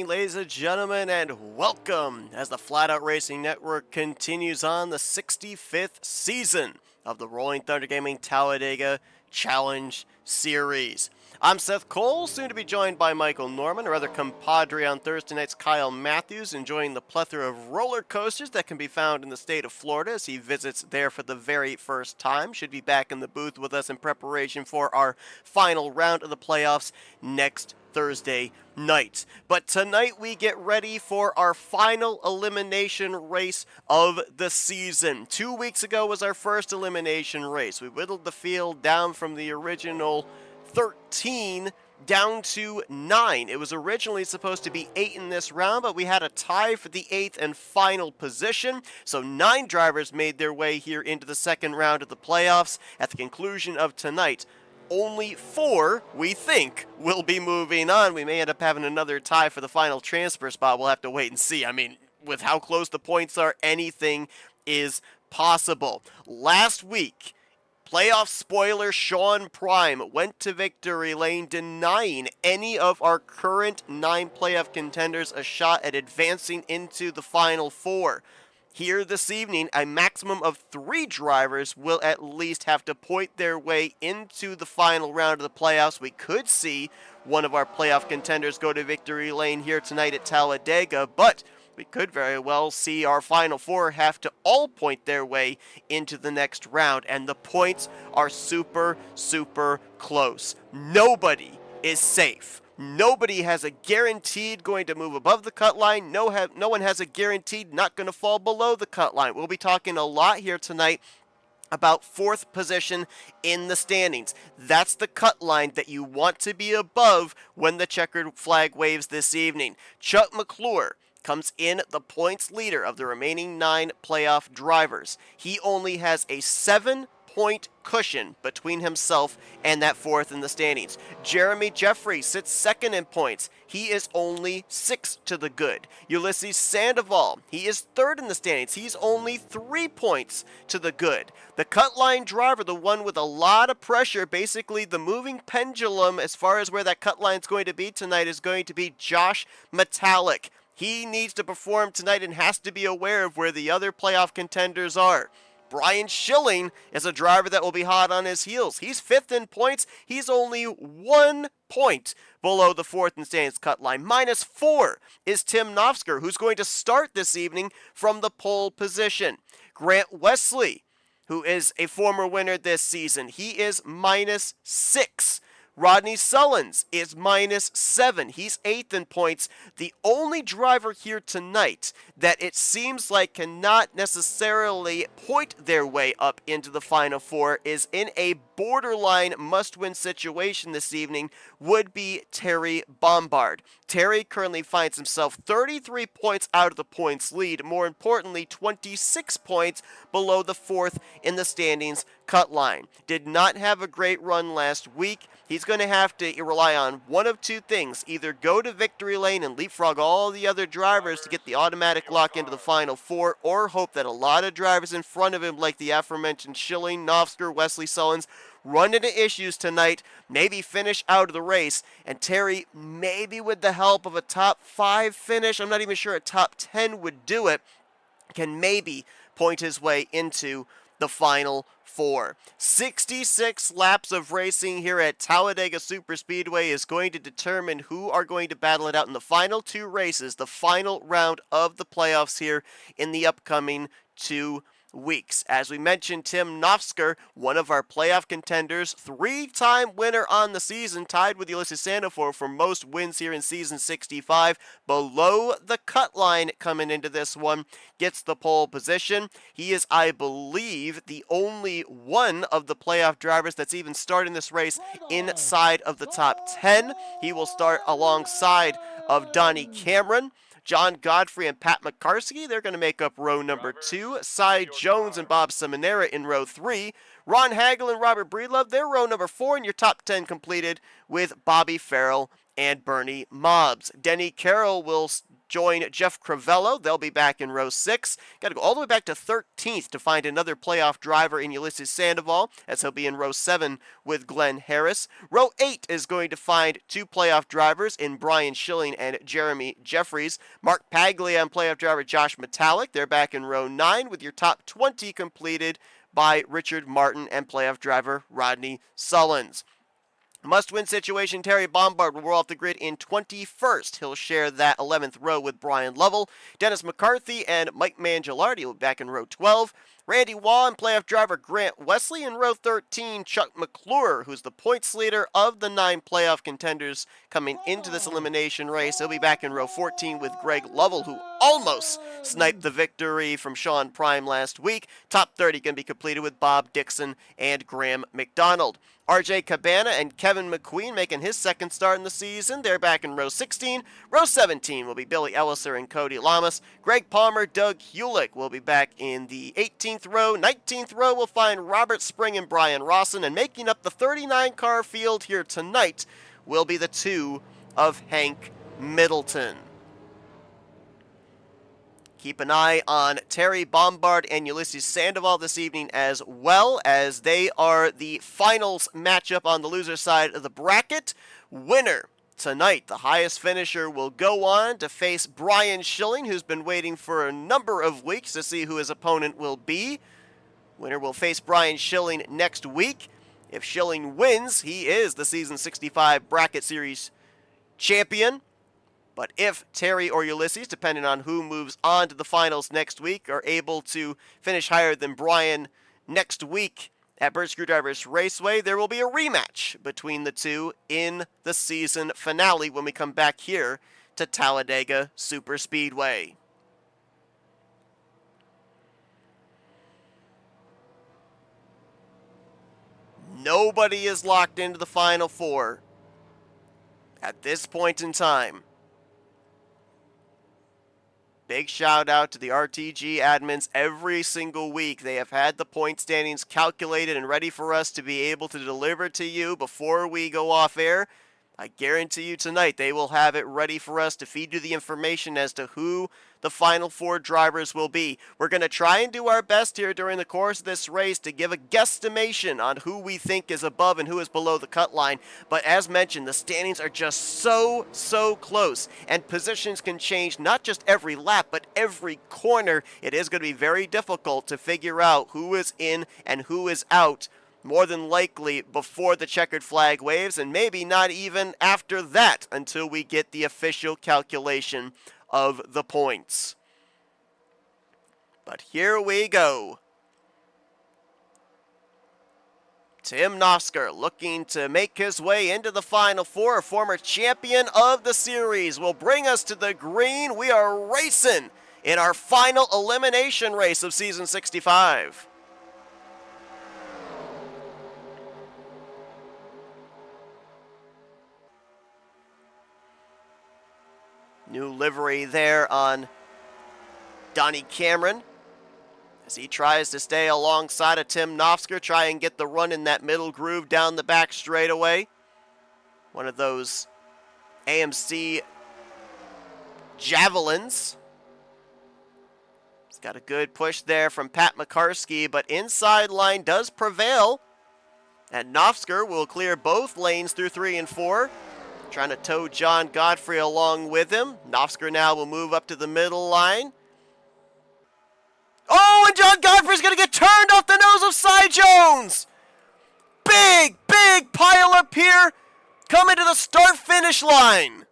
ladies and gentlemen, and welcome as the Flatout Racing Network continues on the 65th season of the Rolling Thunder Gaming Talladega Challenge Series. I'm Seth Cole, soon to be joined by Michael Norman, or other compadre on Thursday night's Kyle Matthews, enjoying the plethora of roller coasters that can be found in the state of Florida as he visits there for the very first time. Should be back in the booth with us in preparation for our final round of the playoffs next Thursday night. But tonight we get ready for our final elimination race of the season. 2 weeks ago was our first elimination race. We whittled the field down from the original 13 down to 9. It was originally supposed to be 8 in this round, but we had a tie for the 8th and final position. So 9 drivers made their way here into the second round of the playoffs. At the conclusion of tonight, only 4, we think, will be moving on. We may end up having another tie for the final transfer spot. We'll have to wait and see. I mean, with how close the points are, anything is possible. Last week, playoff spoiler Sean Prime went to victory lane, denying any of our current 9 playoff contenders a shot at advancing into the final 4. Here this evening, a maximum of 3 drivers will at least have to point their way into the final round of the playoffs. We could see one of our playoff contenders go to victory lane here tonight at Talladega, but we could very well see our final 4 have to all point their way into the next round, and the points are super, super close. Nobody is safe. Nobody has a guaranteed going to move above the cut line. No one has a guaranteed not going to fall below the cut line. We'll be talking a lot here tonight about 4th position in the standings. That's the cut line that you want to be above when the checkered flag waves this evening. Chuck McClure comes in the points leader of the remaining 9 playoff drivers. He only has a 7-point cushion between himself and that 4th in the standings. Jeremy Jeffrey sits 2nd in points. He is only 6 to the good. Ulysses Sandoval, he is 3rd in the standings. He's only 3 points to the good. The cut line driver, the one with a lot of pressure, basically the moving pendulum as far as where that cut line is going to be tonight, is going to be Josh Metallic. He needs to perform tonight and has to be aware of where the other playoff contenders are. Brian Schilling is a driver that will be hot on his heels. He's 5th in points. He's only 1 point below the 4th in standings cut line. -4 is Tim Nofsker, who's going to start this evening from the pole position. Grant Wesley, who is a former winner this season, he is -6. Rodney Sullins is -7. He's 8th in points. The only driver here tonight that it seems like cannot necessarily point their way up into the final 4 is in a borderline must-win situation this evening would be Terry Bombard. Terry currently finds himself 33 points out of the points lead. More importantly, 26 points below the 4th in the standings cut line. Did not have a great run last week. He's going to have to rely on one of 2 things. Either go to victory lane and leapfrog all the other drivers to get the automatic lock into the final 4, or hope that a lot of drivers in front of him, like the aforementioned Schilling, Nofsker, Wesley Sullins, run into issues tonight, maybe finish out of the race, and Terry, maybe with the help of a top 5 finish, I'm not even sure a top 10 would do it, can maybe point his way into the final 4. 66 laps of racing here at Talladega Superspeedway is going to determine who are going to battle it out in the final 2 races, the final round of the playoffs here in the upcoming 2 weeks. As we mentioned, Tim Nofsker, one of our playoff contenders, 3-time winner on the season, tied with Ulysses Sandoval for most wins here in season 65, below the cut line coming into this one, gets the pole position. He is, I believe, the only one of the playoff drivers that's even starting this race inside of the top 10. He will start alongside of Donnie Cameron. John Godfrey and Pat McCarskey, they're going to make up row number 2. Cy Jones and Bob Seminara in row 3. Ron Hagel and Robert Breedlove, they're row number 4, and your top 10 completed with Bobby Farrell and Bernie Mobbs. Denny Carroll will join Jeff Crivello. They'll be back in row 6. Got to go all the way back to 13th to find another playoff driver in Ulysses Sandoval, as he'll be in row 7 with Glenn Harris. Row 8 is going to find 2 playoff drivers in Brian Schilling and Jeremy Jeffries. Mark Paglia and playoff driver Josh Metallic. They're back in row 9 with your top 20 completed by Richard Martin and playoff driver Rodney Sullins. Must-win situation, Terry Bombard will roll off the grid in 21st. He'll share that 11th row with Brian Lovell. Dennis McCarthy and Mike Mangialardi will be back in row 12. Randy Waugh and playoff driver Grant Wesley in row 13. Chuck McClure, who's the points leader of the 9 playoff contenders coming into this elimination race. He'll be back in row 14 with Greg Lovell, who almost sniped the victory from Sean Prime last week. Top 30 going to be completed with Bob Dixon and Graham McDonald. RJ Cabana and Kevin McQueen making his second start in the season. They're back in row 16. Row 17 will be Billy Elliser and Cody Lamas. Greg Palmer, Doug Hulick will be back in the 18th row. 19th row will find Robert Spring and Brian Rawson. And making up the 39-car field here tonight will be the 2 of Hank Middleton. Keep an eye on Terry Bombard and Ulysses Sandoval this evening, as well, as they are the finals matchup on the loser side of the bracket. Winner tonight, the highest finisher, will go on to face Brian Schilling, who's been waiting for a number of weeks to see who his opponent will be. Winner will face Brian Schilling next week. If Schilling wins, he is the Season 65 Bracket Series champion. But if Terry or Ulysses, depending on who moves on to the finals next week, are able to finish higher than Brian next week at Bird Screwdrivers Raceway, there will be a rematch between the two in the season finale when we come back here to Talladega Superspeedway. Nobody is locked into the Final Four at this point in time. Big shout out to the RTG admins every single week. They have had the point standings calculated and ready for us to be able to deliver to you before we go off air. I guarantee you tonight they will have it ready for us to feed you the information as to who the Final Four drivers will be. We're going to try and do our best here during the course of this race to give a guesstimation on who we think is above and who is below the cut line. But as mentioned, the standings are just so close, and positions can change not just every lap, but every corner. It is going to be very difficult to figure out who is in and who is out, more than likely before the checkered flag waves, and maybe not even after that until we get the official calculation of the points. But here we go. Tim Nosker looking to make his way into the Final Four. A former champion of the series will bring us to the green. We are racing in our final elimination race of Season 65. New livery there on Donnie Cameron as he tries to stay alongside of Tim Nosker, try and get the run in that middle groove down the back straightaway. One of those AMC javelins. He's got a good push there from Pat McCarskey, but inside line does prevail. And Nosker will clear both lanes through 3 and 4. Trying to tow John Godfrey along with him. Nosker now will move up to the middle line. Oh, and John Godfrey's going to get turned off the nose of Cy Jones. Big pile up here coming to the start-finish line.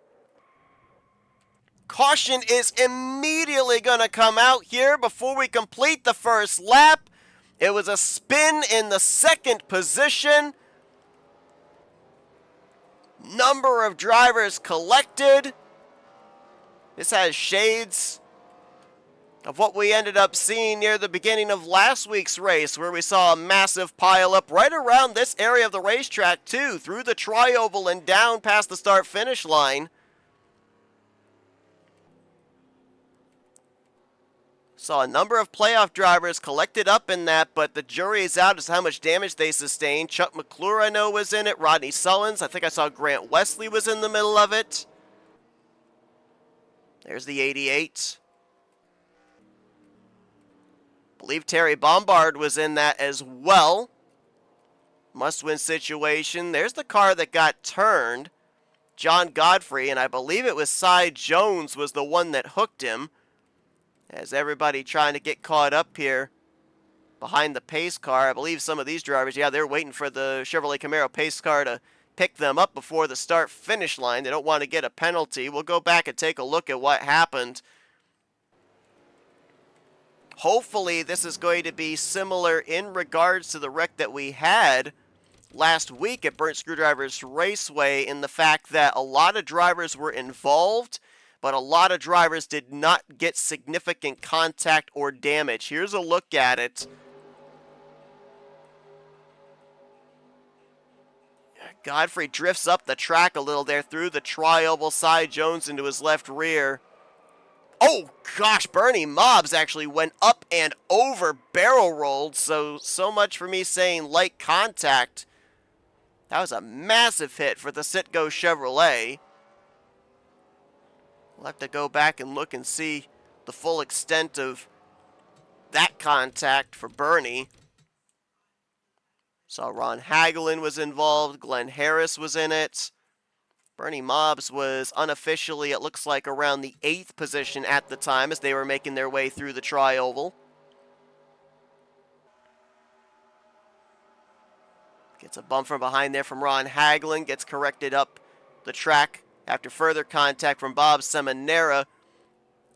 Caution is immediately going to come out here before we complete the first lap. It was a spin in the second position. Number of drivers collected. This has shades of what we ended up seeing near the beginning of last week's race, where we saw a massive pile-up right around this area of the racetrack too, through the tri-oval and down past the start-finish line. Saw a number of playoff drivers collected up in that, but the jury is out as to how much damage they sustained. Chuck McClure, I know, was in it. Rodney Sullins, I think I saw Grant Wesley was in the middle of it. There's the 88. I believe Terry Bombard was in that as well. Must-win situation. There's the car that got turned. John Godfrey, and I believe it was Cy Jones was the one that hooked him. As everybody trying to get caught up here behind the pace car. I believe some of these drivers, yeah, they're waiting for the Chevrolet Camaro pace car to pick them up before the start-finish line. They don't want to get a penalty. We'll go back and take a look at what happened. Hopefully this is going to be similar in regards to the wreck that we had last week at Burnt Screwdrivers Raceway, in the fact that a lot of drivers were involved, but a lot of drivers did not get significant contact or damage. Here's a look at it. Godfrey drifts up the track a little there through the tri-oval. Cy Jones into his left rear. Oh gosh, Bernie Mobbs actually went up and over, barrel rolled, so much for me saying light contact. That was a massive hit for the Citgo Chevrolet. We'll have to go back and look and see the full extent of that contact for Bernie. So Ron Hagelin was involved, Glenn Harris was in it. Bernie Mobbs was unofficially, it looks like, around the 8th position at the time as they were making their way through the tri-oval. Gets a bump from behind there from Ron Hagelin, gets corrected up the track after further contact from Bob Seminara.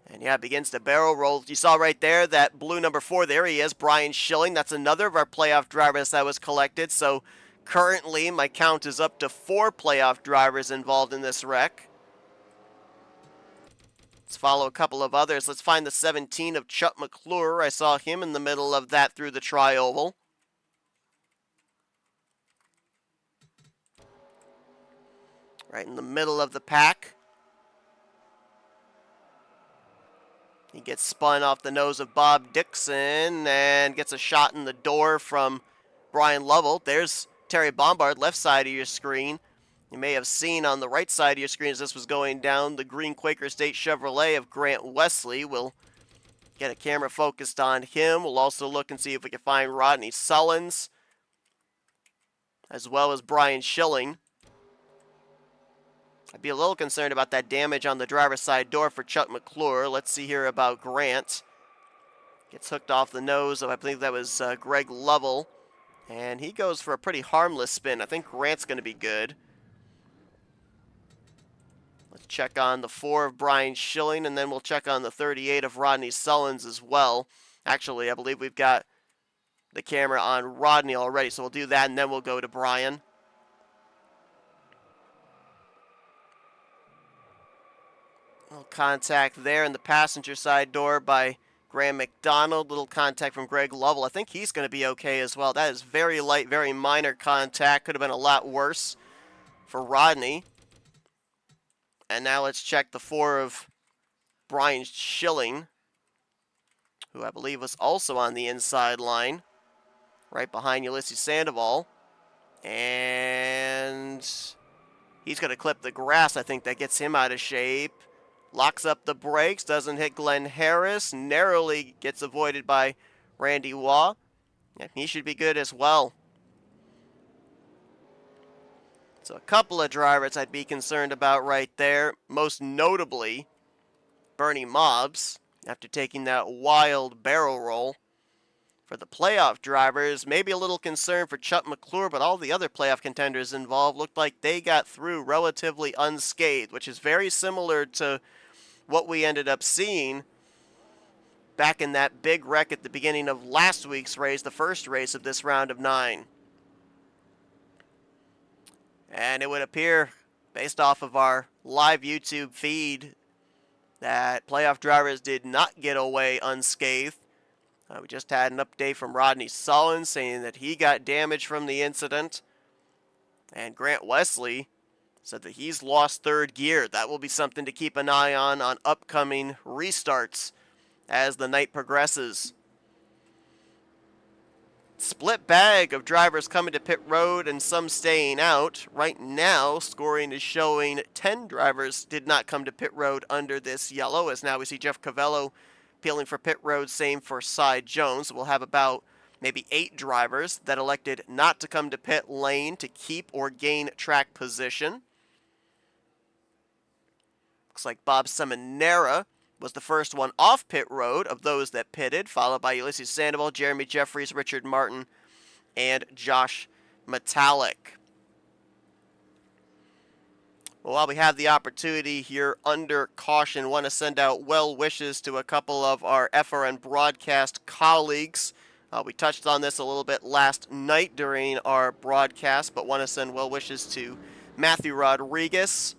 And yeah, begins to barrel roll. You saw right there that blue number 4, there he is, Brian Schilling. That's another of our playoff drivers that was collected. So currently my count is up to 4 playoff drivers involved in this wreck. Let's follow a couple of others. Let's find the 17 of Chuck McClure. I saw him in the middle of that through the tri-oval. Right in the middle of the pack. He gets spun off the nose of Bob Dixon and gets a shot in the door from Brian Lovell. There's Terry Bombard, left side of your screen. You may have seen on the right side of your screen as this was going down the green Quaker State Chevrolet of Grant Wesley. We'll get a camera focused on him. We'll also look and see if we can find Rodney Sullins, as well as Brian Schilling. I'd be a little concerned about that damage on the driver's side door for Chuck McClure. Let's see here about Grant. Gets hooked off the nose of, I believe that was Greg Lovell. And he goes for a pretty harmless spin. I think Grant's going to be good. Let's check on the 4 of Brian Schilling, and then we'll check on the 38 of Rodney Sullins as well. Actually, I believe we've got the camera on Rodney already, so we'll do that, and then we'll go to Brian. Little contact there in the passenger side door by Graham McDonald. Little contact from Greg Lovell. I think he's going to be okay as well. That is very light, very minor contact. Could have been a lot worse for Rodney. And now let's check the 4 of Brian Schilling, who I believe was also on the inside line, right behind Ulysses Sandoval. And he's going to clip the grass. I think that gets him out of shape. Locks up the brakes, doesn't hit Glenn Harris, narrowly gets avoided by Randy Waugh. And he should be good as well. So a couple of drivers I'd be concerned about right there. Most notably, Bernie Mobbs, after taking that wild barrel roll. For the playoff drivers, maybe a little concern for Chuck McClure, but all the other playoff contenders involved looked like they got through relatively unscathed, which is very similar to what we ended up seeing back in that big wreck at the beginning of last week's race, the first race of this round of 9. And it would appear, based off of our live YouTube feed, that playoff drivers did not get away unscathed. We just had an update from Rodney Sullins saying that he got damage from the incident. And Grant Wesley said that he's lost 3rd gear. That will be something to keep an eye on upcoming restarts as the night progresses. split bag of drivers coming to pit road and some staying out. Right now, scoring is showing 10 drivers did not come to pit road under this yellow, as now we see Jeff Cavello peeling for pit road, same for Cy Jones. We'll have about maybe 8 drivers that elected not to come to pit lane to keep or gain track position. Looks like Bob Seminara was the first one off pit road of those that pitted, followed by Ulysses Sandoval, Jeremy Jeffries, Richard Martin, and Josh Metallic. Well, while we have the opportunity here under caution, want to send out well wishes to a couple of our FRN broadcast colleagues. We touched on this a little bit last night during our broadcast, but want to send well wishes to Matthew Rodriguez.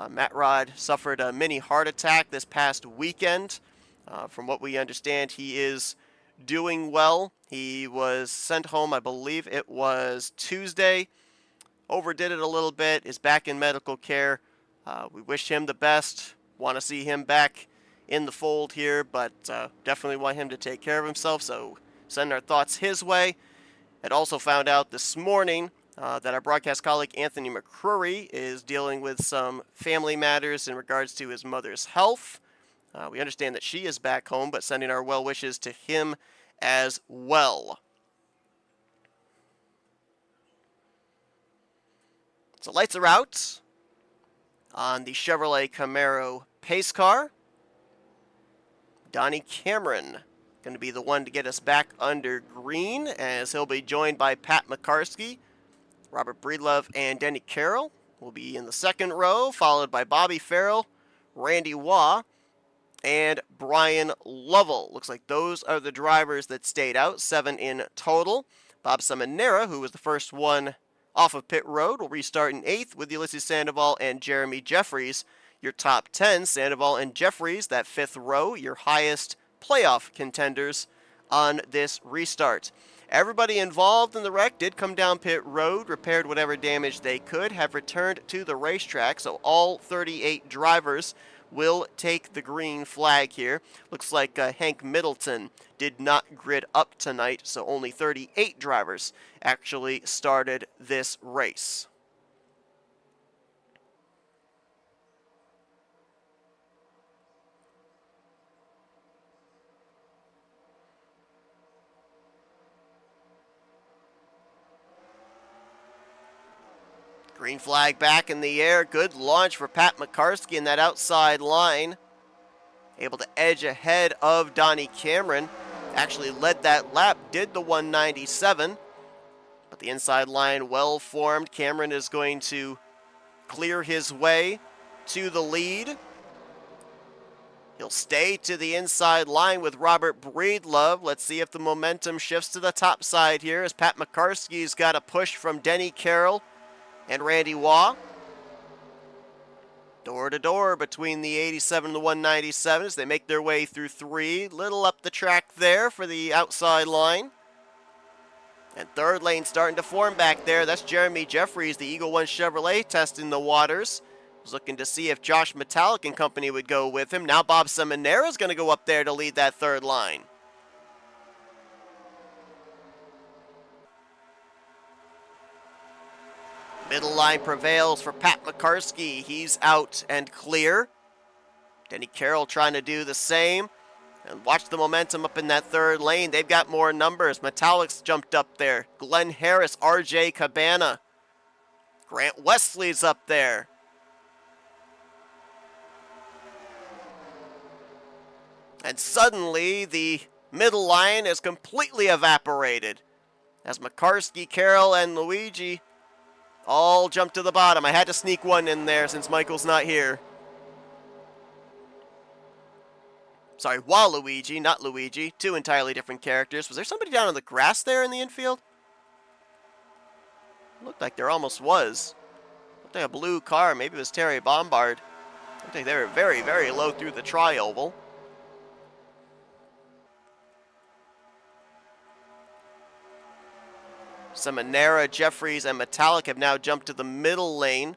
Matt Rod suffered a mini heart attack this past weekend. From what we understand, he is doing well. He was sent home, I believe it was Tuesday. Overdid it a little bit, is back in medical care. We wish him the best. Want to see him back in the fold here, but definitely want him to take care of himself, so send our thoughts his way. And also found out this morning that our broadcast colleague Anthony McCrory is dealing with some family matters in regards to his mother's health. We understand that she is back home, but sending our well wishes to him as well. So lights are out on the Chevrolet Camaro pace car. Donnie Cameron going to be the one to get us back under green, as he'll be joined by Pat McCarskey. Robert Breedlove and Denny Carroll will be in the second row, followed by Bobby Farrell, Randy Waugh, and Brian Lovell. Looks like those are the drivers that stayed out, 7 in total. Bob Seminara, who was the first one off of pit road, will restart in 8th with Ulysses Sandoval and Jeremy Jeffries. Your top 10, Sandoval and Jeffries, that 5th row, your highest playoff contenders on this restart. Everybody involved in the wreck did come down pit road, repaired whatever damage they could, have returned to the racetrack, so all 38 drivers will take the green flag here. Looks like Hank Middleton did not grid up tonight, so only 38 drivers actually started this race. Green flag back in the air. Good launch for Pat McCarskey in that outside line. Able to edge ahead of Donnie Cameron. Actually led that lap, did the 197. But the inside line well formed. Cameron is going to clear his way to the lead. He'll stay to the inside line with Robert Breedlove. Let's see if the momentum shifts to the top side here, as Pat McCarskey's got a push from Denny Carroll and Randy Waugh. Door to door between the 87 and the 197 as they make their way through 3. Little up the track there for the outside line. And third lane starting to form back there. That's Jeremy Jeffries, the Eagle One Chevrolet, testing the waters. Was looking to see if Josh Metallic and company would go with him. Now Bob Seminara is going to go up there to lead that third line. Middle line prevails for Pat McCarskey. He's out and clear. Denny Carroll trying to do the same. And watch the momentum up in that third lane. They've got more numbers. Metallic's jumped up there. Glenn Harris, RJ Cabana. Grant Wesley's up there. And suddenly the middle line is completely evaporated, as McCarskey, Carroll, and Luigi all jump to the bottom. I had to sneak one in there since Michael's not here. Sorry, Waluigi, not Luigi. 2 entirely different characters. Was there somebody down on the grass there in the infield? Looked like there almost was. Looked like a blue car. Maybe it was Terry Bombard. Looked like they were very, very low through the tri-oval. Seminara, Jeffries, and Metallic have now jumped to the middle lane.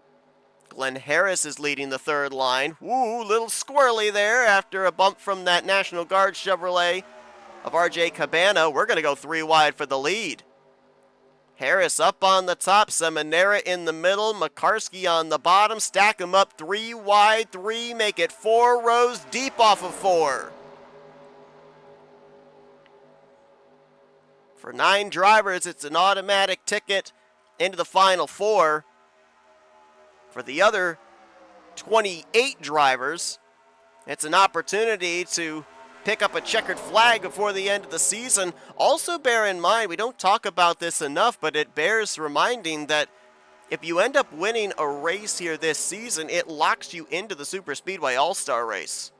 Glenn Harris is leading the third line. Woo, little squirrely there after a bump from that National Guard Chevrolet of RJ Cabana. We're going to go 3 wide for the lead. Harris up on the top, Seminara in the middle, Makarski on the bottom, stack them up 3 wide, 3, make it 4 rows deep off of 4. For 9 drivers, it's an automatic ticket into the Final 4. For the other 28 drivers, it's an opportunity to pick up a checkered flag before the end of the season. Also bear in mind, we don't talk about this enough, but it bears reminding that if you end up winning a race here this season, it locks you into the Super Speedway All-Star race.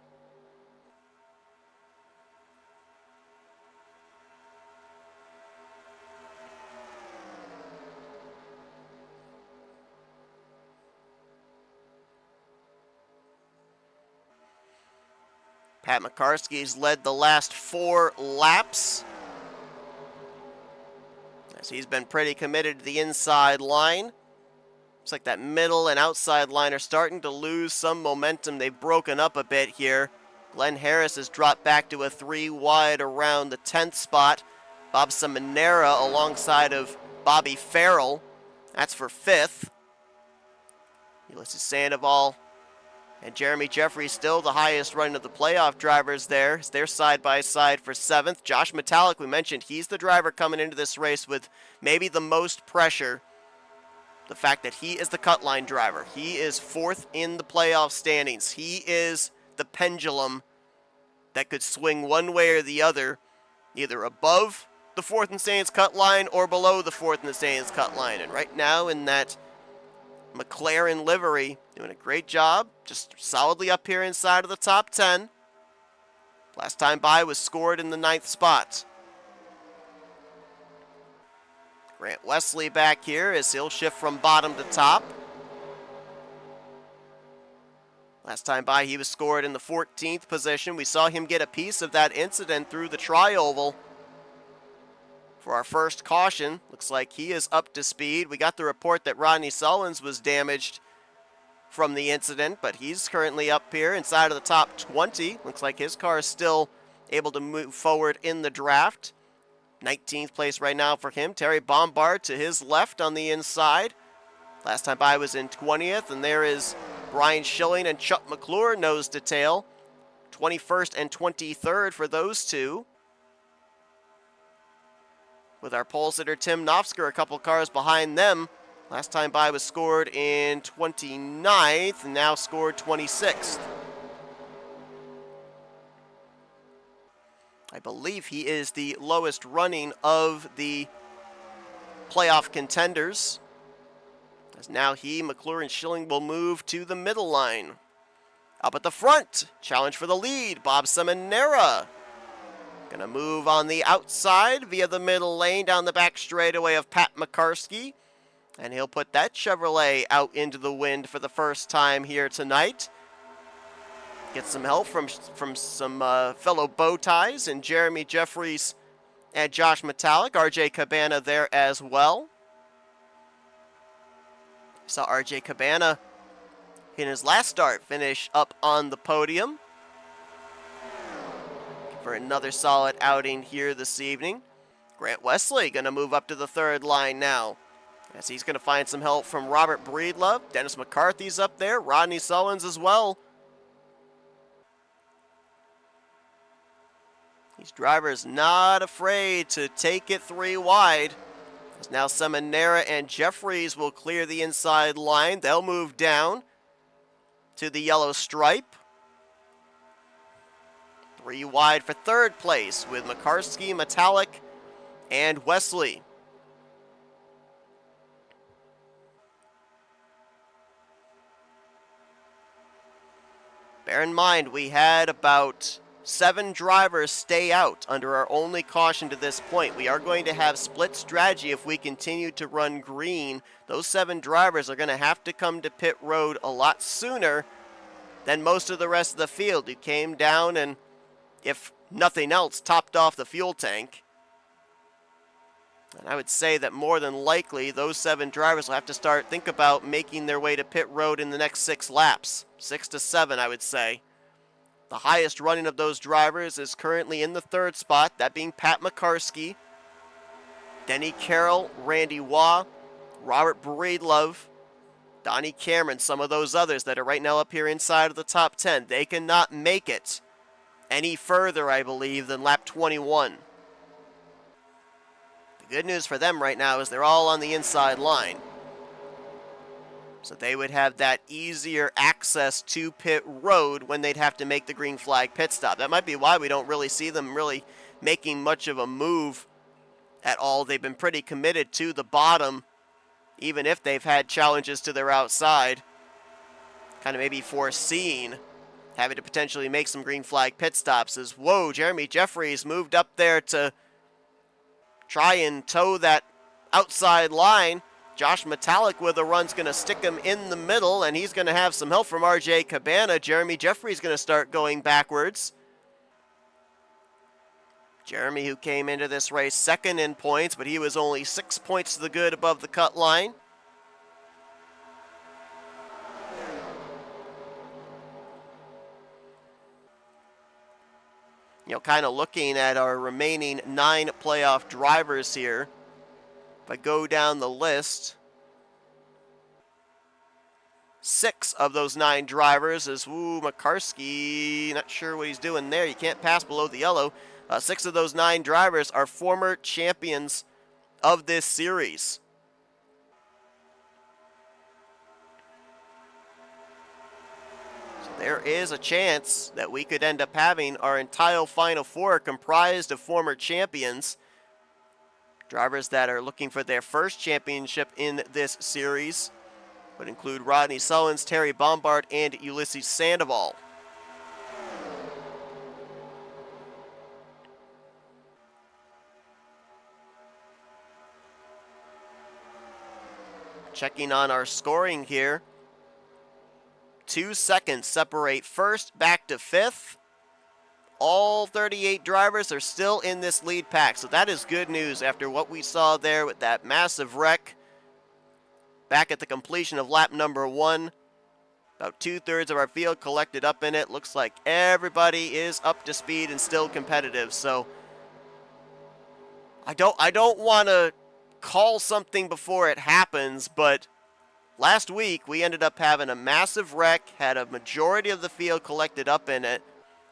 Pat Makarski's led the last 4 laps, as he's been pretty committed to the inside line. Looks like that middle and outside line are starting to lose some momentum. They've broken up a bit here. Glenn Harris has dropped back to a 3 wide around the 10th spot. Bob Seminara alongside of Bobby Farrell. That's for 5th. Ulysses Sandoval and Jeremy Jeffries still the highest running of the playoff drivers there. They're side by side for 7th. Josh Metallic, we mentioned, he's the driver coming into this race with maybe the most pressure. The fact that he is the cut line driver. He is 4th in the playoff standings. He is the pendulum that could swing one way or the other, either above the 4th and standings cut line or below the 4th and standings cut line. And right now in that McLaren livery, doing a great job, just solidly up here inside of the top 10. Last time by was scored in the 9th spot. Grant Wesley back here as he'll shift from bottom to top. Last time by he was scored in the 14th position. We saw him get a piece of that incident through the tri-oval for our first caution. Looks like he is up to speed. We got the report that Rodney Sullins was damaged from the incident, but he's currently up here inside of the top 20. Looks like his car is still able to move forward in the draft. 19th place right now for him. Terry Bombard to his left on the inside. Last time by was in 20th, and there is Brian Schilling and Chuck McClure nose to tail. 21st and 23rd for those two. With our pole sitter Tim Knopfsker a couple cars behind them. Last time by was scored in 29th and now scored 26th. I believe he is the lowest running of the playoff contenders. As now he, McClure, and Schilling will move to the middle line. Up at the front, challenge for the lead, Bob Seminara. Gonna move on the outside via the middle lane down the back straightaway of Pat Makarski. And he'll put that Chevrolet out into the wind for the first time here tonight. Get some help from some fellow bow ties and Jeremy Jeffries and Josh Metallic. RJ Cabana there as well. Saw RJ Cabana in his last start finish up on the podium for another solid outing here this evening. Grant Wesley going to move up to the 3rd line now, as he's going to find some help from Robert Breedlove. Dennis McCarthy's up there. Rodney Sullins as well. These drivers not afraid to take it 3 wide. As now Seminara and Jeffries will clear the inside line. They'll move down to the yellow stripe. 3 wide for 3rd place with Makarski, Metallic, and Wesley. Bear in mind, we had about 7 drivers stay out under our only caution to this point. We are going to have split strategy if we continue to run green. Those 7 drivers are going to have to come to pit road a lot sooner than most of the rest of the field, who came down and, if nothing else, topped off the fuel tank. And I would say that more than likely those 7 drivers will have to think about making their way to pit road in the next 6 laps. 6 to 7, I would say. The highest running of those drivers is currently in the 3rd spot, that being Pat Makarski. Denny Carroll, Randy Waugh, Robert Breedlove, Donnie Cameron, some of those others that are right now up here inside of the top 10. They cannot make it any further, I believe, than lap 21. The good news for them right now is they're all on the inside line. So they would have that easier access to pit road when they'd have to make the green flag pit stop. That might be why we don't really see them really making much of a move at all. They've been pretty committed to the bottom, even if they've had challenges to their outside. Kind of maybe foreseeing having to potentially make some green flag pit stops. As, whoa, Jeremy Jeffries moved up there to try and toe that outside line. Josh Metallic with a run's going to stick him in the middle, and he's going to have some help from RJ Cabana. Jeremy Jeffries going to start going backwards. Jeremy, who came into this race second in points, but he was only 6 points to the good above the cut line. You know, kind of looking at our remaining 9 playoff drivers here. If I go down the list, 6 of those 9 drivers is, Makarski, not sure what he's doing there. You can't pass below the yellow. 6 of those 9 drivers are former champions of this series. So there is a chance that we could end up having our entire Final Four comprised of former champions. Drivers that are looking for their first championship in this series would include Rodney Sullins, Terry Bombard, and Ulysses Sandoval. Checking on our scoring here. 2 seconds separate first back to fifth. All 38 drivers are still in this lead pack, so that is good news after what we saw there with that massive wreck back at the completion of lap number 1. About 2/3 of our field collected up in it. Looks like everybody is up to speed and still competitive, so I don't want to call something before it happens, but last week we ended up having a massive wreck, had a majority of the field collected up in it,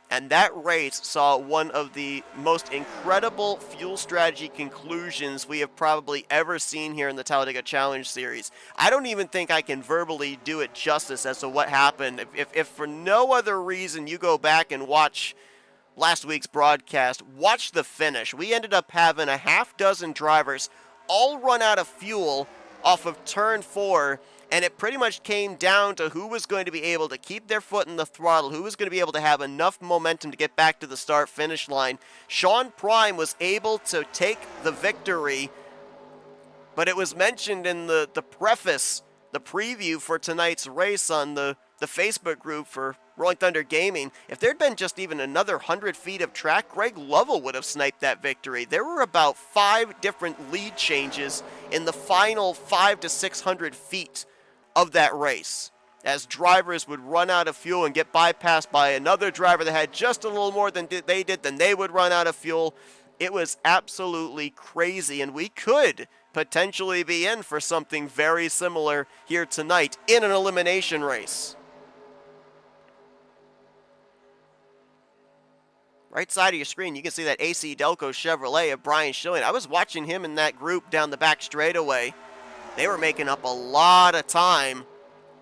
and that race saw one of the most incredible fuel strategy conclusions we have probably ever seen here in the Talladega Challenge Series. I don't even think I can verbally do it justice as to what happened. If for no other reason you go back and watch last week's broadcast, watch the finish. We ended up having a half dozen drivers all run out of fuel off of turn 4, and it pretty much came down to who was going to be able to keep their foot in the throttle, who was going to be able to have enough momentum to get back to the start-finish line. Sean Prime was able to take the victory, but it was mentioned in the preface, the preview for tonight's race on the Facebook group for Rolling Thunder Gaming. If there'd been just even another 100 feet of track, Greg Lovell would have sniped that victory. There were about 5 different lead changes in the final 500 to 600 feet of that race, as drivers would run out of fuel and get bypassed by another driver that had just a little more than they did, then they would run out of fuel. It was absolutely crazy, and we could potentially be in for something very similar here tonight in an elimination race. Right side of your screen, you can see that AC Delco Chevrolet of Brian Schilling. I was watching him in that group down the back straightaway. They were making up a lot of time.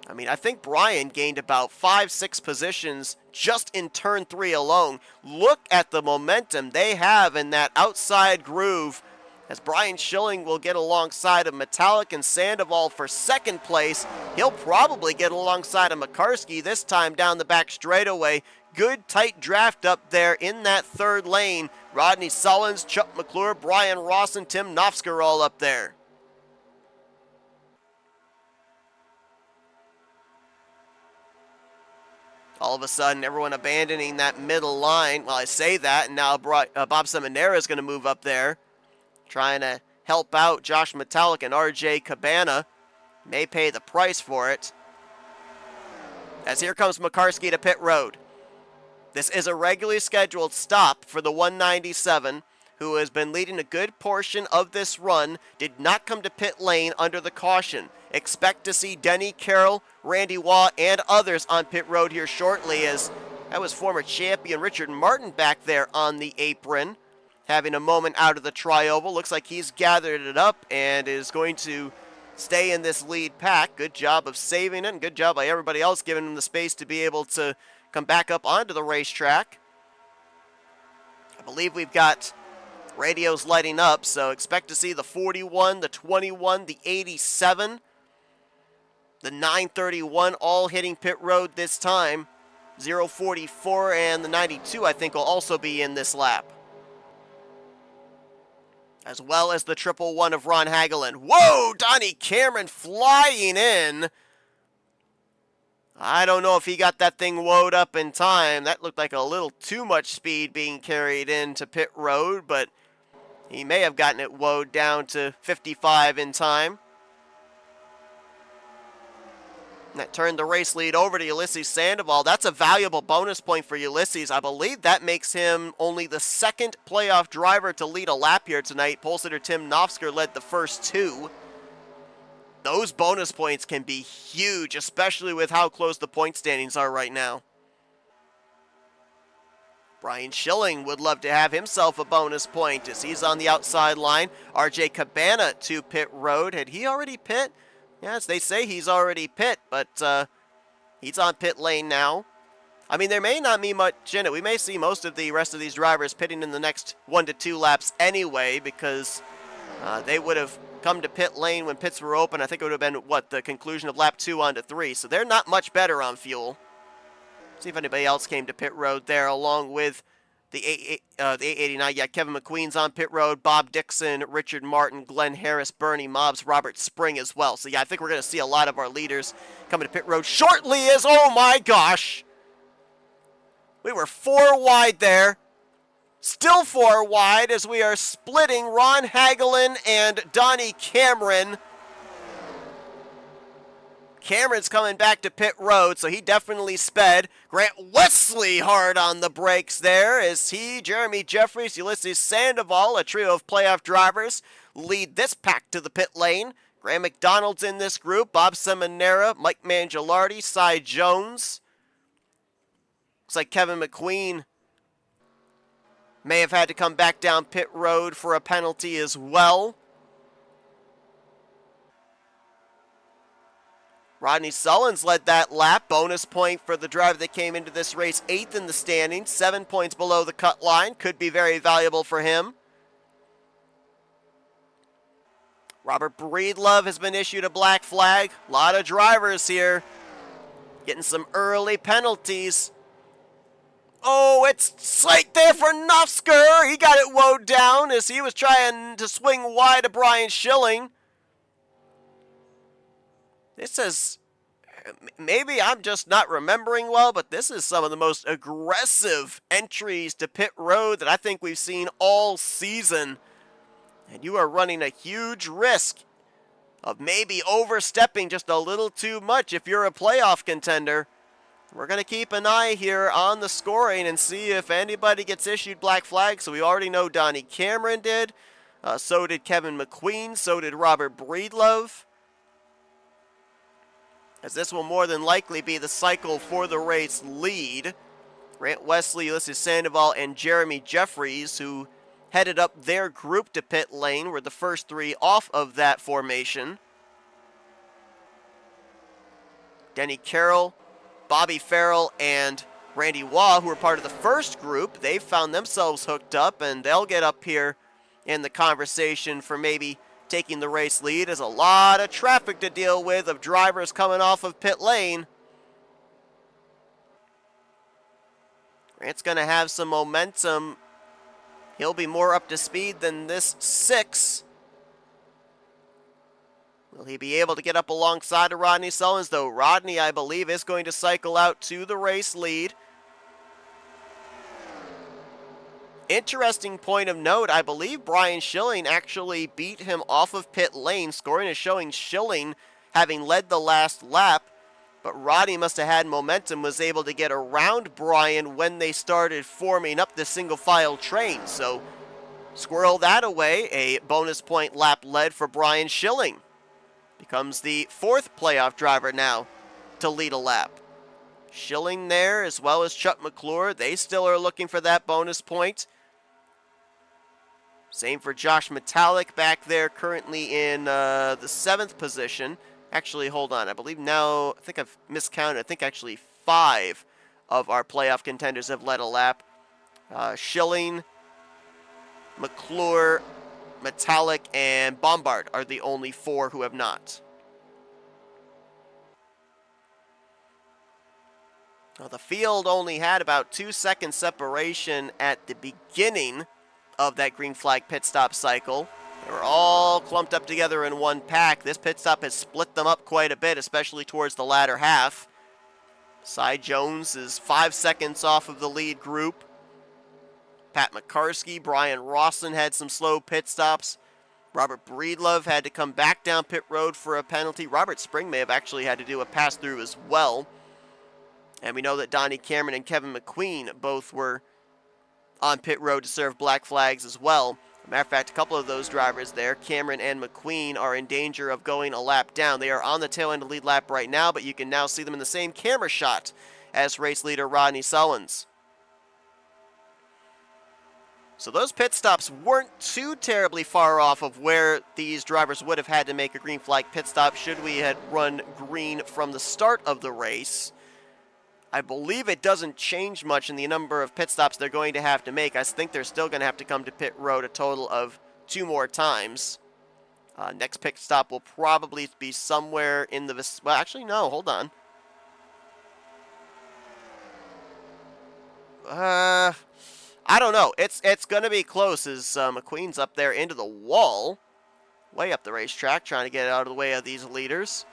I mean, I think Brian gained about 5-6 positions just in turn 3 alone. Look at the momentum they have in that outside groove, as Brian Schilling will get alongside of Metallic and Sandoval for second place. He'll probably get alongside of Makarski this time down the back straightaway. Good tight draft up there in that third lane. Rodney Sullins, Chuck McClure, Brian Ross, and Tim Nofsker all up there. All of a sudden, everyone abandoning that middle line. Well, I say that, and now Bob Seminara is going to move up there, trying to help out Josh Metallic and RJ Cabana. May pay the price for it, as here comes Makarski to pit road. This is a regularly scheduled stop for the 197, who has been leading a good portion of this run, did not come to pit lane under the caution. Expect to see Denny Carroll, Randy Waugh, and others on pit road here shortly, as that was former champion Richard Martin back there on the apron, having a moment out of the tri-oval. Looks like he's gathered it up and is going to stay in this lead pack. Good job of saving it, and good job by everybody else giving him the space to be able to come back up onto the racetrack. I believe we've got radios lighting up, so expect to see the 41, the 21, the 87, the 931 all hitting pit road this time. 044 and the 92 I think will also be in this lap, as well as the 111 of Ron Hagelin. Whoa, Donnie Cameron flying in. I don't know if he got that thing woed up in time. That looked like a little too much speed being carried into pit road, but he may have gotten it woed down to 55 in time. And that turned the race lead over to Ulysses Sandoval. That's a valuable bonus point for Ulysses. I believe that makes him only the second playoff driver to lead a lap here tonight. Pole sitter Tim Nofsker led the first two. Those bonus points can be huge, especially with how close the point standings are right now. Brian Schilling would love to have himself a bonus point as he's on the outside line. RJ Cabana to pit road. Had he already pit? Yes, they say he's already pit, but he's on pit lane now. I mean, there may not be much in it. We may see most of the rest of these drivers pitting in the next 1 to 2 laps anyway, because they would have come to pit lane when pits were open. I think it would have been, the conclusion of lap 2 on to 3. So they're not much better on fuel. See if anybody else came to pit road there along with the 889. Yeah, Kevin McQueen's on pit road. Bob Dixon, Richard Martin, Glenn Harris, Bernie Mobbs, Robert Spring as well. So yeah, I think we're going to see a lot of our leaders coming to pit road shortly as, oh my gosh, we were 4 wide there. Still 4 wide as we are splitting Ron Hagelin and Donnie Cameron. Cameron's coming back to pit road, so he definitely sped. Grant Wesley hard on the brakes there as he, Jeremy Jeffries, Ulysses Sandoval, a trio of playoff drivers, lead this pack to the pit lane. Graham McDonald's in this group, Bob Seminara, Mike Mangialardi, Cy Jones. Looks like Kevin McQueen may have had to come back down pit road for a penalty as well. Rodney Sullins led that lap. Bonus point for the driver that came into this race 8th in the standings, 7 points below the cut line. Could be very valuable for him. Robert Breedlove has been issued a black flag. A lot of drivers here getting some early penalties. Oh, it's Slate there for Nofsker. He got it woed down as he was trying to swing wide to Brian Schilling. This is, maybe I'm just not remembering well, but this is some of the most aggressive entries to pit road that I think we've seen all season. And you are running a huge risk of maybe overstepping just a little too much if you're a playoff contender. We're going to keep an eye here on the scoring and see if anybody gets issued black flags. So we already know Donnie Cameron did. So did Kevin McQueen. So did Robert Breedlove. As this will more than likely be the cycle for the race lead. Grant Wesley, Ulysses Sandoval, and Jeremy Jeffries, who headed up their group to pit lane, were the first 3 off of that formation. Denny Carroll, Bobby Farrell, and Randy Waugh, who were part of the first group, they've found themselves hooked up, and they'll get up here in the conversation for maybe taking the race lead. There's a lot of traffic to deal with of drivers coming off of pit lane. Grant's going to have some momentum. He'll be more up to speed than this 6. Will he be able to get up alongside of Rodney Sullins, though? Rodney, I believe, is going to cycle out to the race lead. Interesting point of note, I believe Brian Schilling actually beat him off of pit lane. Scoring is showing Schilling having led the last lap, but Rodney must have had momentum, was able to get around Brian when they started forming up the single file train. So Squirrel that away. A bonus point lap led for Brian Schilling. Becomes the 4th playoff driver now to lead a lap. Schilling there, as well as Chuck McClure. They still are looking for that bonus point. Same for Josh Metallic back there, currently in the 7th position. Actually, hold on. I believe now, I think I've miscounted. I think actually 5 of our playoff contenders have led a lap. Schilling, McClure, Metallic, and Bombard are the only 4 who have not. Now, the field only had about 2-second separation at the beginning of that green flag pit stop cycle. They were all clumped up together in one pack. This pit stop has split them up quite a bit, especially towards the latter half. Cy Jones is 5 seconds off of the lead group. Pat McCarskey, Brian Rawson had some slow pit stops. Robert Breedlove had to come back down pit road for a penalty. Robert Spring may have actually had to do a pass-through as well. And we know that Donnie Cameron and Kevin McQueen both were on pit road to serve black flags as well. Matter of fact, a couple of those drivers there, Cameron and McQueen, are in danger of going a lap down. They are on the tail end of the lead lap right now, but you can now see them in the same camera shot as race leader Rodney Sullins. So those pit stops weren't too terribly far off of where these drivers would have had to make a green flag pit stop should we had run green from the start of the race. I believe it doesn't change much in the number of pit stops they're going to have to make. I think they're still going to have to come to pit road a total of 2 more times. Next pit stop will probably be somewhere in the... Well, actually, no, hold on. I don't know. It's going to be close as McQueen's up there into the wall. Way up the racetrack, trying to get out of the way of these leaders.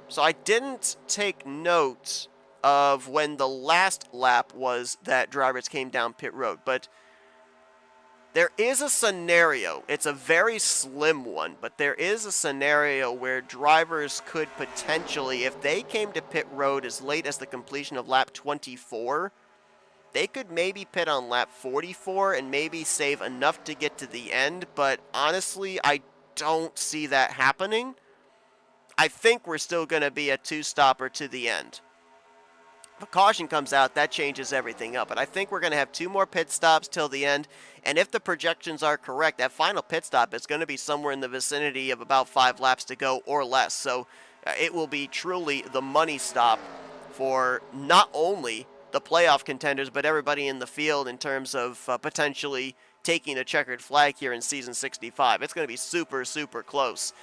So I didn't take note of when the last lap was that drivers came down pit road, but there is a scenario. It's a very slim one, but there is a scenario where drivers could potentially, if they came to pit road as late as the completion of lap 24, they could maybe pit on lap 44 and maybe save enough to get to the end, but honestly, I don't see that happening. I think we're still going to be a 2-stopper to the end. If a caution comes out, that changes everything up. But I think we're going to have 2 more pit stops till the end. And if the projections are correct, that final pit stop is going to be somewhere in the vicinity of about 5 laps to go or less. So it will be truly the money stop for not only the playoff contenders, but everybody in the field in terms of potentially taking a checkered flag here in Season 65. It's going to be super, super close.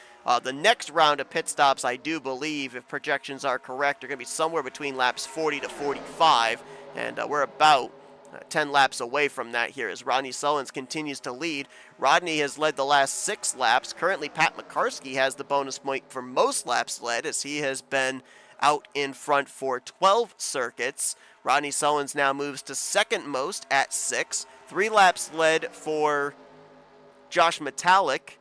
The next round of pit stops, I do believe, if projections are correct, are going to be somewhere between laps 40 to 45, and we're about 10 laps away from that here as Rodney Sullins continues to lead. Rodney has led the last 6 laps. Currently, Pat McCarskey has the bonus point for most laps led as he has been out in front for 12 circuits. Rodney Sullins now moves to second most at 6. 3 laps led for Josh Metallic.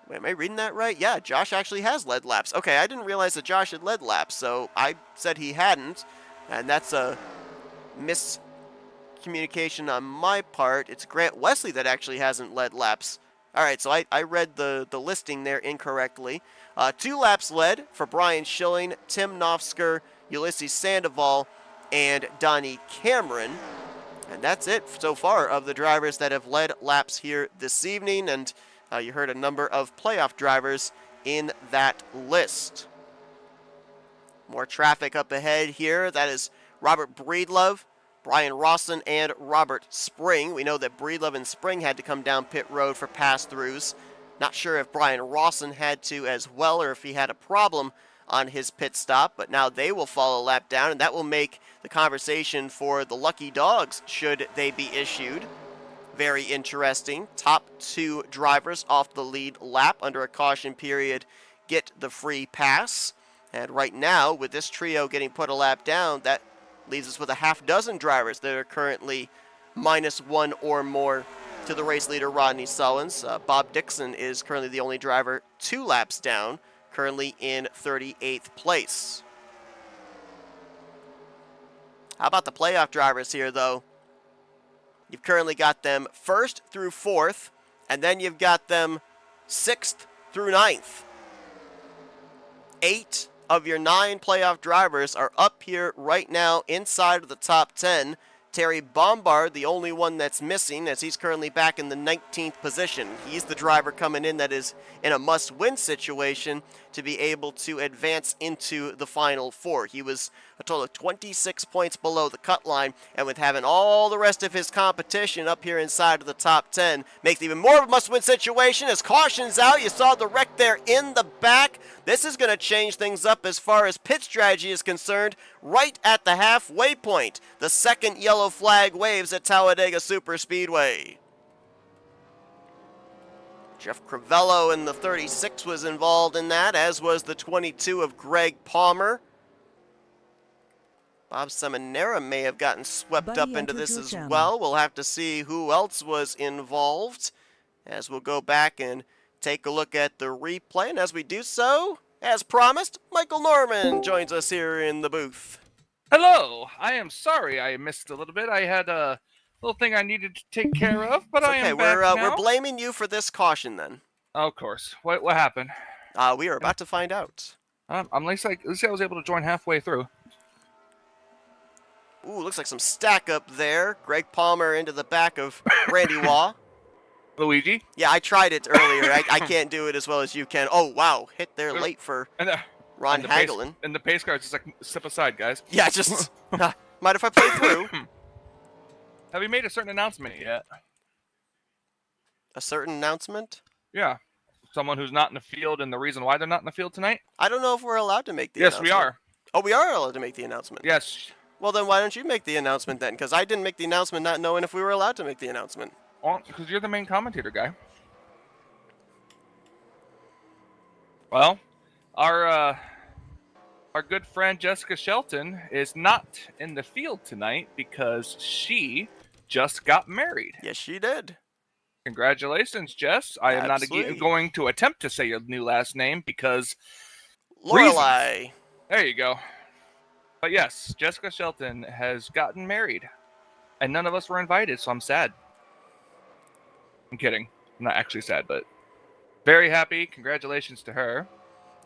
Wait, am I reading that right? Yeah, Josh actually has led laps. Okay, I didn't realize that Josh had led laps, so I said he hadn't, and that's a miscommunication on my part. It's Grant Wesley that actually hasn't led laps. All right, so I read the listing there incorrectly. 2 laps led for Brian Schilling, Tim Nofsker, Ulysses Sandoval, and Donnie Cameron. And that's it so far of the drivers that have led laps here this evening, and you heard a number of playoff drivers in that list. More traffic up ahead here. That is Robert Breedlove, Brian Rawson, and Robert Spring. We know that Breedlove and Spring had to come down pit road for pass-throughs. Not sure if Brian Rawson had to as well or if he had a problem on his pit stop, but now they will fall a lap down, and that will make the conversation for the lucky dogs should they be issued very interesting. Top 2 drivers off the lead lap under a caution period get the free pass. And right now, with this trio getting put a lap down, that leaves us with a half dozen drivers that are currently -1 or more to the race leader, Rodney Sullins. Bob Dixon is currently the only driver 2 laps down, currently in 38th place. How about the playoff drivers here, though? You've currently got them 1st through 4th, and then you've got them 6th through 9th. 8 of your 9 playoff drivers are up here right now inside of the top 10. Terry Bombard, the only one that's missing, as he's currently back in the 19th position. He's the driver coming in that is in a must-win situation to be able to advance into the Final Four. He was a total of 26 points below the cut line, and with having all the rest of his competition up here inside of the top 10, makes it even more of a must-win situation. As caution's out, you saw the wreck there in the back. This is going to change things up as far as pit strategy is concerned. Right at the halfway point, the second yellow flag waves at Talladega Superspeedway. Jeff Crivello in the 36 was involved in that, as was the 22 of Greg Palmer. Bob Seminara may have gotten swept up into this as well. We'll have to see who else was involved as we'll go back and take a look at the replay. And as we do so, as promised, Michael Norman joins us here in the booth. Hello. I am sorry I missed a little bit. I had a little thing I needed to take care of, but I am back now. We're blaming you for this caution then. Of course. What happened? We are about to find out. At least I was able to join halfway through. Ooh, looks like some stack up there. Greg Palmer into the back of Randy Waugh. Luigi? Yeah, I tried it earlier. I can't do it as well as you can. Oh, wow. Hit there late for Ron Hagelin. And the pace car's just like, step aside, guys. Yeah, just... mind if I play through? Have you made a certain announcement yet? A certain announcement? Yeah. Someone who's not in the field and the reason why they're not in the field tonight? I don't know if we're allowed to make the announcement. Yes, we are. Oh, we are allowed to make the announcement? Yes. Well, then why don't you make the announcement then? Because I didn't make the announcement not knowing if we were allowed to make the announcement. Well, because you're the main commentator guy. Well, our good friend Jessica Shelton is not in the field tonight because she just got married. Yes, she did. Congratulations, Jess. I am not going to attempt to say your new last name because... Lorelei. Reasons. There you go. But yes, Jessica Shelton has gotten married. And none of us were invited, so I'm sad. I'm kidding. I'm not actually sad, but very happy. Congratulations to her.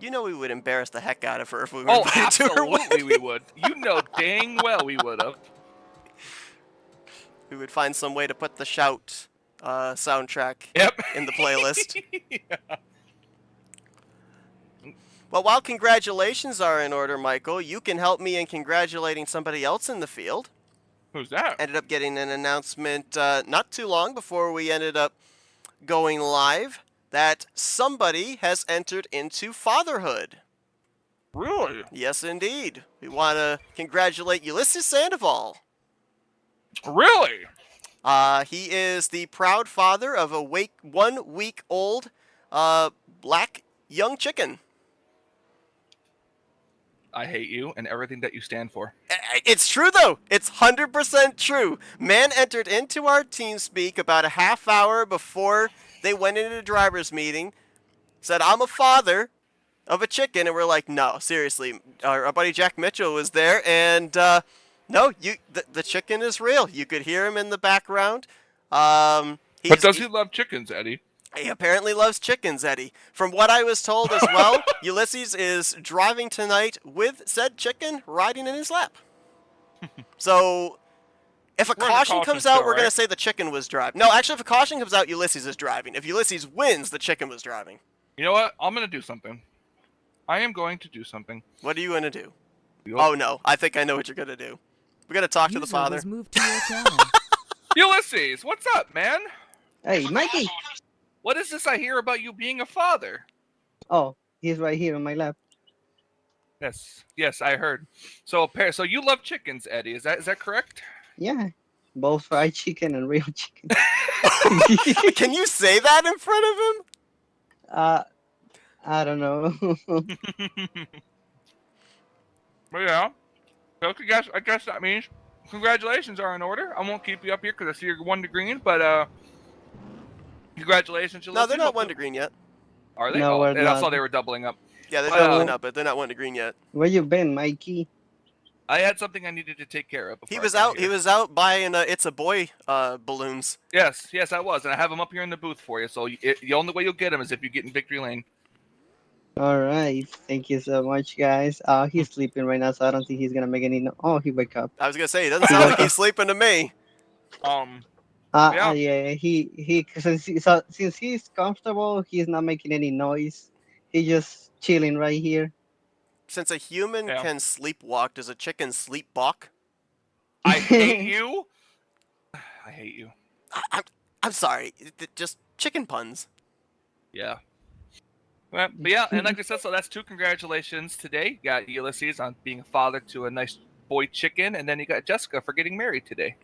You know we would embarrass the heck out of her if we were invited to her wedding. Absolutely we would. You know dang well we would have. We would find some way to put the Shout soundtrack in the playlist. Yeah. Well, while congratulations are in order, Michael, you can help me in congratulating somebody else in the field. Who's that? Ended up getting an announcement not too long before we ended up going live that somebody has entered into fatherhood. Really? Yes, indeed. We want to congratulate Ulysses Sandoval. Really? He is the proud father of a 1-week-old black young chicken. I hate you and everything that you stand for. It's true, though. It's 100% true. Man entered into our TeamSpeak about a half hour before they went into the driver's meeting, said, I'm a father of a chicken, and we're like, no, seriously. Our buddy Jack Mitchell was there, and no, the chicken is real. You could hear him in the background. But does he love chickens, Eddie? He apparently loves chickens, Eddie. From what I was told as well, Ulysses is driving tonight with said chicken riding in his lap. So, if a caution comes out, we're going to say the chicken was driving. No, actually, if a caution comes out, Ulysses is driving. If Ulysses wins, the chicken was driving. You know what? I'm going to do something. I am going to do something. What are you going to do? Oh, no. I think I know what you're going to do. We're going to talk to the father. Moved to your channel. Ulysses, what's up, man? Hey, Mikey. What is this I hear about you being a father? Oh, he's right here on my lap. Yes, I heard. So you love chickens, Eddie. Is that correct? Yeah, both fried chicken and real chicken. Can you say that in front of him? I don't know. But yeah, so I guess that means congratulations are in order. I won't keep you up here because I see you're 1 to green, but congratulations. No, they're not 1 to green yet. Are they? No, we're I not. saw they were doubling up. Yeah, they're doubling up, but they're not 1 to green yet. Where you been, Mikey? I had something I needed to take care of before He I was got out. here. He was out buying "It's a Boy" balloons. Yes, I was, and I have them up here in the booth for you. So the only way you'll get them is if you get in Victory Lane. All right. Thank you so much, guys. He's sleeping right now, so I don't think he's gonna make any. Oh, he wake up. I was gonna say, it doesn't He sound like woke he's up. sleeping to me. Yeah. Yeah. Since he's comfortable, he's not making any noise. He's just chilling right here. Since a human Yeah. can sleepwalk, does a chicken sleepwalk? I hate you. I hate you. I'm sorry. Just chicken puns. Yeah. But yeah, and like I said, so that's 2 congratulations today. You got Ulysses on being a father to a nice boy chicken, and then you got Jessica for getting married today.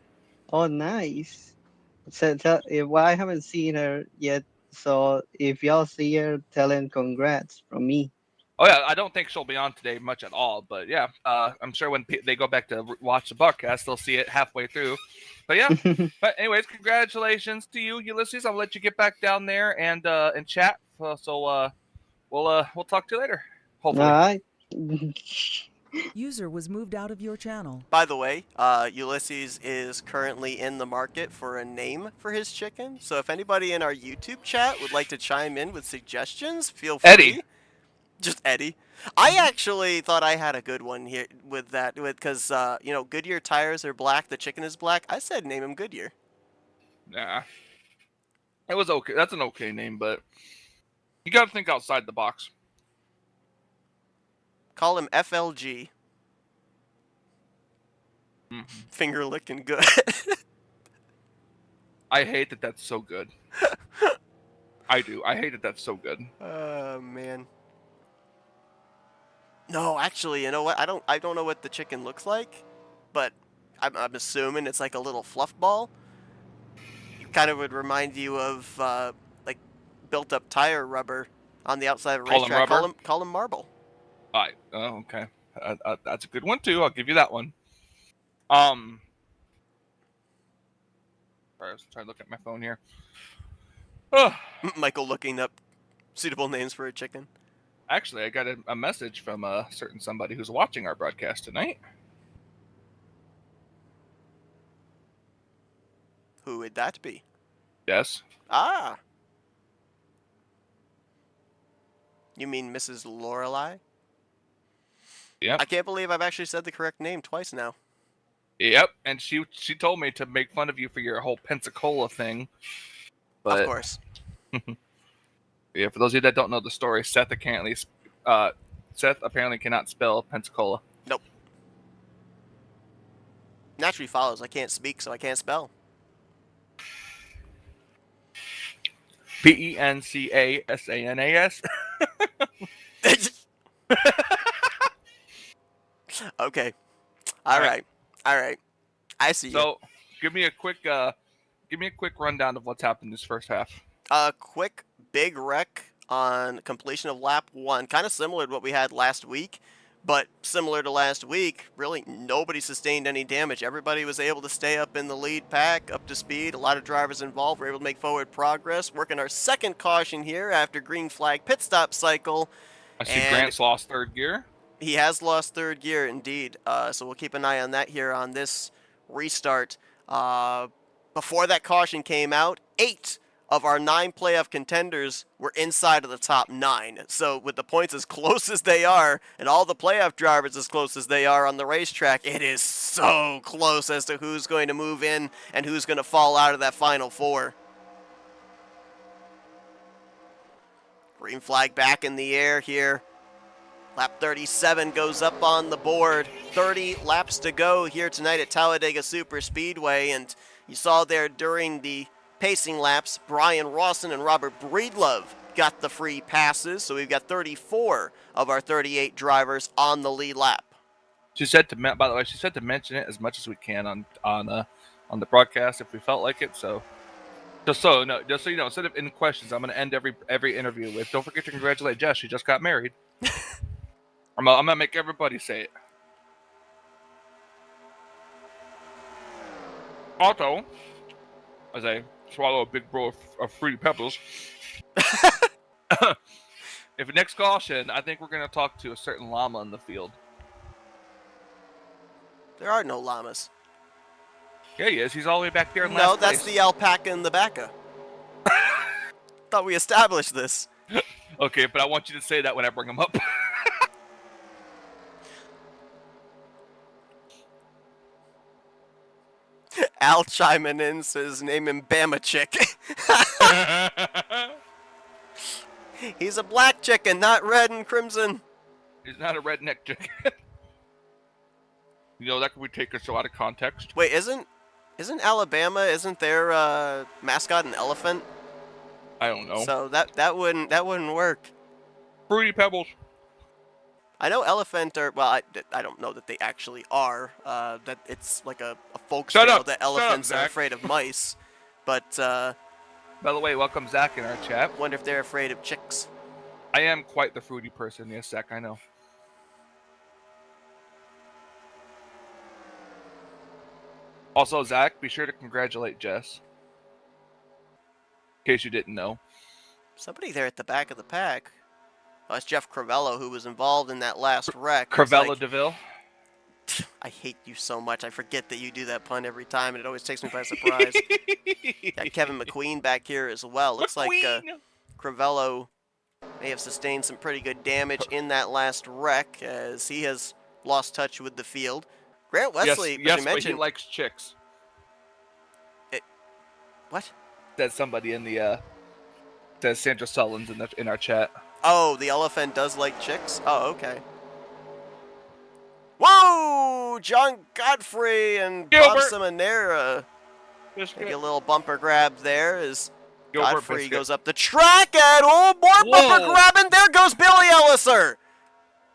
Oh, nice. Well, I haven't seen her yet, so if y'all see her, tell her congrats from me. Oh yeah, I don't think she'll be on today much at all, but yeah, I'm sure when they go back to watch the broadcast, they'll see it halfway through. But yeah, but anyways, congratulations to you, Ulysses. I'll let you get back down there and chat. So we'll talk to you later, All hopefully. right. User was moved out of your channel. By the way, Ulysses is currently in the market for a name for his chicken. So if anybody in our YouTube chat would like to chime in with suggestions, feel free. Eddie. Just Eddie. I actually thought I had a good one here with that, because Goodyear tires are black, the chicken is black. I said name him Goodyear. Nah, it was okay. That's an okay name, but you got to think outside the box. Call him FLG. Mm-hmm. Finger licking good. I hate that. That's so good. I do. I hate that. That's so good. Oh man. No, actually, you know what? I don't know what the chicken looks like, but I'm assuming it's like a little fluff ball. It kind of would remind you of like built up tire rubber on the outside of a Call him racetrack. rubber? Call him marble. All right. Oh, okay. That's a good one too. I'll give you that one. Sorry, I was trying to look at my phone here. Michael looking up suitable names for a chicken. Actually, I got a message from a certain somebody who's watching our broadcast tonight. Who would that be? Yes. Ah. You mean Mrs. Lorelei? Yep. I can't believe I've actually said the correct name twice now. Yep. And she told me to make fun of you for your whole Pensacola thing. But, of course. Yeah, for those of you that don't know the story, Seth apparently cannot spell Pensacola. Nope. Naturally follows. I can't speak, so I can't spell. Pencasanas. Okay. All right. I see you. So, give me a quick rundown of what's happened this first half. A quick big wreck on completion of lap 1, kind of similar to what we had last week, but similar to last week, really nobody sustained any damage. Everybody was able to stay up in the lead pack, up to speed. A lot of drivers involved were able to make forward progress. Working our second caution here after green flag pit stop cycle. I see Grant's lost third gear. He has lost third gear, indeed. So we'll keep an eye on that here on this restart. Before that caution came out, 8 of our 9 playoff contenders were inside of the top 9. So with the points as close as they are, and all the playoff drivers as close as they are on the racetrack, it is so close as to who's going to move in and who's going to fall out of that final 4. Green flag back in the air here. Lap 37 goes up on the board. 30 laps to go here tonight at Talladega Superspeedway. And you saw there during the pacing laps, Brian Rawson and Robert Breedlove got the free passes. So we've got 34 of our 38 drivers on the lead lap. She said to mention it as much as we can on the broadcast if we felt like it. So just so you know, instead of in questions, I'm going to end every interview with, don't forget to congratulate Jess. She just got married. I'm going to make everybody say it. Also, as I swallow a big bowl of Fruity Pebbles, if next caution, I think we're going to talk to a certain llama in the field. There are no llamas. Yeah, he is. He's all the way back there in No, last that's place. the alpaca and the baka. Thought we established this. Okay, but I want you to say that when I bring him up. Al chiming in says name him Bama Chick. He's a black chicken, not red and crimson. He's not a redneck chicken. You know, that could be taken so out of context. Wait, isn't Alabama, isn't their mascot an elephant? I don't know. So that wouldn't work. Fruity Pebbles. I know elephant are, well, I don't know that they actually are. That it's like a folk Shut tale up. that Shut up, elephants are Zach. afraid of mice. But By the way, welcome Zach in our chat. wonder if they're afraid of chicks. I am quite the fruity person, yes, Zach, I know. Also, Zach, be sure to congratulate Jess. In case you didn't know. Somebody there at the back of the pack. Oh, it's Jeff Crivello who was involved in that last wreck. It's Cravella like, DeVille. I hate you so much. I forget that you do that pun every time, and it always takes me by surprise. Got Kevin McQueen back here as well. Looks like Crivello may have sustained some pretty good damage in that last wreck, as he has lost touch with the field. Grant Wesley, yes, you but he mentioned. likes chicks. What? Said somebody in the says Sandra Sullins in our chat. Oh, the elephant does like chicks? Oh, okay. Whoa! John Godfrey and Bob Gilbert. Seminara. Biscuit. Maybe a little bumper grab there as Gilbert Godfrey Biscuit. goes up the track, and oh, more bumper Whoa. grabbing. There goes Billy Elliser.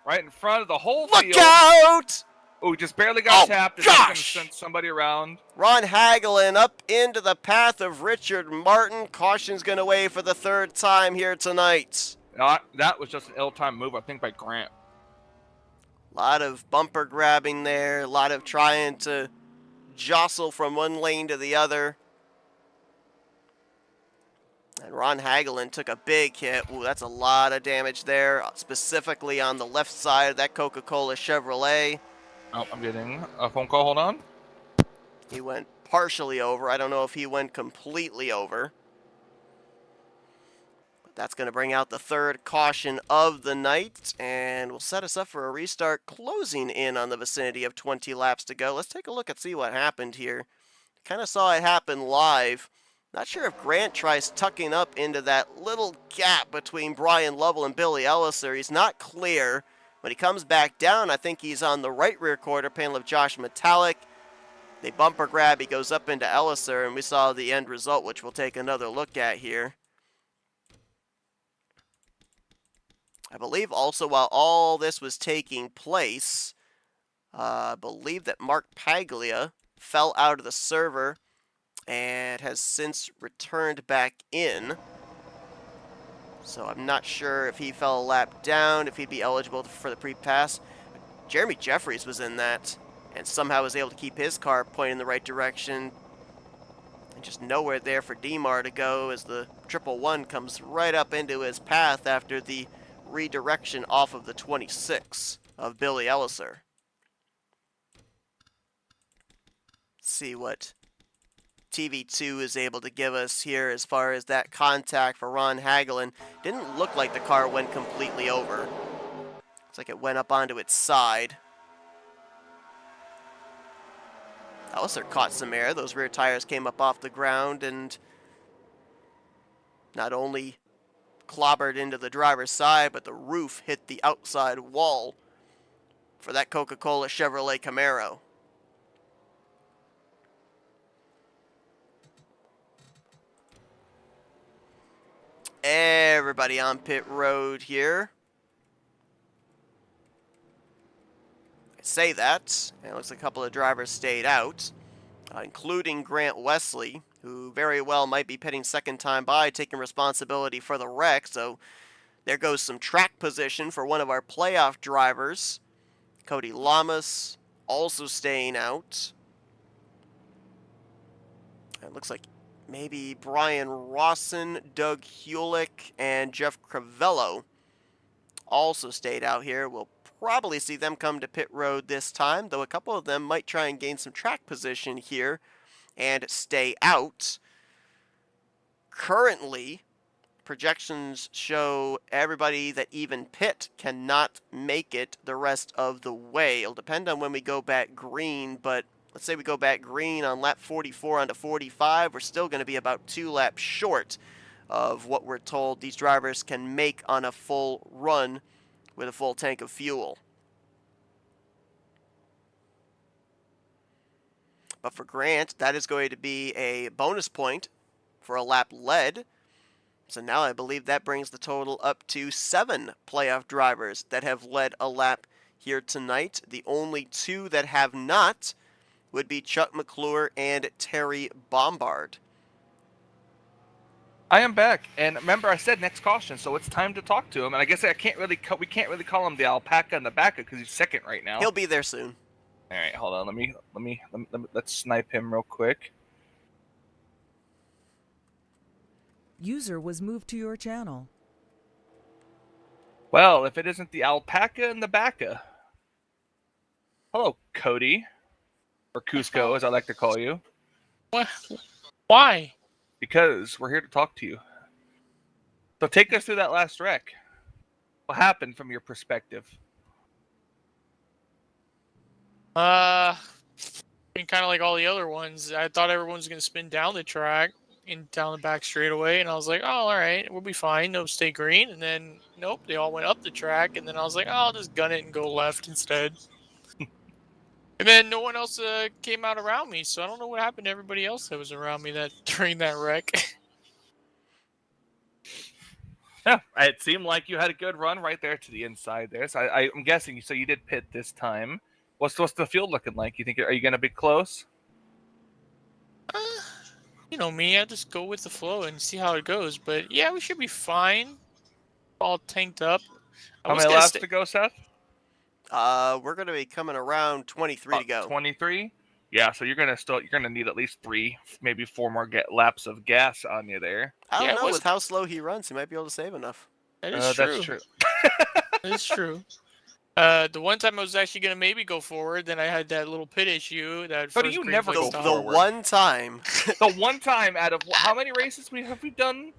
Right in front of the whole Look field. out! Oh, just barely got Oh, tapped. And gosh! sent somebody around. Ron Hagelin up into the path of Richard Martin. Caution's going to wave for the third time here tonight. That was just an ill-timed move, I think, by Grant. A lot of bumper grabbing there. A lot of trying to jostle from one lane to the other. And Ron Hagelin took a big hit. Ooh, that's a lot of damage there, specifically on the left side of that Coca-Cola Chevrolet. Oh, I'm getting a phone call. Hold on. He went partially over. I don't know if he went completely over. But that's going to bring out the third caution of the night, and will set us up for a restart, closing in on the vicinity of 20 laps to go. Let's take a look and see what happened here. Kind of saw it happen live. Not sure if Grant tries tucking up into that little gap between Brian Lovell and Billy Elliser. He's not clear. When he comes back down, I think he's on the right rear quarter panel of Josh Metallic. They bumper grab, he goes up into Elliser, and we saw the end result, which we'll take another look at here. I believe also while all this was taking place, I believe that Mark Paglia fell out of the server and has since returned back in. So I'm not sure if he fell a lap down, if he'd be eligible for the pre-pass. Jeremy Jeffries was in that and somehow was able to keep his car pointing in the right direction. And just nowhere there for DMAR to go as the 111 comes right up into his path after the redirection off of the 26 of Billy Elliser. Let's see what TV2 is able to give us here as far as that contact for Ron Hagelin. Didn't look like the car went completely over. Looks like it went up onto its side. Elliser caught some air. Those rear tires came up off the ground and not only clobbered into the driver's side, but the roof hit the outside wall for that Coca-Cola Chevrolet Camaro. Everybody on pit road here. I say that, and it looks like a couple of drivers stayed out, including Grant Wesley, who very well might be pitting second time by, taking responsibility for the wreck. So there goes some track position for one of our playoff drivers. Cody Lamas also staying out. It looks like maybe Brian Rawson, Doug Hewlick, and Jeff Crivello also stayed out here. We'll probably see them come to pit road this time, though a couple of them might try and gain some track position here and stay out. Currently, projections show everybody that even pit cannot make it the rest of the way. It'll depend on when we go back green, but let's say we go back green on lap 44 onto 45, we're still going to be about 2 laps short of what we're told these drivers can make on a full run with a full tank of fuel. But for Grant, that is going to be a bonus point for a lap led. So now I believe that brings the total up to 7 playoff drivers that have led a lap here tonight. The only 2 that have not would be Chuck McClure and Terry Bombard. I am back, and remember I said next caution, so it's time to talk to him. And I guess we can't really call him the alpaca and the bacca because he's second right now. He'll be there soon. All right, hold on. Let's snipe him real quick. User was moved to your channel. Well, if it isn't the alpaca and the bacca. Hello, Cody, or Cusco, as I like to call you. What? Why? Because we're here to talk to you. So take us through that last wreck. What happened from your perspective? Kind of like all the other ones. I thought everyone was gonna spin down the track and down the back straightaway, and I was like, oh, all right, we'll be fine. They'll stay green, and then nope, they all went up the track, and then I was like, oh, I'll just gun it and go left instead. And then no one else came out around me, so I don't know what happened to everybody else that was around me that during that wreck. Yeah, it seemed like you had a good run right there to the inside there. So I'm guessing, so you did pit this time. What's the field looking like? Are you going to be close? You know me, I just go with the flow and see how it goes. But yeah, we should be fine. All tanked up. How many laps to go, Seth? We're going to be coming around 23 to go. 23? Yeah, so you're gonna need at least 3, maybe 4 more laps of gas on you there. I don't know, with how slow he runs, he might be able to save enough. That is true. That's true. That is true. The one time I was actually gonna maybe go forward, then I had that little pit issue. But you never go the forward. one time. The one time out of how many races have we done?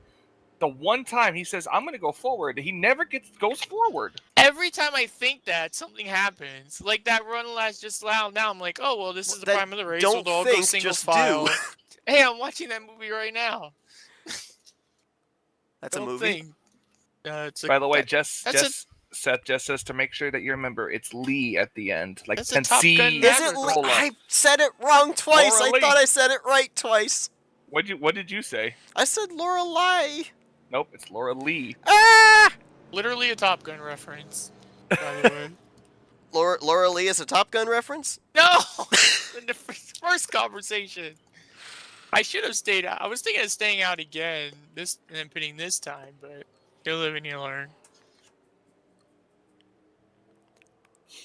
The one time he says I'm gonna go forward, he never goes forward. Every time I think that, something happens. Like that run last just now. Now I'm like, oh well, this is the prime of the race. Don't we'll all think, go single just file. do. Hey, I'm watching that movie right now. That's a movie. By the way, Seth just says to make sure that you remember it's Lee at the end, like That's a Top C. Gun Is Maverick. it Lee? I said it wrong twice. Laura I Lee. thought I said it right twice. What did you say? I said Lorelei. Nope, it's Laura Lee. Ah! Literally a Top Gun reference. By the way. Laura Lee is a Top Gun reference? No! In the first conversation. I should have stayed out. I was thinking of staying out again, and then pitting this time, but you live and you learn.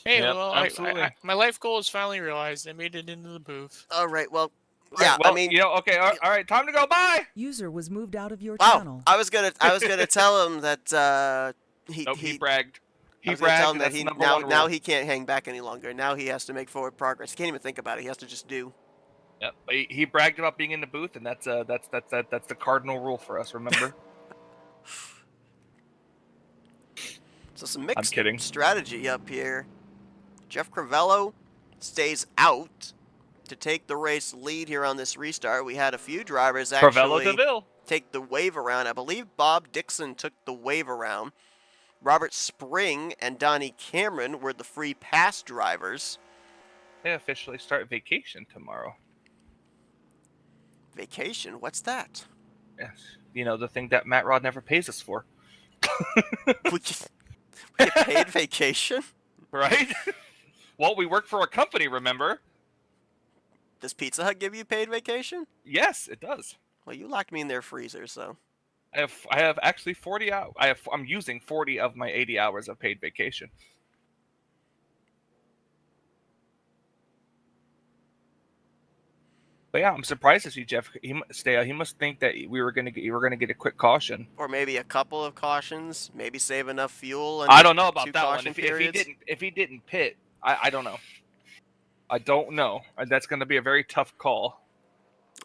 Hey, Yep, well, absolutely. my life goal is finally realized. I made it into the booth. All right, well, Right, yeah, well, I mean, okay, all right, time to go. Bye. User was moved out of your wow. channel. I was gonna tell him that he bragged. I He was gonna tell him bragged. that he That's now he can't hang back any longer. Now he has to make forward progress. He can't even think about it. He has to just do. Yep. He bragged about being in the booth, and that's the cardinal rule for us. Remember? So some mixed kidding. strategy up here. Jeff Crivello stays out to take the race lead here on this restart. We had a few drivers actually take the wave around. I believe Bob Dixon took the wave around. Robert Spring and Donnie Cameron were the free pass drivers. They officially start vacation tomorrow. Vacation? What's that? Yes. You know, the thing that Matt Rod never pays us for. we get paid vacation? Right? Well, we work for a company, remember? Does Pizza Hut give you paid vacation? Yes, it does. Well, you locked me in their freezer, so. I have actually 40 hours. I'm using 40 of my 80 hours of paid vacation. But yeah, I'm surprised to see Jeff stay out. He must think that you were gonna get a quick caution. Or maybe a couple of cautions, maybe save enough fuel. I don't know about two that one. caution If he periods. didn't pit, I don't know. I don't know. That's going to be a very tough call.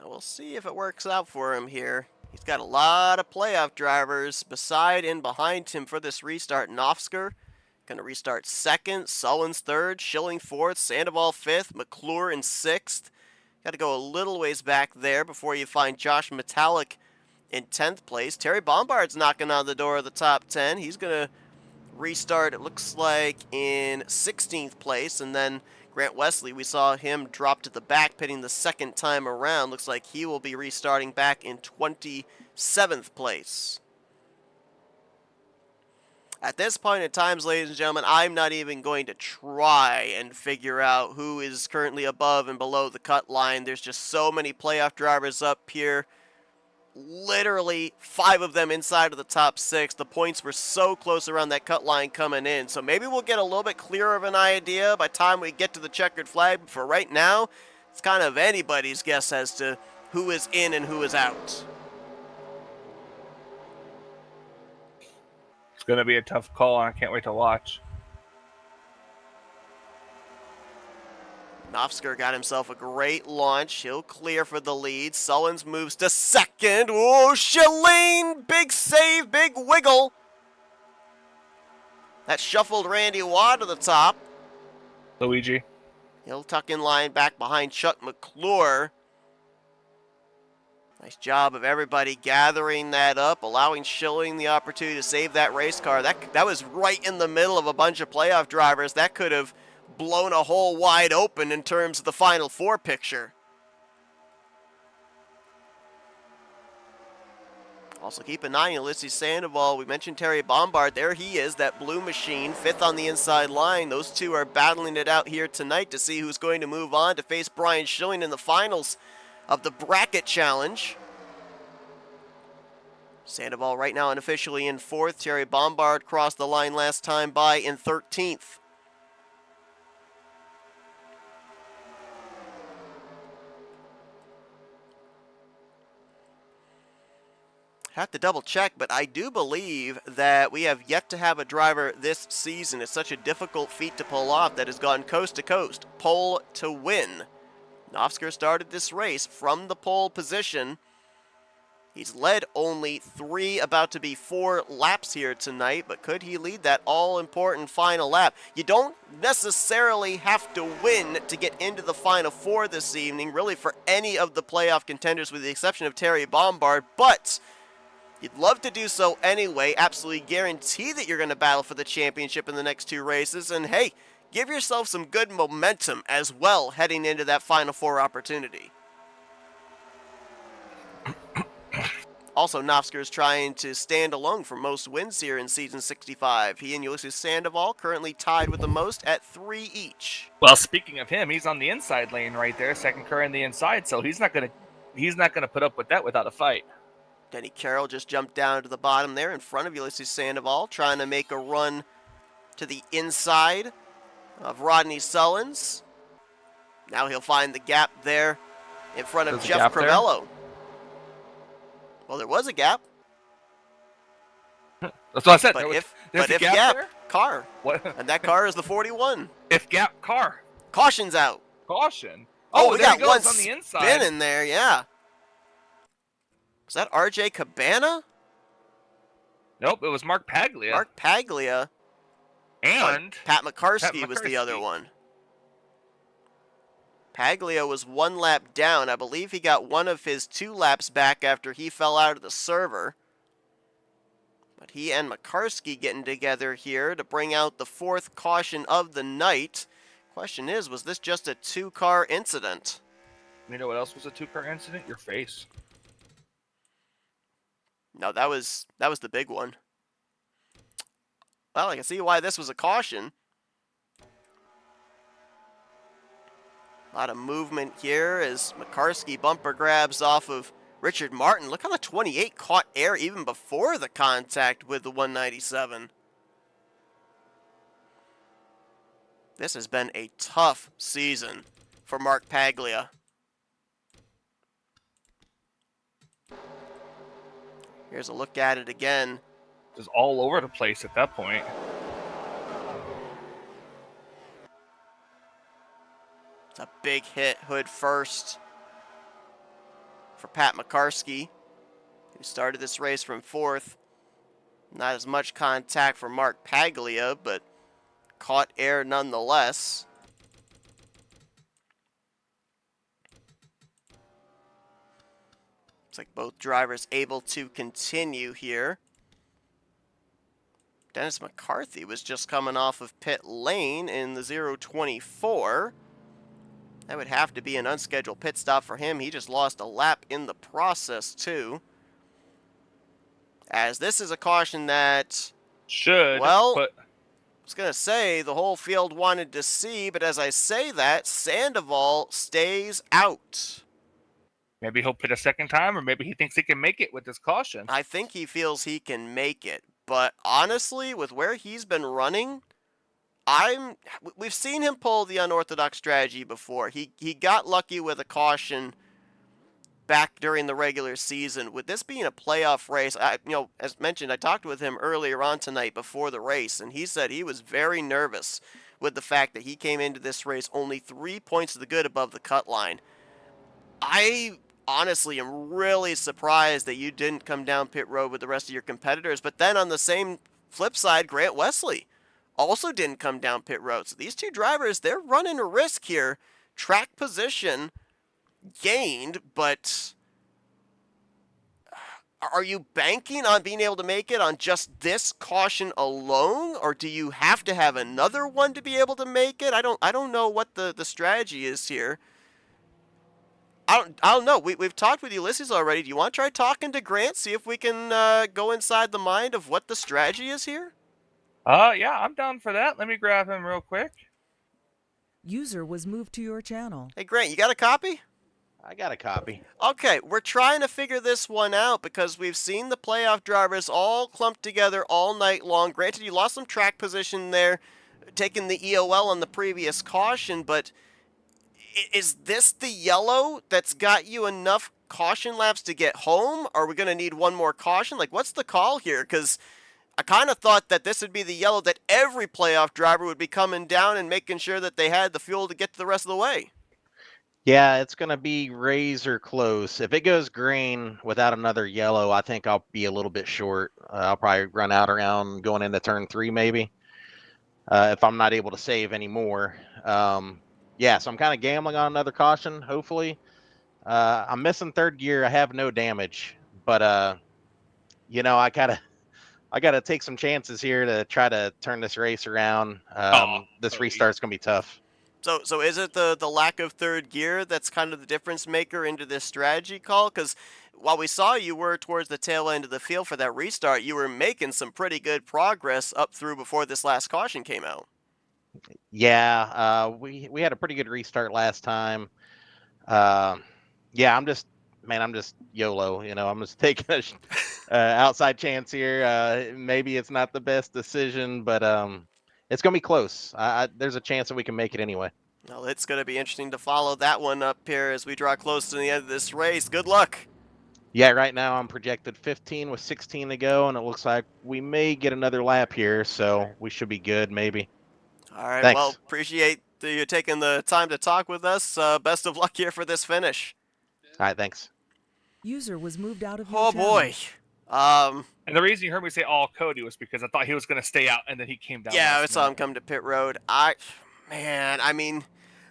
We'll see if it works out for him here. He's got a lot of playoff drivers beside and behind him for this restart. Nofsker going to restart second, Sullins third, Schilling fourth, Sandoval fifth, McClure in sixth. Got to go a little ways back there before you find Josh Metallic in 10th place. Terry Bombard's knocking on the door of the top 10. He's going to restart, it looks like, in 16th place, and then Grant Wesley, we saw him drop to the back, pitting the second time around. Looks like he will be restarting back in 27th place. At this point in time, ladies and gentlemen, I'm not even going to try and figure out who is currently above and below the cut line. There's just so many playoff drivers up here. Literally 5 of them inside of the top 6. The points were so close around that cut line coming in. So maybe we'll get a little bit clearer of an idea by the time we get to the checkered flag. But for right now, it's kind of anybody's guess as to who is in and who is out. It's going to be a tough call, and I can't wait to watch. Nofsker got himself a great launch. He'll clear for the lead. Sullins moves to second. Oh, Schilling! Big save, big wiggle. That shuffled Randy Waugh to the top. Luigi. He'll tuck in line back behind Chuck McClure. Nice job of everybody gathering that up, allowing Schilling the opportunity to save that race car. That was right in the middle of a bunch of playoff drivers. That could have blown a hole wide open in terms of the Final Four picture. Also keep an eye on Ulysses Sandoval. We mentioned Terry Bombard. There he is, that blue machine, 5th on the inside line. Those two are battling it out here tonight to see who's going to move on to face Brian Schilling in the finals of the bracket challenge. Sandoval right now unofficially in 4th. Terry Bombard crossed the line last time by in 13th. Have to double check, but I do believe that we have yet to have a driver this season. It's such a difficult feat to pull off that has gone coast to coast, pole to win. Nofsker started this race from the pole position. He's led only 3, about to be 4 laps here tonight, but could he lead that all-important final lap? You don't necessarily have to win to get into the Final Four this evening, really for any of the playoff contenders with the exception of Terry Bombard, but you'd love to do so anyway. Absolutely guarantee that you're going to battle for the championship in the next 2 races, and hey, give yourself some good momentum as well heading into that Final Four opportunity. Also, Nofsker is trying to stand alone for most wins here in Season 65. He and Ulysses Sandoval currently tied with the most at 3 each. Well, speaking of him, he's on the inside lane right there, second car in the inside, so he's not gonna put up with that without a fight. Denny Carroll just jumped down to the bottom there in front of Ulysses Sandoval, trying to make a run to the inside of Rodney Sullins. Now he'll find the gap there in front of Jeff Crivello. Well, there was a gap. That's what I said. But There's if a gap there? car. What? And that car is the 41. If gap, car. Caution's out. Caution. Oh, we got one on the inside. spin in there, yeah. Was that RJ Cabana? Nope, it was Mark Paglia. Mark Paglia. And Pat McCarsky was the other one. Paglia was 1 lap down. I believe he got one of his 2 laps back after he fell out of the server. But he and McCarsky getting together here to bring out the 4th caution of the night. Question is, was this just a 2-car incident? You know what else was a 2-car incident? Your face. No, that was the big one. Well, I can see why this was a caution. A lot of movement here as McCarsky bumper grabs off of Richard Martin. Look how the 28 caught air even before the contact with the 197. This has been a tough season for Mark Paglia. Here's a look at it again. Just all over the place at that point. It's a big hit, hood first for Pat McCarskey, who started this race from 4th. Not as much contact for Mark Paglia, but caught air nonetheless. Looks like both drivers able to continue here. Dennis McCarthy was just coming off of pit lane in the 024. That would have to be an unscheduled pit stop for him. He just lost a lap in the process, too. As this is a caution that, Should, well, but I was going to say the whole field wanted to see, but as I say that, Sandoval stays out. maybe he'll pit a second time, or maybe he thinks he can make it with this caution. I think he feels he can make it, but honestly, with where he's been running, we've seen him pull the unorthodox strategy before. He got lucky with a caution back during the regular season. With this being a playoff race, as mentioned, I talked with him earlier on tonight before the race, and he said he was very nervous with the fact that he came into this race only 3 points to the good above the cut line. I honestly am really surprised that you didn't come down pit road with the rest of your competitors, but then on the same flip side, Grant Wesley also didn't come down pit road. So these two drivers, they're running a risk here. Track position gained, but are you banking on being able to make it on just this caution alone, or do you have to have another one to be able to make it? I don't know what the strategy is here. I don't know. We've talked with Ulysses already. Do you want to try talking to Grant, see if we can go inside the mind of what the strategy is here? Yeah, I'm down for that. Let me grab him real quick. User was moved to your channel. Hey, Grant, you got a copy? I got a copy. Okay, we're trying to figure this one out because we've seen the playoff drivers all clumped together all night long. Granted, you lost some track position there, taking the EOL on the previous caution, but is this the yellow that's got you enough caution laps to get home? Are we going to need one more caution? Like, what's the call here? Because I kind of thought that this would be the yellow that every playoff driver would be coming down and making sure that they had the fuel to get to the rest of the way. Yeah, it's going to be razor close. If it goes green without another yellow, I think I'll be a little bit short. I'll probably run out around going into turn 3 maybe, if I'm not able to save anymore. Yeah, so I'm kind of gambling on another caution, hopefully. I'm missing third gear. I have no damage, but, I gotta take some chances here to try to turn this race around. This restart's going to be tough. So is it the lack of third gear that's kind of the difference maker into this strategy call? Because while we saw you were towards the tail end of the field for that restart, you were making some pretty good progress up through before this last caution came out. Yeah, we had a pretty good restart last time. Yeah, I'm just YOLO. I'm just taking a outside chance here. Maybe it's not the best decision, but it's gonna be close. There's a chance that we can make it anyway. Well, it's going to be interesting to follow that one up here as we draw close to the end of this race. Good luck. Yeah, right now I'm projected 15 with 16 to go, and it looks like we may get another lap here, so we should be good, maybe. All right, Thanks. well, appreciate you taking the time to talk with us. Best of luck here for this finish. All right, thanks. User was moved out of your Oh, channel. boy. And the reason you heard me say all Cody was because I thought he was going to stay out, and then he came down. Yeah, I last saw him minute. come to pit road.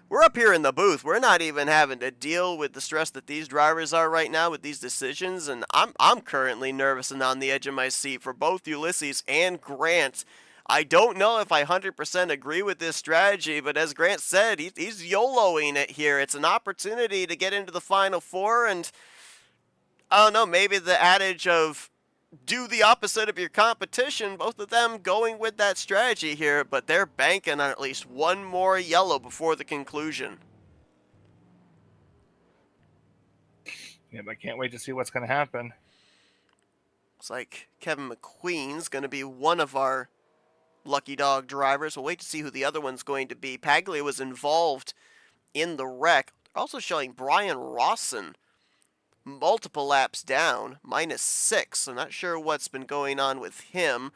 We're up here in the booth. We're not even having to deal with the stress that these drivers are right now with these decisions, and I'm currently nervous and on the edge of my seat for both Ulysses and Grant. I don't know if I 100% agree with this strategy, but as Grant said, he's YOLOing it here. It's an opportunity to get into the Final Four, and I don't know, maybe the adage of do the opposite of your competition, both of them going with that strategy here, but they're banking on at least one more yellow before the conclusion. Yeah, but I can't wait to see what's going to happen. Looks like Kevin McQueen's going to be one of our lucky dog drivers. We'll wait to see who the other one's going to be. Paglia was involved in the wreck. Also showing Brian Rawson multiple laps down, -6. So not sure what's been going on with him.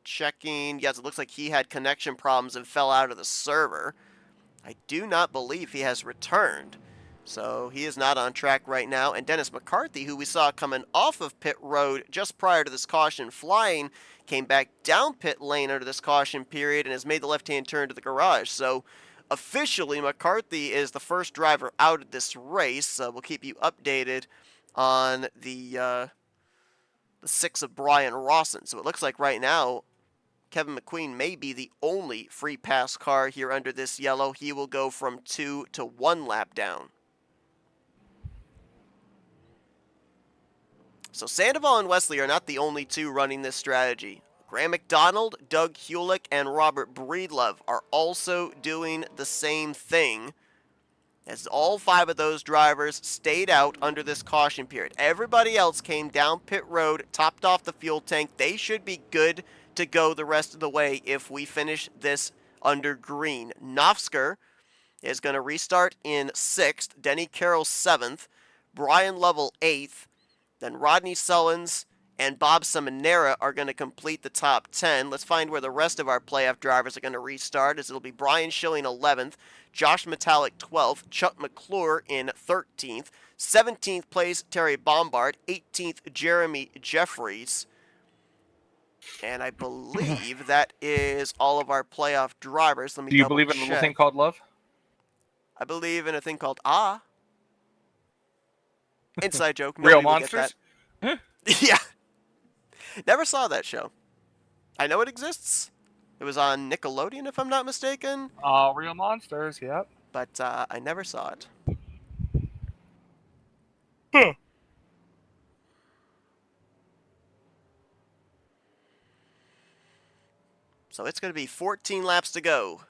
Checking. Yes, it looks like he had connection problems and fell out of the server. I do not believe he has returned. So he is not on track right now. And Dennis McCarthy, who we saw coming off of pit road just prior to this caution flying, came back down pit lane under this caution period and has made the left-hand turn to the garage. So officially, McCarthy is the first driver out of this race. We'll keep you updated on the 6 of Brian Rawson. So it looks like right now, Kevin McQueen may be the only free pass car here under this yellow. He will go from 2 to 1 lap down. So Sandoval and Wesley are not the only two running this strategy. Graham McDonald, Doug Hewlick, and Robert Breedlove are also doing the same thing, as all 5 of those drivers stayed out under this caution period. Everybody else came down pit road, topped off the fuel tank. They should be good to go the rest of the way if we finish this under green. Nofsker is going to restart in 6th, Denny Carroll 7th, Brian Lovell 8th, then Rodney Sullins and Bob Seminara are going to complete the top 10. Let's find where the rest of our playoff drivers are going to restart, as it'll be Brian Schilling 11th, Josh Metallic 12th, Chuck McClure in 13th, 17th place Terry Bombard, 18th Jeremy Jeffries. And I believe that is all of our playoff drivers. Let me Do you believe in a little thing called love? I believe in a thing called Inside joke. Real Nobody will get monsters? that. Yeah. Never saw that show. I know it exists. It was on Nickelodeon, if I'm not mistaken. Oh, Real Monsters, yep. But I never saw it. Huh. So it's going to be 14 laps to go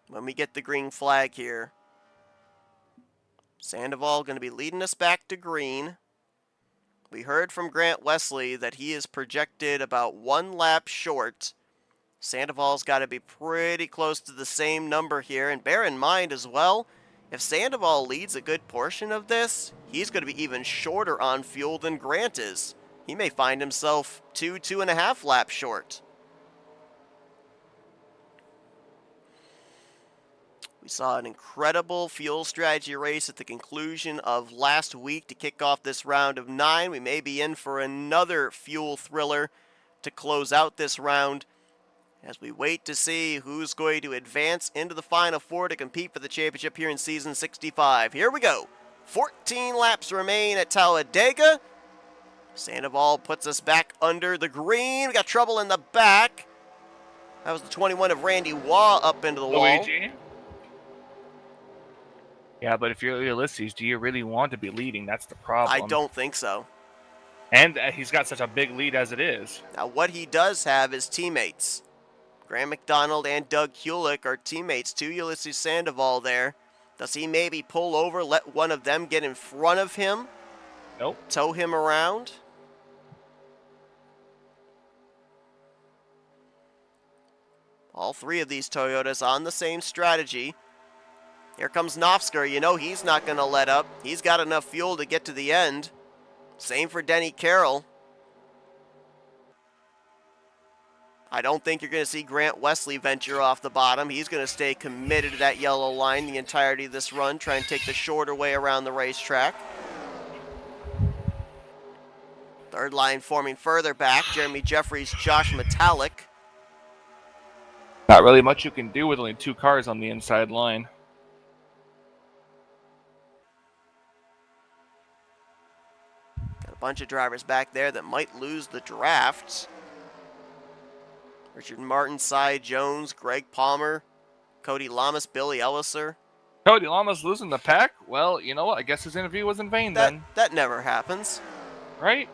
when we get the green flag here. Sandoval going to be leading us back to green. We heard from Grant Wesley that he is projected about 1 lap short. Sandoval's got to be pretty close to the same number here. And bear in mind as well, if Sandoval leads a good portion of this, he's going to be even shorter on fuel than Grant is. He may find himself 2.5 laps short. We saw an incredible fuel strategy race at the conclusion of last week to kick off this round of 9. We may be in for another fuel thriller to close out this round as we wait to see who's going to advance into the Final Four to compete for the championship here in Season 65. Here we go. 14 laps remain at Talladega. Sandoval puts us back under the green. We got trouble in the back. That was the 21 of Randy Waugh up into the wall. Luigi? Yeah, but if you're Ulysses, do you really want to be leading? That's the problem. I don't think so. And he's got such a big lead as it is. Now, what he does have is teammates. Graham McDonald and Doug Hewlick are teammates to Ulysses Sandoval there. Does he maybe pull over, let one of them get in front of him? Nope. Tow him around? All 3 of these Toyotas on the same strategy. Here comes Nofsker. You know he's not going to let up. He's got enough fuel to get to the end. Same for Denny Carroll. I don't think you're going to see Grant Wesley venture off the bottom. He's going to stay committed to that yellow line the entirety of this run, try and take the shorter way around the racetrack. Third line forming further back. Jeremy Jeffries, Josh Metallic. Not really much you can do with only 2 cars on the inside line. Got a bunch of drivers back there that might lose the draft. Richard Martin, Cy Jones, Greg Palmer, Cody Lamas, Billy Elliser. Cody Lamas losing the pack? Well, you know what? I guess his interview was in vain then. That never happens. Right?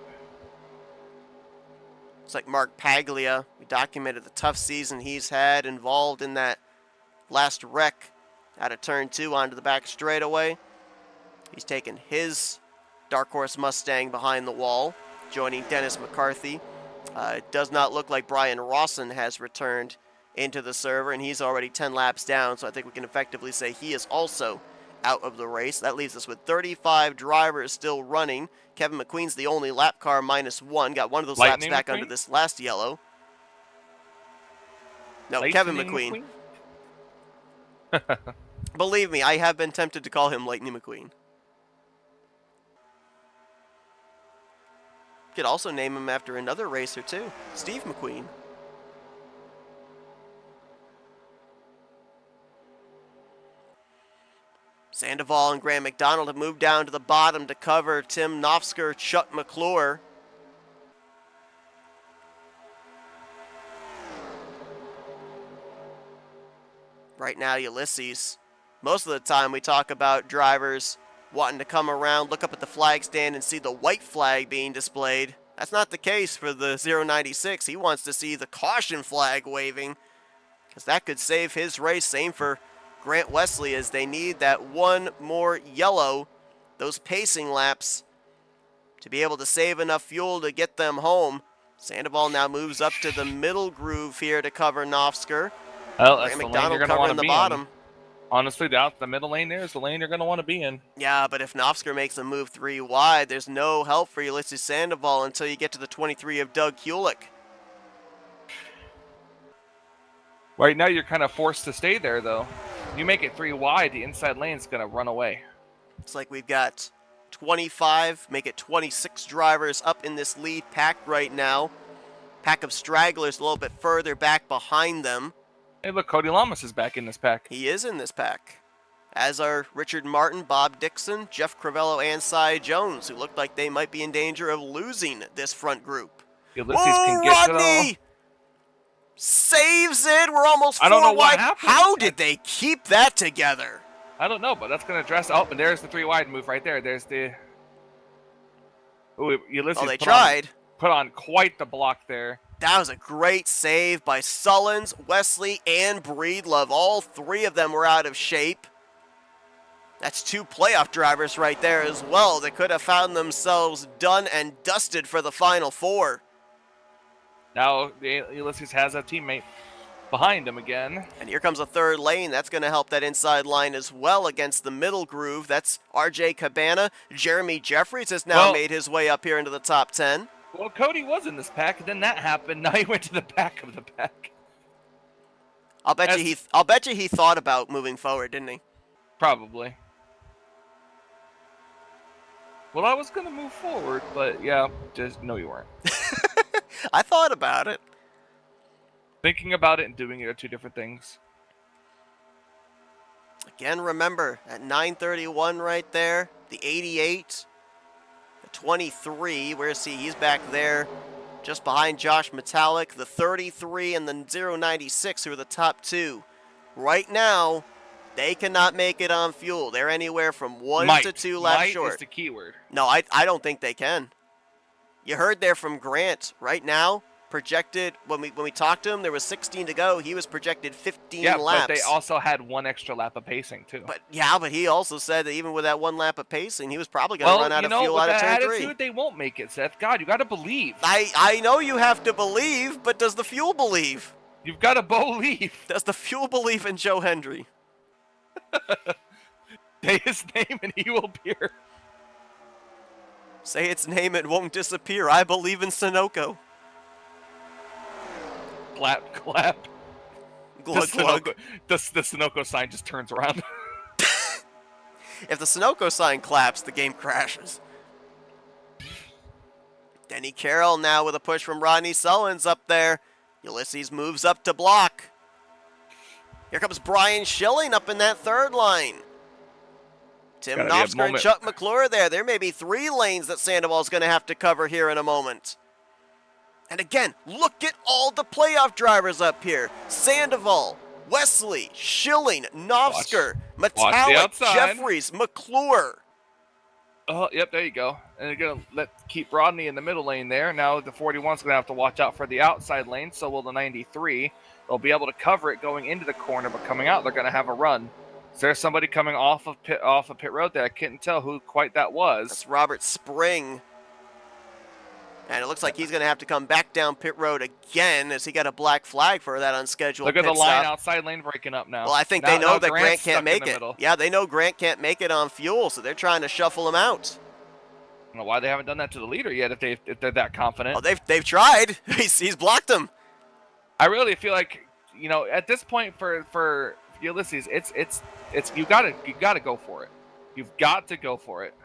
It's like Mark Paglia. We documented the tough season he's had involved in that last wreck out of turn 2 onto the back straightaway. He's taken his Dark Horse Mustang behind the wall, joining Dennis McCarthy. It does not look like Brian Rawson has returned into the server, and he's already 10 laps down, so I think we can effectively say he is also out of the race. That leaves us with 35 drivers still running. Kevin McQueen's the only lap car -1. Got one of those Lightning laps back McQueen? under this last yellow. No, Kevin Lightning McQueen. Believe me, I have been tempted to call him Lightning McQueen. Could also name him after another racer too, Steve McQueen. Sandoval and Grant McDonald have moved down to the bottom to cover Tim Knofsker, Chuck McClure. Right now, Ulysses. Most of the time we talk about drivers wanting to come around, look up at the flag stand and see the white flag being displayed. That's not the case for the 096. He wants to see the caution flag waving because that could save his race. Same for Grant Wesley, as they need that one more yellow, those pacing laps, to be able to save enough fuel to get them home. Sandoval now moves up to the middle groove here to cover Knofsker. Well, that's Grant the lane McDonald you're going to want covering to the be bottom. in. Honestly, the middle lane there is the lane you're going to want to be in. Yeah, but if Knofsker makes a move 3 wide, there's no help for Ulysses Sandoval until you get to the 23 of Doug Kulik. Right now, you're kind of forced to stay there, though. You make it 3 wide, the inside lane's going to run away. It's like we've got 25, make it 26 drivers up in this lead pack right now. Pack of stragglers a little bit further back behind them. Hey, look, Cody Lamas is back in this pack. He is in this pack, as are Richard Martin, Bob Dixon, Jeff Crivello, and Cy Jones, who looked like they might be in danger of losing this front group. Ulysses can get Rodney saves it. We're almost 4 I don't know what wide. happened. How did they keep that together? I don't know, but that's going to address. Oh, and there's the 3 wide move right there. There's the. Ooh, Ulysses Oh, they tried. Put on quite the block there. That was a great save by Sullins, Wesley, and Breedlove. All 3 of them were out of shape. That's 2 playoff drivers right there as well. They could have found themselves done and dusted for the Final 4. Now Ulysses has a teammate behind him again. And here comes a 3rd lane. That's going to help that inside line as well against the middle groove. That's RJ Cabana. Jeremy Jeffries has now made his way up here into the top 10. Well, Cody was in this pack, and then that happened. Now he went to the back of the pack. I'll bet you he thought about moving forward, didn't he? Probably. Well, I was going to move forward, but yeah, just no, you weren't. I thought about it. Thinking about it and doing it are 2 different things. Again, remember, at 931 right there, the 88, the 23, where's he? He's back there just behind Josh Metallic, the 33 and the 096, who are the top 2. Right now, they cannot make it on fuel. They're anywhere from 1 to 2 laps short. Might is the keyword. No, I don't think they can. You heard there from Grant. Right now, projected, when we talked to him, there was 16 to go. He was projected 15 laps. But they also had 1 extra lap of pacing, too. But he also said that even with that 1 lap of pacing, he was probably going to run out of fuel out of turn 3. Attitude, they won't make it, Seth. God, you got to believe. I know you have to believe, but does the fuel believe? You've got to believe. Does the fuel believe in Joe Hendry? Say his name and he will appear. Say its name, it won't disappear. I believe in Sunoco. Clap, clap. Glug, glug. The Sunoco sign just turns around. If the Sunoco sign claps, the game crashes. Denny Carroll now with a push from Rodney Sullins up there. Ulysses moves up to block. Here comes Brian Schilling up in that 3rd line. Tim Knofsker and Chuck McClure there. There may be 3 lanes that Sandoval's going to have to cover here in a moment. And again, look at all the playoff drivers up here. Sandoval, Wesley, Schilling, Knofsker, Metallic, Jeffries, McClure. Oh, yep, there you go. And they're going to keep Rodney in the middle lane there. Now the 41's going to have to watch out for the outside lane. So will the 93. They'll be able to cover it going into the corner, but coming out, they're going to have a run. Is there somebody coming off of pit road there? I couldn't tell who quite that was. That's Robert Spring. And it looks like he's going to have to come back down pit road again as he got a black flag for that unscheduled Look at pit the line stop. outside lane breaking up now. Well, I think now, they know now that Grant Grant's can't stuck in make the it. middle. Yeah, they know Grant can't make it on fuel, so they're trying to shuffle him out. I don't know why they haven't done that to the leader yet if they're that confident. Oh, they've tried. He's blocked them. I really feel like, you know, at this point for Ulysses, it's you gotta go for it. You've got to go for it.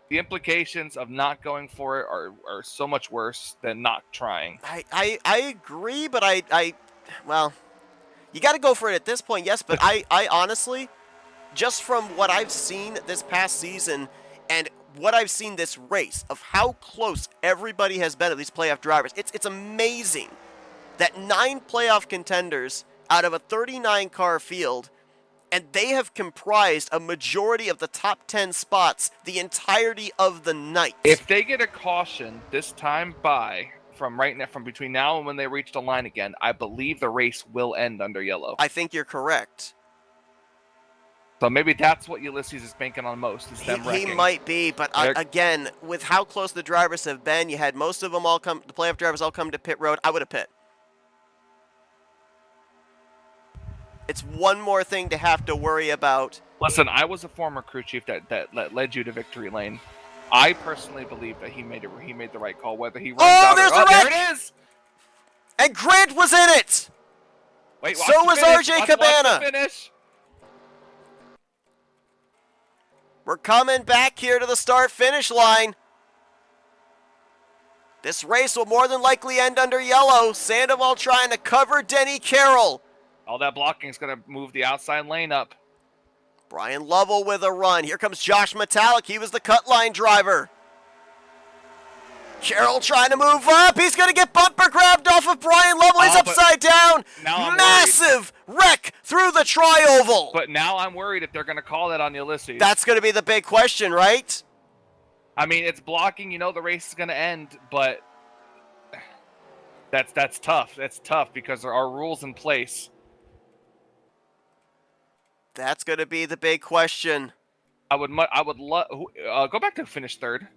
The implications of not going for it are so much worse than not trying. I agree, but well, you got to go for it at this point, yes. But I honestly, just from what I've seen this past season and what I've seen this race of how close everybody has been of these playoff drivers, it's amazing that 9 playoff contenders out of a 39 car field, and they have comprised a majority of the top 10 spots the entirety of the night. If they get a caution this time from between now and when they reach the line again, I believe the race will end under yellow. I think you're correct. So maybe that's what Ulysses is banking on most, is them wrecking. He might be, but again, with how close the drivers have been, you had most of them the playoff drivers all come to pit road. I would have pit. It's one more thing to have to worry about. Listen, I was a former crew chief that led you to victory lane. I personally believe that he made the right call. Whether he runs out there's or, the wreck! There it is! And Grant was in it! Wait, so was RJ Cabana. Watch the finish. We're coming back here to the start-finish line. This race will more than likely end under yellow. Sandoval trying to cover Denny Carroll. All that blocking is going to move the outside lane up. Brian Lovell with a run. Here comes Josh Metallic. He was the cut line driver. Carroll trying to move up. He's going to get bumper grabbed off of Brian Lovell. He's upside down. Massive wreck through the tri-oval. But now I'm worried if they're going to call that on Ulysses. That's going to be the big question, right? I mean, it's blocking. You know the race is going to end, but that's tough. That's tough because there are rules in place. That's going to be the big question. I would love go back to finish third.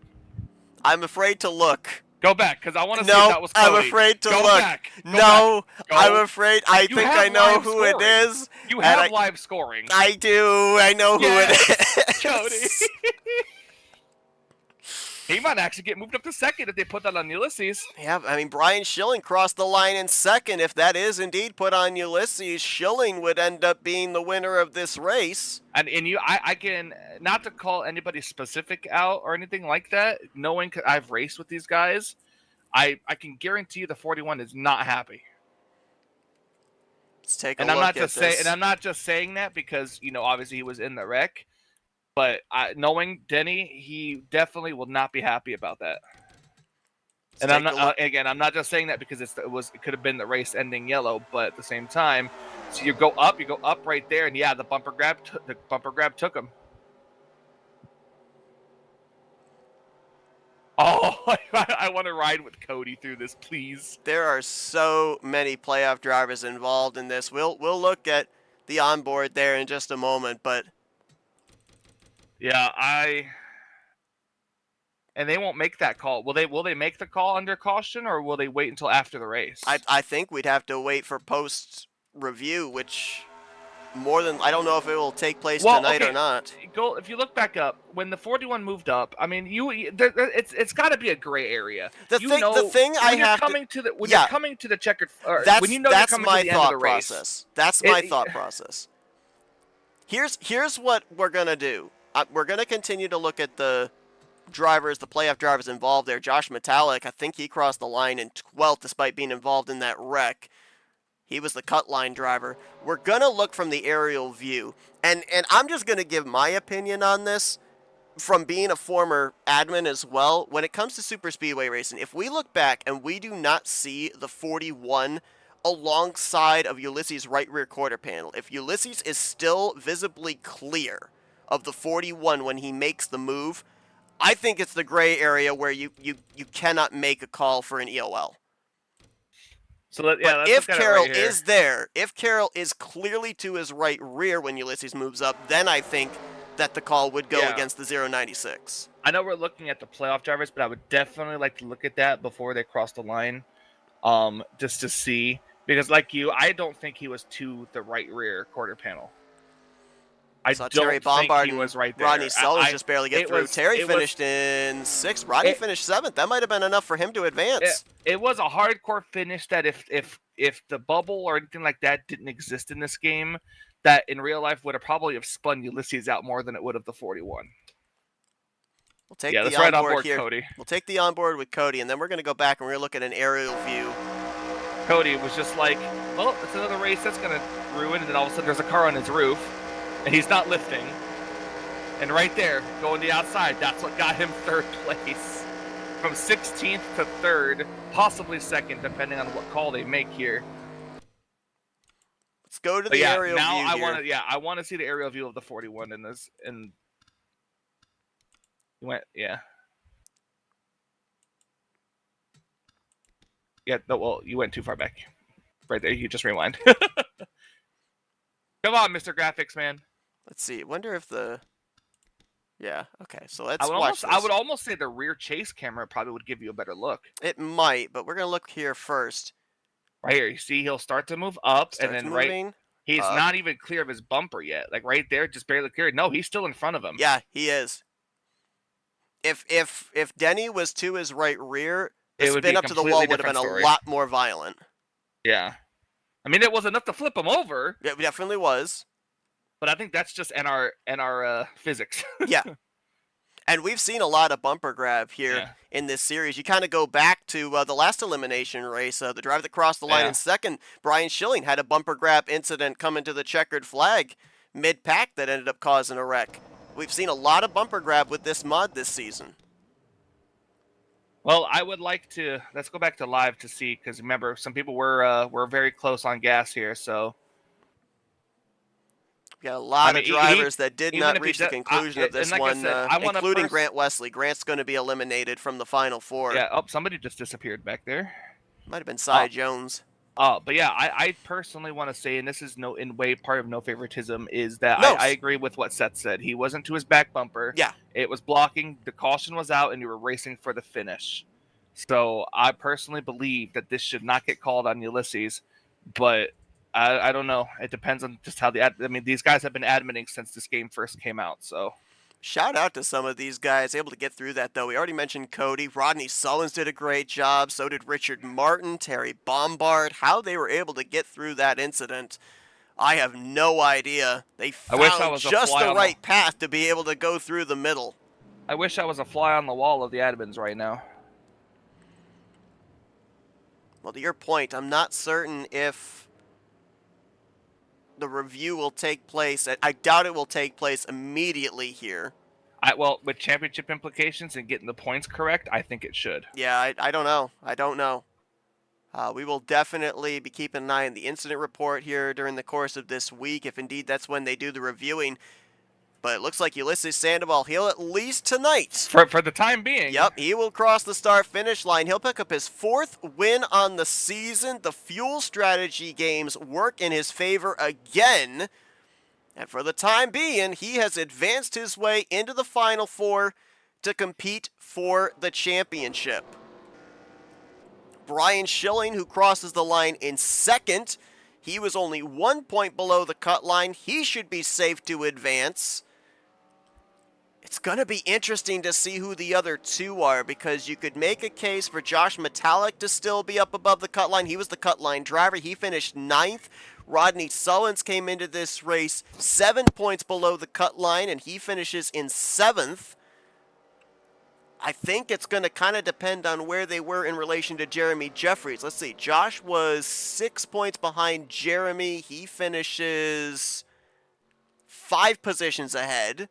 I'm afraid to look. Go back, because I want to see if that was Cody. I'm afraid to go look. Back. Go no, back. Go. I'm afraid. I think I know who scoring. it is. You have live scoring. I do. I know who it is. Cody. He might actually get moved up to second if they put that on Ulysses. Yeah, I mean, Brian Schilling crossed the line in second. If that is indeed put on Ulysses, Schilling would end up being the winner of this race. And I can, not to call anybody specific out or anything like that, knowing I've raced with these guys, I can guarantee you the 41 is not happy. Let's take a look at this. And I'm not just saying that because, you know, obviously he was in the wreck. But knowing Denny, he definitely will not be happy about that. And I'm not I'm not just saying that because it could have been the race ending yellow, but at the same time, so you go up right there, and yeah, the bumper grab took him. Oh, I want to ride with Cody through this, please. There are so many playoff drivers involved in this. We'll look at the onboard there in just a moment, but. Yeah, and they won't make that call. Will they make the call under caution, or will they wait until after the race? I think we'd have to wait for post review, which I don't know if it will take place tonight or not. If you look back up when the 41 moved up, I mean, it's got to be a gray area. You're coming to the checkered. That's my thought process. That's my thought process. Here's what we're gonna do. We're going to continue to look at the playoff drivers involved there. Josh Metallic, I think he crossed the line in 12th despite being involved in that wreck. He was the cut line driver. We're going to look from the aerial view. And I'm just going to give my opinion on this from being a former admin as well. When it comes to super speedway racing, if we look back and we do not see the 41 alongside of Ulysses' right rear quarter panel, if Ulysses is still visibly clear of the 41 when he makes the move, I think it's the gray area where you cannot make a call for an EOL. So if Carroll is there, if Carroll is clearly to his right rear when Ulysses moves up, then I think that the call would go Yeah. against the 096. I know we're looking at the playoff drivers, but I would definitely like to look at that before they cross the line, just to see. Because like you, I don't think he was to the right rear quarter panel. I Saw don't Terry think Bombard he and was right there. Rodney Sullins just barely get it through. was- Terry it was- finished in 6th. Rodney finished 7th. That might have been enough for him to advance. It was a hardcore finish that if the bubble or anything like that didn't exist in this game, that in real life would have probably have spun Ulysses out more than it would have the 41. We'll take Yeah, the that's right on onboard board, here. Cody. We'll take the onboard with Cody, and then we're going to go back and we're going to look at an aerial view. Cody was just like, well, it's another race that's going to ruin, and then all of a sudden there's a car on his roof, and he's not lifting. And right there, going the outside, that's what got him 3rd place. From 16th to 3rd, possibly 2nd, depending on what call they make here. Let's go to But the yeah, aerial now view here. I want to see the aerial view of the 41 in this. And you went, yeah. Yeah, no, well, you went too far back. Right there, you just rewind. Come on, Mr. Graphics, man. Let's see. Wonder if the... Yeah, okay. So let's I watch this. would almost say the rear chase camera probably would give you a better look. It might, but we're going to look here first. Right here, you see he'll start to move up, Starts and then moving. he's up. not even clear of his bumper yet. Like right there, just barely clear. No, he's still in front of him. Yeah, he is. If Denny was to his right rear, the It would spin be a up to the wall completely would have been different a story. lot more violent. Yeah. I mean, it was enough to flip him over, It definitely was. but I think that's just NR physics. Yeah. And we've seen a lot of bumper grab here Yeah. in this series. You kind of go back to the last elimination race. The driver that crossed the line Yeah. in 2nd, Brian Schilling, had a bumper grab incident coming to the checkered flag mid-pack that ended up causing a wreck. We've seen a lot of bumper grab with this mod this season. Well, I would like to let's go back to live to see, because remember, some people were very close on gas here. So We got a lot I of mean, drivers that did even not if he reach the does- conclusion of and this like I one, said, I wanna including pers- Grant Wesley. Grant's going to be eliminated from the Final Four. yeah. Oh, somebody just disappeared back there. Might have been Cy Jones. But yeah, I personally want to say, and this is in way part of no favoritism, is that No. I agree with what Seth said. He wasn't to his back bumper. Yeah. It was blocking. The caution was out, and you were racing for the finish. So I personally believe that this should not get called on Ulysses, but I don't know. It depends on just how these guys have been admitting since this game first came out. So Shout out to some of these guys able to get through that, though. We already mentioned Cody. Rodney Sullins did a great job. So did Richard Martin, Terry Bombard. How they were able to get through that incident, I have no idea. They I wish I found was a just fly the on right path to be able to go through the middle. I wish I was a fly on the wall of the admins right now. Well, to your point, I'm not certain if the review will take place. I doubt it will take place immediately here. Well, with championship implications and getting the points correct, I think it should. Yeah, I don't know. I don't know. We will definitely be keeping an eye on the incident report here during the course of this week, if indeed that's when they do the reviewing. But it looks like Ulysses Sandoval, he'll at least tonight. For the time being. Yep, he will cross the start-finish line. He'll pick up his 4th win on the season. The fuel strategy games work in his favor again. And for the time being, he has advanced his way into the Final Four to compete for the championship. Brian Schilling, who crosses the line in 2nd, he was only 1 point below the cut line. He should be safe to advance. It's going to be interesting to see who the other two are, because you could make a case for Josh Metallic to still be up above the cut line. He was the cut line driver. He finished 9th. Rodney Sullins came into this race 7 points below the cut line, and he finishes in 7th. I think it's going to kind of depend on where they were in relation to Jeremy Jeffries. Let's see. Josh was 6 points behind Jeremy. He finishes 5 positions ahead.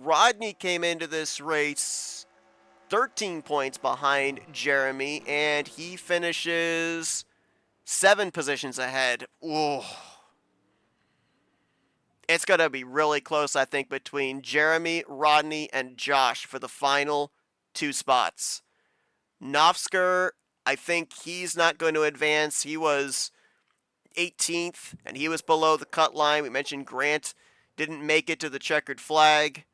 Rodney came into this race 13 points behind Jeremy, and he finishes 7 positions ahead. Ooh. It's going to be really close, I think, between Jeremy, Rodney, and Josh for the final 2 spots. Nofsker, I think he's not going to advance. He was 18th, and he was below the cut line. We mentioned Grant. didn't make it to the checkered flag.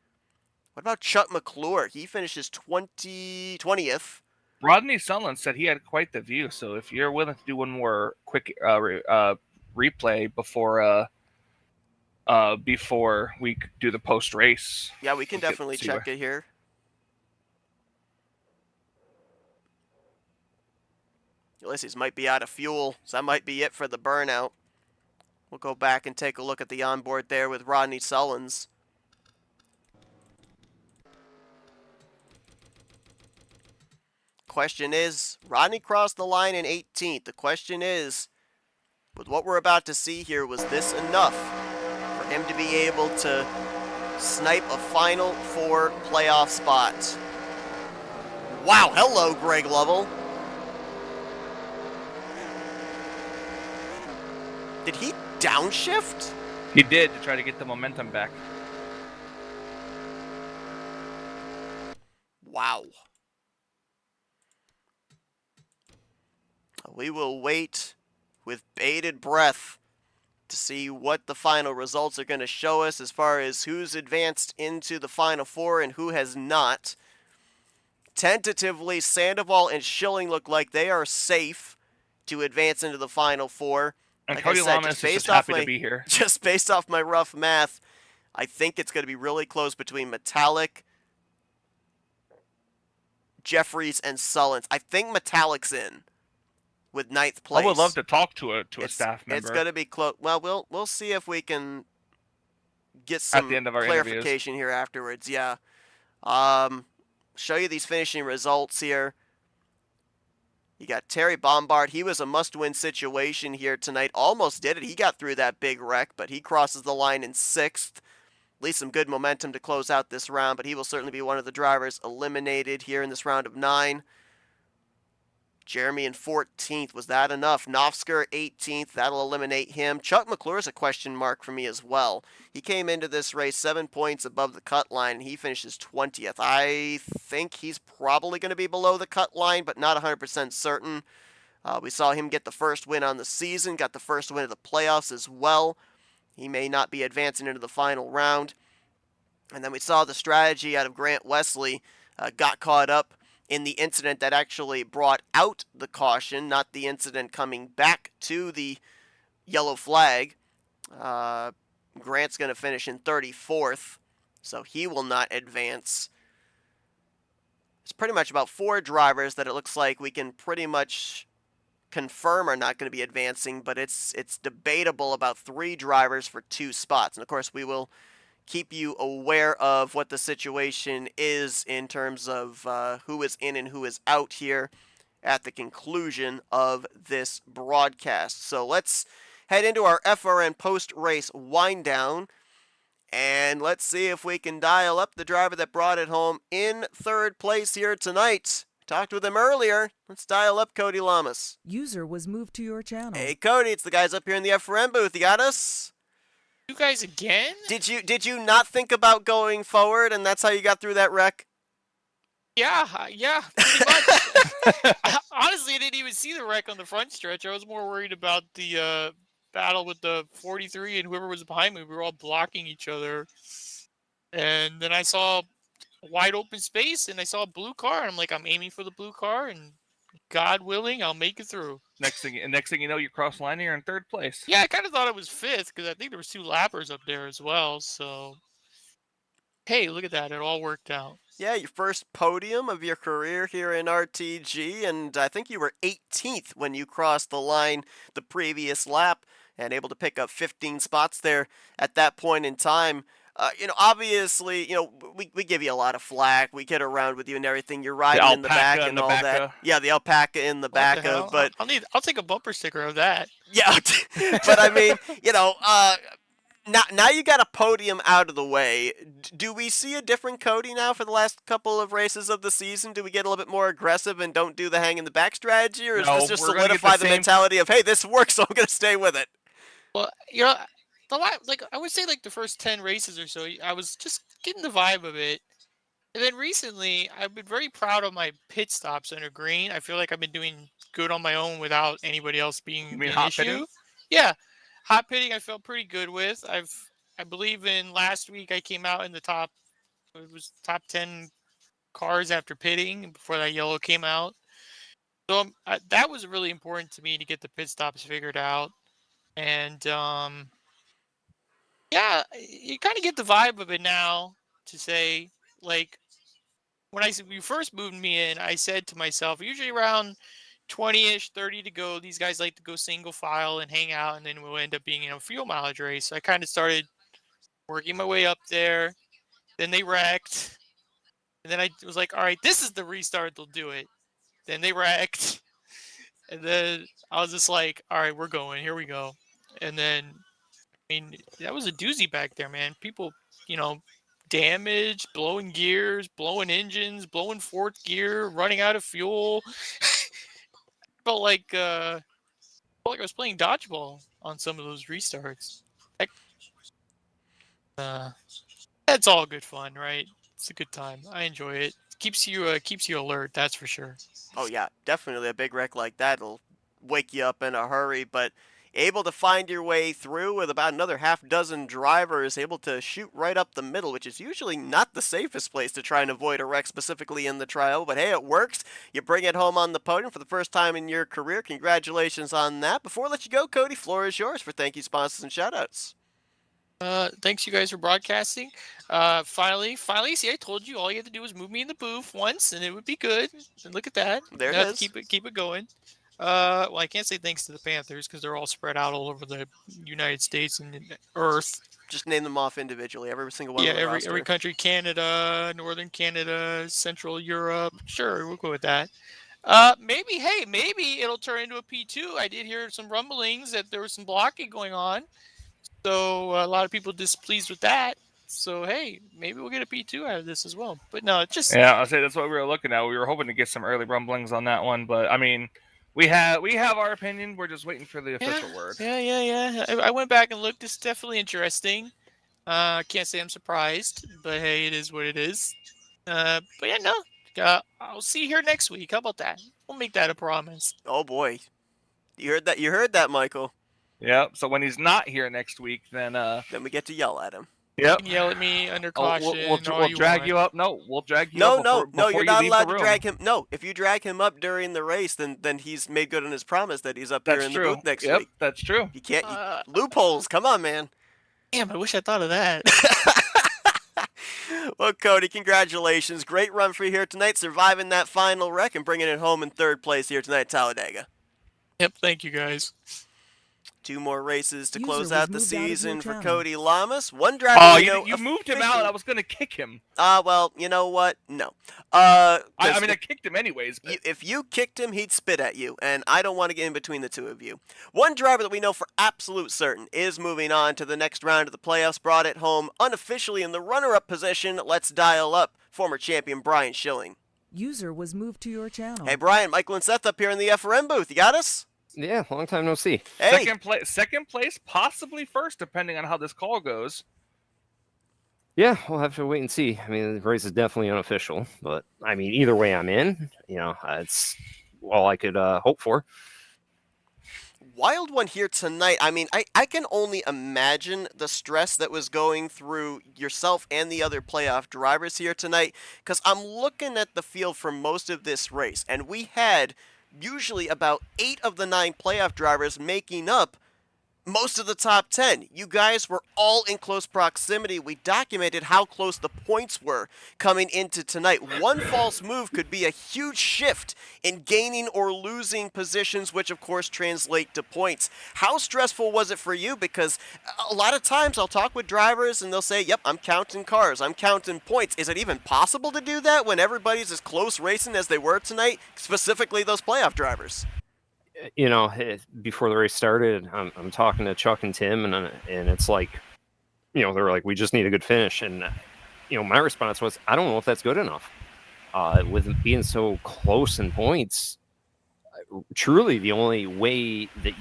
What about Chuck McClure? He finishes 20th. Rodney Sunland said he had quite the view, so if you're willing to do one more quick replay before we do the post race. Yeah, we can definitely check it here. Ulysses might be out of fuel, so that might be it for the burnout. We'll go back and take a look at the onboard there with Rodney Sullins. Question is, Rodney crossed the line in 18th. The question is, with what we're about to see here, was this enough for him to be able to snipe a Final Four playoff spot? Wow, hello, Greg Lovell. Did he downshift? He did, to try to get the momentum back. Wow. We will wait with bated breath to see what the final results are going to show us as far as who's advanced into the Final Four and who has not. Tentatively, Sandoval and Schilling look like they are safe to advance into the Final Four. And Like Cody I said, Lamas is just happy to be here. Just based off my rough math, I think it's going to be really close between Metallic, Jeffries, and Sullins. I think Metallic's in with 9th place. I would love to talk to a staff member. It's going to be close. Well, we'll see if we can get some at the end of our clarification interviews here afterwards. Yeah. Show you these finishing results here. You got Terry Bombard. He was a must-win situation here tonight. Almost did it. He got through that big wreck, but he crosses the line in 6th. At least some good momentum to close out this round, but he will certainly be one of the drivers eliminated here in this round of 9. Jeremy in 14th. Was that enough? Nofsker 18th. That'll eliminate him. Chuck McClure is a question mark for me as well. He came into this race 7 points above the cut line, and he finishes 20th. I think he's probably going to be below the cut line, but not 100% certain. We saw him get the first win on the season, got the first win of the playoffs as well. He may not be advancing into the final round. And then we saw the strategy out of Grant Wesley got caught up in the incident that actually brought out the caution, not the incident coming back to the yellow flag. Grant's going to finish in 34th, so he will not advance. It's pretty much about 4 drivers that it looks like we can pretty much confirm are not going to be advancing, but it's debatable about 3 drivers for 2 spots. And of course, we will keep you aware of what the situation is in terms of who is in and who is out here at the conclusion of this broadcast. So let's head into our FRN post-race wind down, and let's see if we can dial up the driver that brought it home in 3rd place here tonight. Talked with him earlier. Let's dial up Cody Lamas. User was moved to your channel. Hey Cody, it's the guys up here in the FRN booth. You got us? You guys again? Did you not think about going forward, and that's how you got through that wreck? Yeah, pretty much. Honestly, I didn't even see the wreck on the front stretch. I was more worried about the battle with the 43 and whoever was behind me. We were all blocking each other. And then I saw a wide open space, and I saw a blue car. And I'm like, I'm aiming for the blue car, and God willing, I'll make it through. Next thing you know, you cross line, you're in 3rd place. Yeah, I kind of thought it was 5th because I think there was 2 lappers up there as well. So, hey, look at that. It all worked out. Yeah, your first podium of your career here in RTG, and I think you were 18th when you crossed the line the previous lap and able to pick up 15 spots there at that point in time. Obviously, we give you a lot of flack. We get around with you and everything. You're riding in the back and all that. Yeah, the alpaca in the back of, but I'll take a bumper sticker of that. Yeah, but I mean, now you got a podium out of the way. Do we see a different Cody now for the last couple of races of the season? Do we get a little bit more aggressive and don't do the hang in the back strategy, or is this just solidify the mentality of, hey, this works, so I'm going to stay with it? Well, I would say the first 10 races or so, I was just getting the vibe of it. And then recently, I've been very proud of my pit stops under green. I feel like I've been doing good on my own without anybody else being an issue. Pitting? Yeah, hot pitting I felt pretty good with. I've I believe in last week I came out in the top 10 cars after pitting before that yellow came out. So that was really important to me to get the pit stops figured out. And yeah, you kind of get the vibe of it now to say, like, when you first moved me in, I said to myself, usually around 20-ish, 30 to go, these guys like to go single file and hang out, and then we'll end up being in a fuel mileage race. So I kind of started working my way up there. Then they wrecked. And then I was like, all right, this is the restart that'll do it. Then they wrecked. And then I was just like, all right, we're going. Here we go. And then, I mean, that was a doozy back there, man. People, damaged, blowing gears, blowing engines, blowing fourth gear, running out of fuel. felt like I was playing dodgeball on some of those restarts. That's all good fun, right? It's a good time. I enjoy it. Keeps you alert, that's for sure. Oh yeah, definitely a big wreck like that'll wake you up in a hurry, but able to find your way through with about another half dozen drivers, able to shoot right up the middle, which is usually not the safest place to try and avoid a wreck, specifically in the trial, but hey, it works. You bring it home on the podium for the first time in your career. Congratulations on that. Before I let you go, Cody, floor is yours for thank you, sponsors, and shoutouts. Thanks you guys for broadcasting. Finally, see, I told you all you had to do was move me in the booth once, and it would be good. And look at that. There it Now is. Keep it going. Well, I can't say thanks to the Panthers because they're all spread out all over the United States and Earth. Just name them off individually, every single one. Yeah, on the roster. every country: Canada, Northern Canada, Central Europe. Sure, we'll go with that. Maybe it'll turn into a P2. I did hear some rumblings that there was some blocking going on. So a lot of people displeased with that. So hey, maybe we'll get a P2 out of this as well. But no, it's just Yeah, I'll say that's what we were looking at. We were hoping to get some early rumblings on that one, but I mean, we have our opinion. We're just waiting for the official word. Yeah. I went back and looked. It's definitely interesting. Can't say I'm surprised, but hey, it is what it is. But yeah, no. I'll see you here next week. How about that? We'll make that a promise. Oh boy, you heard that? You heard that, Michael? Yep. So when he's not here next week, then we get to yell at him. Yep. You can yell at me under caution. We'll drag you up. No, we'll drag you up. No, you're not allowed to drag him. No, if you drag him up during the race, then he's made good on his promise that he's up here in the booth next week. Yep, that's true. You can't loopholes. Come on, man. Damn, I wish I thought of that. Well, Cody, congratulations. Great run for you here tonight, surviving that final wreck and bringing it home in third place here tonight at Talladega. Yep, thank you guys. 2 more races to User clouse was out the moved out of your season for channel. Cody Lamas. One driver you moved him out. I was going to kick him. Well, you know what? No. I kicked him anyways. But... If you kicked him, he'd spit at you, and I don't want to get in between the two of you. One driver that we know for absolute certain is moving on to the next round of the playoffs, brought it home unofficially in the runner-up position. Let's dial up former champion Brian Schilling. User was moved to your channel. Hey, Brian, Michael and Seth up here in the FRM booth. You got us? Yeah, long time no see. Hey. Second place, possibly first, depending on how this call goes. Yeah, we'll have to wait and see. I mean, the race is definitely unofficial, but I mean, either way I'm in. It's all I could hope for. Wild one here tonight. I mean, I can only imagine the stress that was going through yourself and the other playoff drivers here tonight, because I'm looking at the field for most of this race, and we had usually about 8 of the 9 playoff drivers making up most of the top 10. You guys were all in close proximity. We documented how close the points were coming into tonight. One false move could be a huge shift in gaining or losing positions, which of course translate to points. How stressful was it for you? Because a lot of times I'll talk with drivers and they'll say, yep, I'm counting cars, I'm counting points. Is it even possible to do that when everybody's as close racing as they were tonight, specifically those playoff drivers? Before the race started, I'm talking to Chuck and Tim, and it's like, they're like, we just need a good finish. And, my response was, I don't know if that's good enough. With it being so close in points, truly the only way that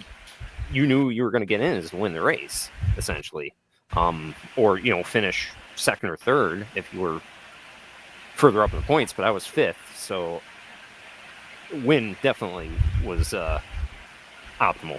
you knew you were going to get in is to win the race, essentially. Or, finish second or third if you were further up in the points, but I was 5th, so win definitely was optimal.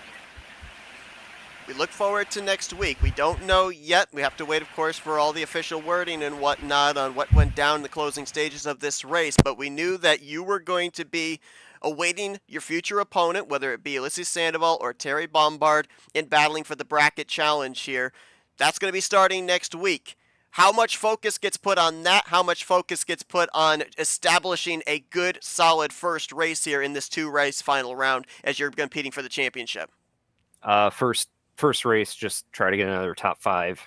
we look forward to next week. We don't know yet. We have to wait, of course, for all the official wording and whatnot on what went down in the closing stages of this race, but we knew that you were going to be awaiting your future opponent, whether it be Ulysses Sandoval or Terry Bombard, in battling for the bracket challenge here. That's going to be starting next week. How much focus gets put on that? How much focus gets put on establishing a good, solid first race here in this 2-race final round as you're competing for the championship? First race, just try to get another top 5.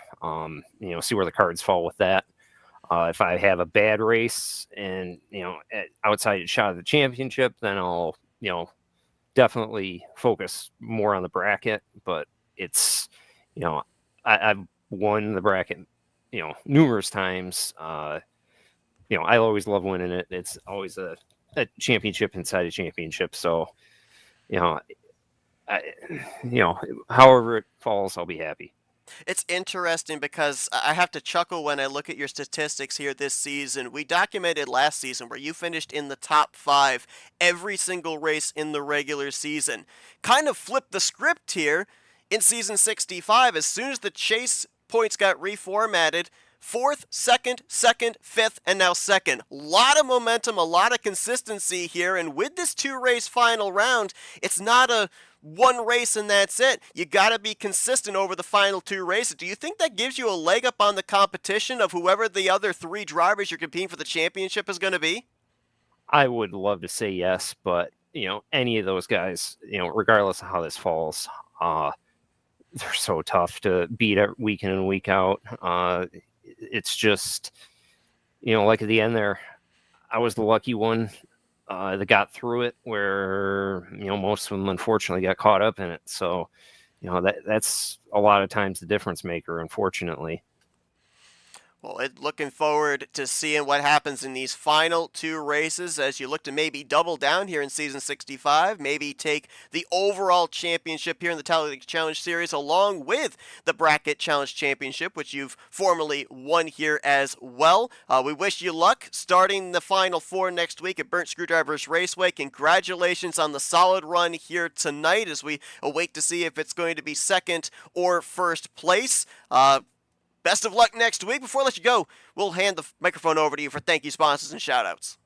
See where the cards fall with that. If I have a bad race and outside shot of the championship, then I'll definitely focus more on the bracket. But it's I've won the bracket numerous times. I always love winning it. It's always a championship inside a championship. So however it falls, I'll be happy. It's interesting because I have to chuckle when I look at your statistics here this season. We documented last season where you finished in the top 5 every single race in the regular season. Kind of flipped the script here in season 65. As soon as the chase points got reformatted, 4th, 2nd, 5th, and now 2nd. A lot of momentum, a lot of consistency here, and with this 2-race final round, it's not a one race and that's it. You got to be consistent over the final 2 races. Do you think that gives you a leg up on the competition of whoever the other 3 drivers you're competing for the championship is going to be? I would love to say yes, but any of those guys, regardless of how this falls, they're so tough to beat week in and week out. It's just, like at the end there, I was the lucky one that got through it, where most of them unfortunately got caught up in it. So that's a lot of times the difference maker, unfortunately. Well, looking forward to seeing what happens in these final 2 races as you look to maybe double down here in season 65, maybe take the overall championship here in the Talladega Challenge Series along with the Bracket Challenge Championship, which you've formally won here as well. We wish you luck starting the final 4 next week at Burnt Screwdrivers Raceway. Congratulations on the solid run here tonight as we await to see if it's going to be 2nd or 1st place. Best of luck next week. Before I let you go, we'll hand the microphone over to you for thank you sponsors and shout-outs.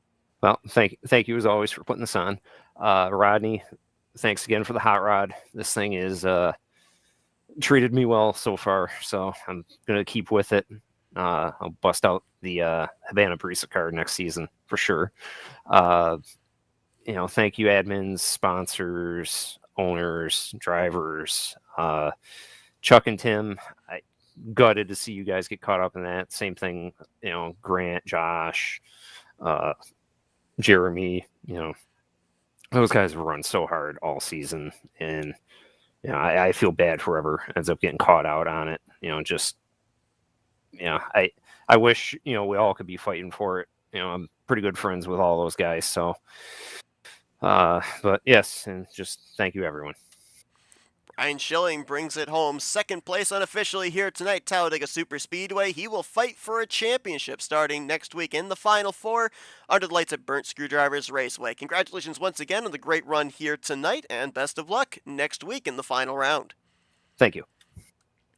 Well, thank you as always for putting this on. Rodney, thanks again for the hot rod. This thing is treated me well so far, so I'm going to keep with it. I'll bust out the Havana Brisa card next season for sure. Thank you, admins, sponsors, owners, drivers, Chuck and Tim. Gutted to see you guys get caught up in that. Same thing, Grant, Josh, Jeremy, those guys have run so hard all season, and I feel bad for whoever ends up getting caught out on it. I wish we all could be fighting for it. I'm pretty good friends with all those guys, so but yes, and just thank you everyone. Brian Schilling brings it home. 2nd place unofficially here tonight, Talladega Super Speedway. He will fight for a championship starting next week in the Final 4 under the lights at Burnt Screwdrivers Raceway. Congratulations once again on the great run here tonight, and best of luck next week in the final round. Thank you.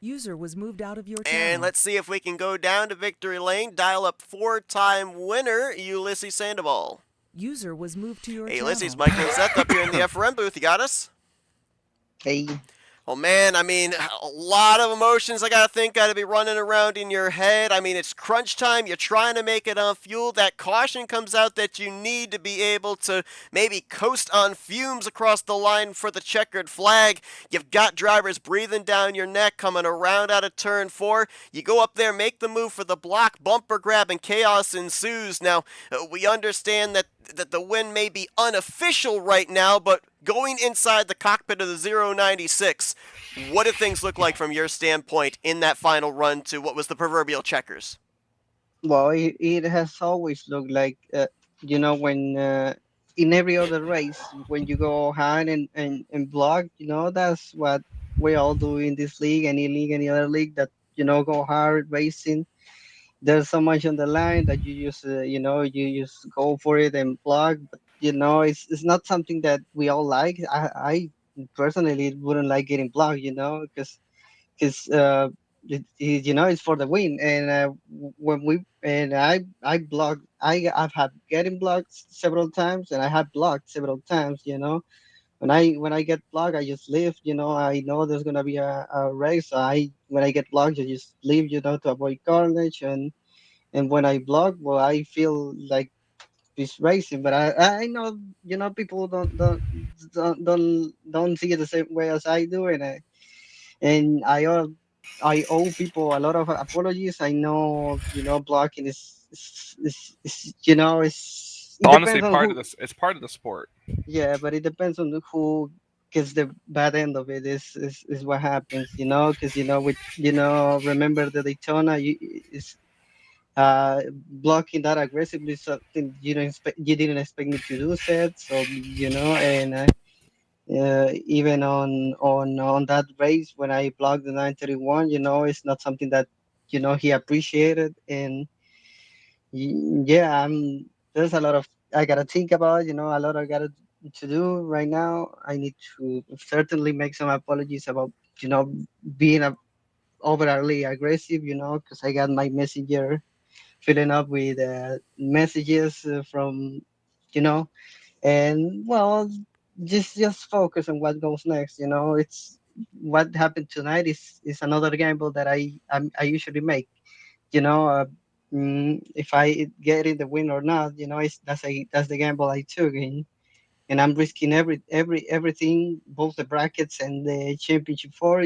User was moved out of your channel. And let's see if we can go down to victory lane, dial up 4-time winner, Ulysses Sandoval. User was moved to your channel. Hey, Ulysses, Michael and Seth up here in the FRM booth. You got us? Hey. Oh man, I mean, a lot of emotions I gotta think gotta be running around in your head. I mean, it's crunch time, you're trying to make it on fuel. That caution comes out that you need to be able to maybe coast on fumes across the line for the checkered flag. You've got drivers breathing down your neck coming around out of turn 4. You go up there, make the move for the block, bumper grab, and chaos ensues. Now, we understand that the win may be unofficial right now, but going inside the cockpit of the 096, what did things look like from your standpoint in that final run to what was the proverbial checkers? Well, it has always looked like, when in every other race, when you go hard and block, that's what we all do in this league, any other league that, go hard racing. There's so much on the line that you just, you just go for it and block. But, it's not something that we all like. I personally wouldn't like getting blocked, because because it's for the win. And when we and I blocked, I've had getting blocked several times, and I have blocked several times. When I get blocked, I just leave. I know there's gonna be a race. So when I get blocked, I just leave. To avoid carnage. And when I block, well, I feel like it's racing. But I know people don't see it the same way as I do, and I owe people a lot of apologies. I know blocking it Honestly, depends on part of who. this. It's part of the sport. Yeah, but it depends on who gets the bad end of it. Is what happens, because with remember the Daytona, is blocking that aggressively is something you didn't expect me to do, said. So and even on that race when I blocked the 931, it's not something that he appreciated. And yeah, there's a lot of I gotta think about, a lot I gotta to do right now. I need to certainly make some apologies about being overly aggressive, because I got my messenger filling up with messages from you know and well, just focus on what goes next. It's what happened tonight is another gamble that I usually make. If I get in the win or not, that's the gamble I took. And I'm risking everything, both the brackets and the championship for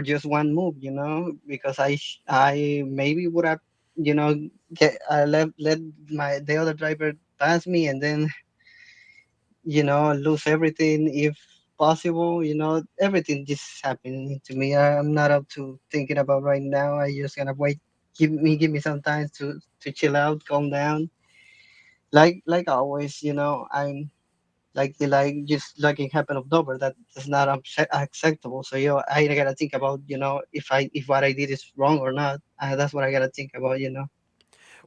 just one move, because I maybe would have, get let my the other driver pass me, and then lose everything if possible. Everything just happening to me. I'm not up to thinking about right now. I just gonna wait. Give me some time to chill out, calm down. Like always, I'm just like it happened October. That is not acceptable. So I gotta think about if what I did is wrong or not. That's what I gotta think about.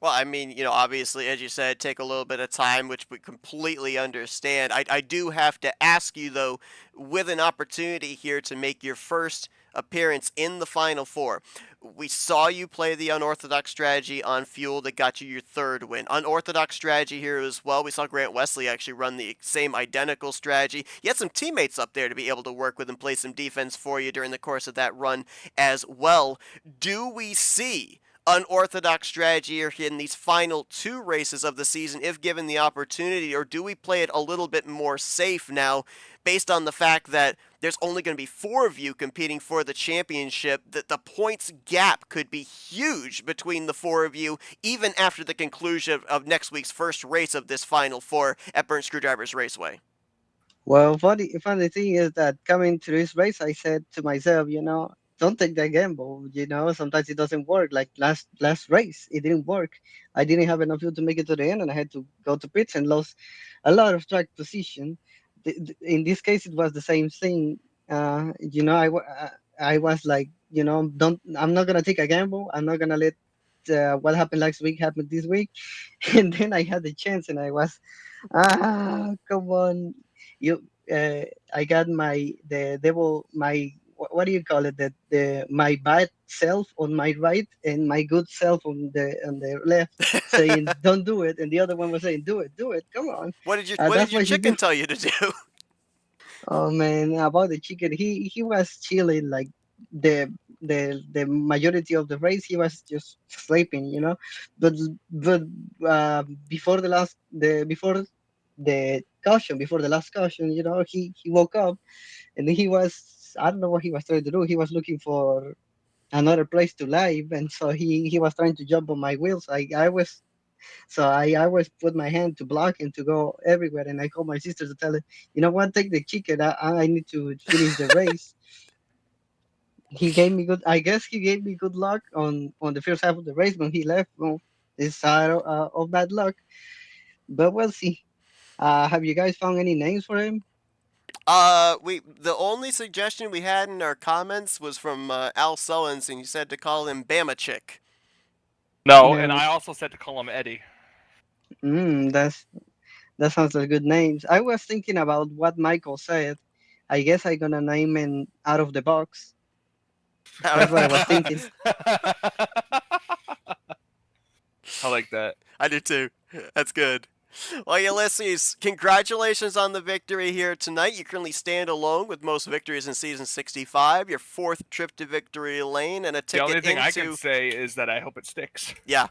Well, I mean, obviously, as you said, take a little bit of time, which we completely understand. I do have to ask you, though, with an opportunity here to make your first appearance in the Final Four. We saw you play the unorthodox strategy on Fuel that got you your third win. Unorthodox strategy here as well. We saw Grant Wesley actually run the same identical strategy. You had some teammates up there to be able to work with and play some defense for you during the course of that run as well. Do we see unorthodox strategy here in these final two races of the season if given the opportunity, or do we play it a little bit more safe now based on the fact that there's only going to be four of you competing for the championship, that the points gap could be huge between the four of you even after the conclusion of next week's first race of this Final Four at Burnt Screwdrivers Raceway? Well, funny thing is that coming to this race, I said to myself, don't take that gamble. Sometimes it doesn't work. Like last race, it didn't work. I didn't have enough fuel to make it to the end, and I had to go to pits and lost a lot of track position. In this case, it was the same thing. I was like, don't. I'm not gonna take a gamble. I'm not gonna let what happened last week happen this week. And then I had the chance, and I was, come on, you. I got the devil, what do you call it? My bad self on my right and my good self on the left, saying don't do it, and the other one was saying do it. Come on, What did that's your what you do. chicken tell you to do? Oh man, about the chicken, he was chilling like the the majority of the race. He was just sleeping, But but before the caution, before the last caution, he woke up, and he was, I don't know what he was trying to do. He was looking for another place to live, and so he was trying to jump on my wheels. I always put my hand to block him to go everywhere, and I called my sister to tell her, you know what, take the chicken. I need to finish the race. He gave me good. I guess he gave me good luck on the first half of the race. When he left, well, it's of bad luck. But we'll see. Have you guys found any names for him? The only suggestion we had in our comments was from Al Sullins, and he said to call him Bama Chick. No, and No. I also said to call him Eddie. That sounds like good names. I was thinking about what Michael said. I guess I'm gonna name him out of the box. That's what I was thinking. I like that. I do too. That's good. Well, Ulysses, congratulations on the victory here tonight. You currently stand alone with most victories in Season 65, your 4th trip to victory lane, and a The ticket only thing into... I can say is that I hope it sticks. Yeah.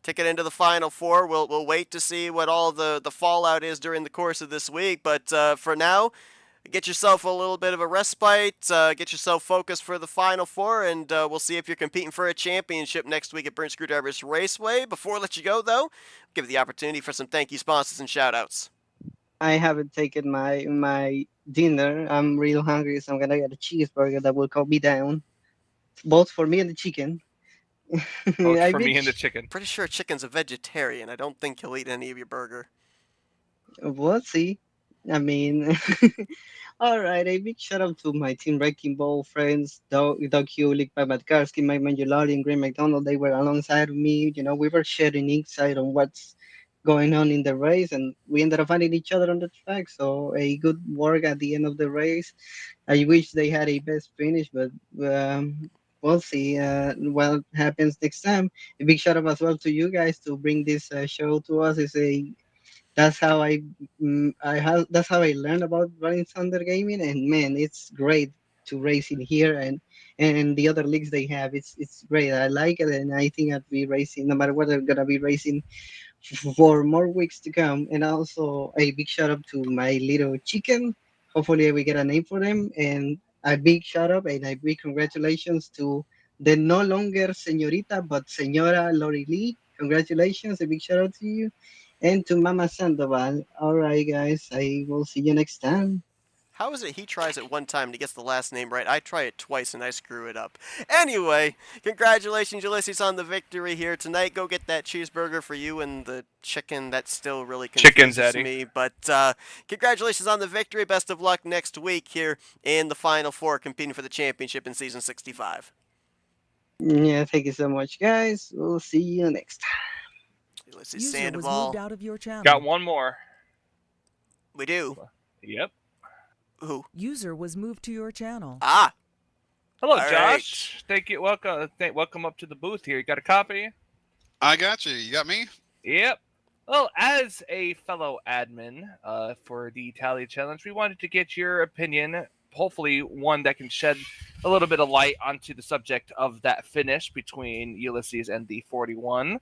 Ticket into the Final Four. We'll wait to see what all the fallout is during the course of this week, but for now, get yourself a little bit of a respite, get yourself focused for the Final Four, and we'll see if you're competing for a championship next week at Burnt Screwdrivers Raceway. Before I let you go, though, give the opportunity for some thank you sponsors and shout-outs. I haven't taken my dinner. I'm real hungry, so I'm gonna get a cheeseburger that will calm me down, both for me and the chicken. Both I for me big and the chicken. Pretty sure chicken's a vegetarian. I don't think he'll eat any of your burger. We'll see. I mean, all right. A big shout out to my Team Wrecking Ball friends, Doug Hewlick, Pat Matkarski, Mike Mangiolari, and Graham McDonald. They were alongside of me. You know, we were sharing insight on what's going on in the race, and we ended up finding each other on the track. So a good work at the end of the race. I wish they had a best finish, but we'll see what happens next time. A big shout out as well to you guys to bring this show to us. It's a that's how that's how I learned about running Thunder Gaming, and man, it's great to race in here and the other leagues they have. It's great. I like it, and I think I'll be racing no matter what. I'm gonna be racing for more weeks to come. And also a big shout out to my little chicken. Hopefully, we get a name for them. And a big shout out and a big congratulations to the no longer señorita but señora Lori Lee. Congratulations, a big shout out to you. And to Mama Sandoval. All right, guys, I will see you next time. How is it he tries it one time and he gets the last name right? I try it twice and I screw it up. Anyway, congratulations, Ulysses, on the victory here tonight. Go get that cheeseburger for you and the chicken. That still really Chickens, confuses Eddie. me. But congratulations on the victory. Best of luck next week here in the Final Four, competing for the championship in Season 65. Yeah, thank you so much, guys. We'll see you next time. Ulysses User was Sandoval. moved out of your channel. Got one more. We do. Yep. Who? User was moved to your channel. Ah, Hello, All Josh. Thank you. Welcome up to the booth here. You got a copy? I got you. You got me? Yep. Well, as a fellow admin for the Tally Challenge, we wanted to get your opinion, hopefully one that can shed a little bit of light onto the subject of that finish between Ulysses and the 41.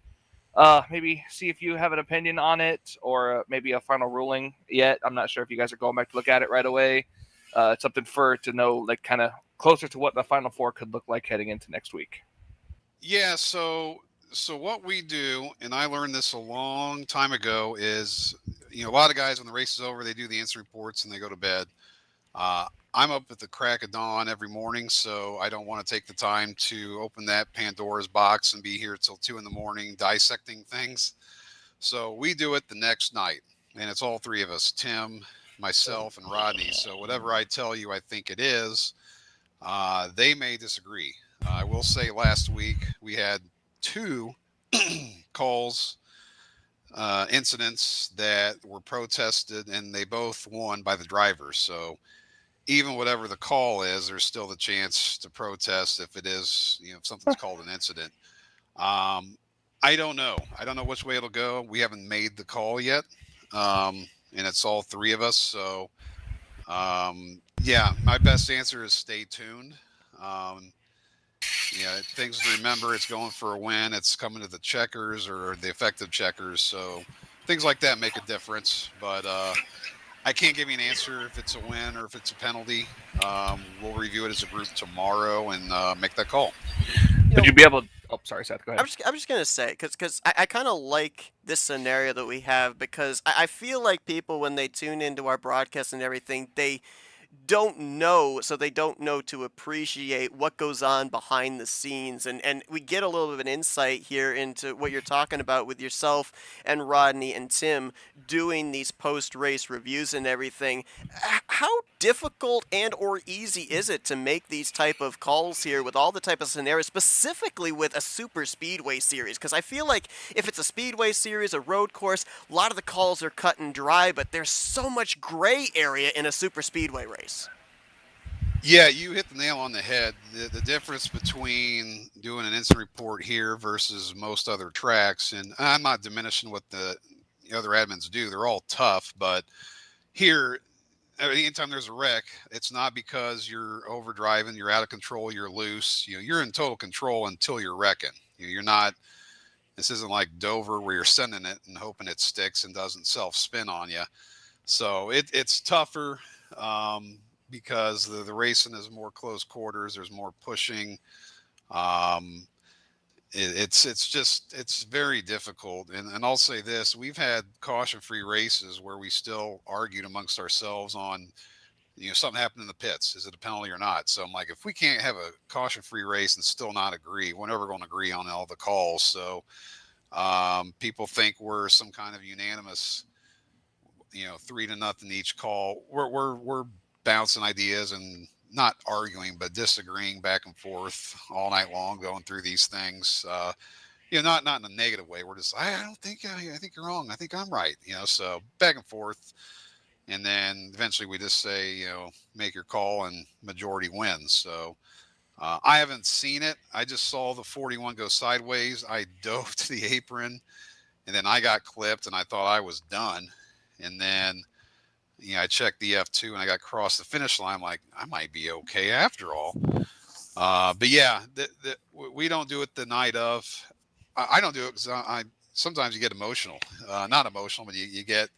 Maybe see if you have an opinion on it, or maybe a final ruling yet. I'm not sure if you guys are going back to look at it right away. It's something to know, like, kind of closer to what the Final Four could look like heading into next week. Yeah, so what we do, and I learned this a long time ago, is, a lot of guys, when the race is over, they do the instant reports and they go to bed. I'm up at the crack of dawn every morning, so I don't want to take the time to open that Pandora's box and be here till 2 a.m. dissecting things. So we do it the next night, and it's all three of us, Tim, myself, and Rodney. So whatever I tell you I think it is, they may disagree. I will say last week we had 2 calls, incidents that were protested, and they both won by the drivers. So even whatever the call is, there's still the chance to protest if it is, if something's called an incident. I don't know. I don't know which way it'll go. We haven't made the call yet. And it's all three of us. So, yeah, my best answer is stay tuned. Things to remember, it's going for a win. It's coming to the checkers or the effective checkers. So things like that make a difference. But I can't give you an answer if it's a win or if it's a penalty. We'll review it as a group tomorrow and make that call. Would you be able to... Oh, sorry, Seth, go ahead. I'm just going to say, because I kind of like this scenario that we have, because I feel like people, when they tune into our broadcast and everything, they don't know, so they don't know to appreciate what goes on behind the scenes, and we get a little bit of an insight here into what you're talking about with yourself and Rodney and Tim doing these post-race reviews and everything. how difficult and or easy is it to make these type of calls here with all the type of scenarios, specifically with a super speedway series? Because I feel like if it's a speedway series, a road course, a lot of the calls are cut and dry, but there's so much gray area in a super speedway race. Yeah, you hit the nail on the head. The difference between doing an instant report here versus most other tracks, and I'm not diminishing what the other admins do. They're all tough, but here, anytime there's a wreck, it's not because you're overdriving, you're out of control, you're loose. You're in total control until you're wrecking. You're not. This isn't like Dover where you're sending it and hoping it sticks and doesn't self-spin on you. So it's tougher. Because the racing is more close quarters. There's more pushing. It's very difficult. And I'll say this: we've had caution-free races where we still argued amongst ourselves on, something happened in the pits. Is it a penalty or not? So I'm like, if we can't have a caution-free race and still not agree, we're never going to agree on all the calls. So people think we're some kind of unanimous, 3-0 each call. We're bouncing ideas and not arguing, but disagreeing back and forth all night long, going through these things. Not in a negative way. We're just, I don't think, I think you're wrong. I think I'm right. So back and forth. And then eventually we just say, make your call and majority wins. So I haven't seen it. I just saw the 41 go sideways. I dove to the apron and then I got clipped and I thought I was done. And then, I checked the F2 and I got across the finish line. I'm like, I might be okay after all. But yeah, we don't do it the night of. I don't do it because sometimes you get emotional. Not emotional, but you get,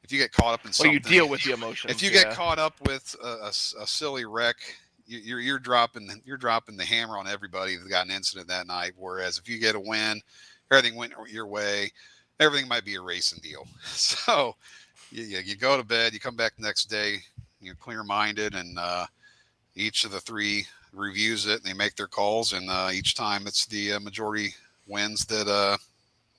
if you get caught up in something. Well, you deal with the emotions. If you get caught up with a silly wreck, you're dropping the hammer on everybody that got an incident that night. Whereas if you get a win, everything went your way, everything might be a racing deal. So. You go to bed, you come back the next day, you're clear-minded, and each of the three reviews it, and they make their calls, and each time it's the majority wins that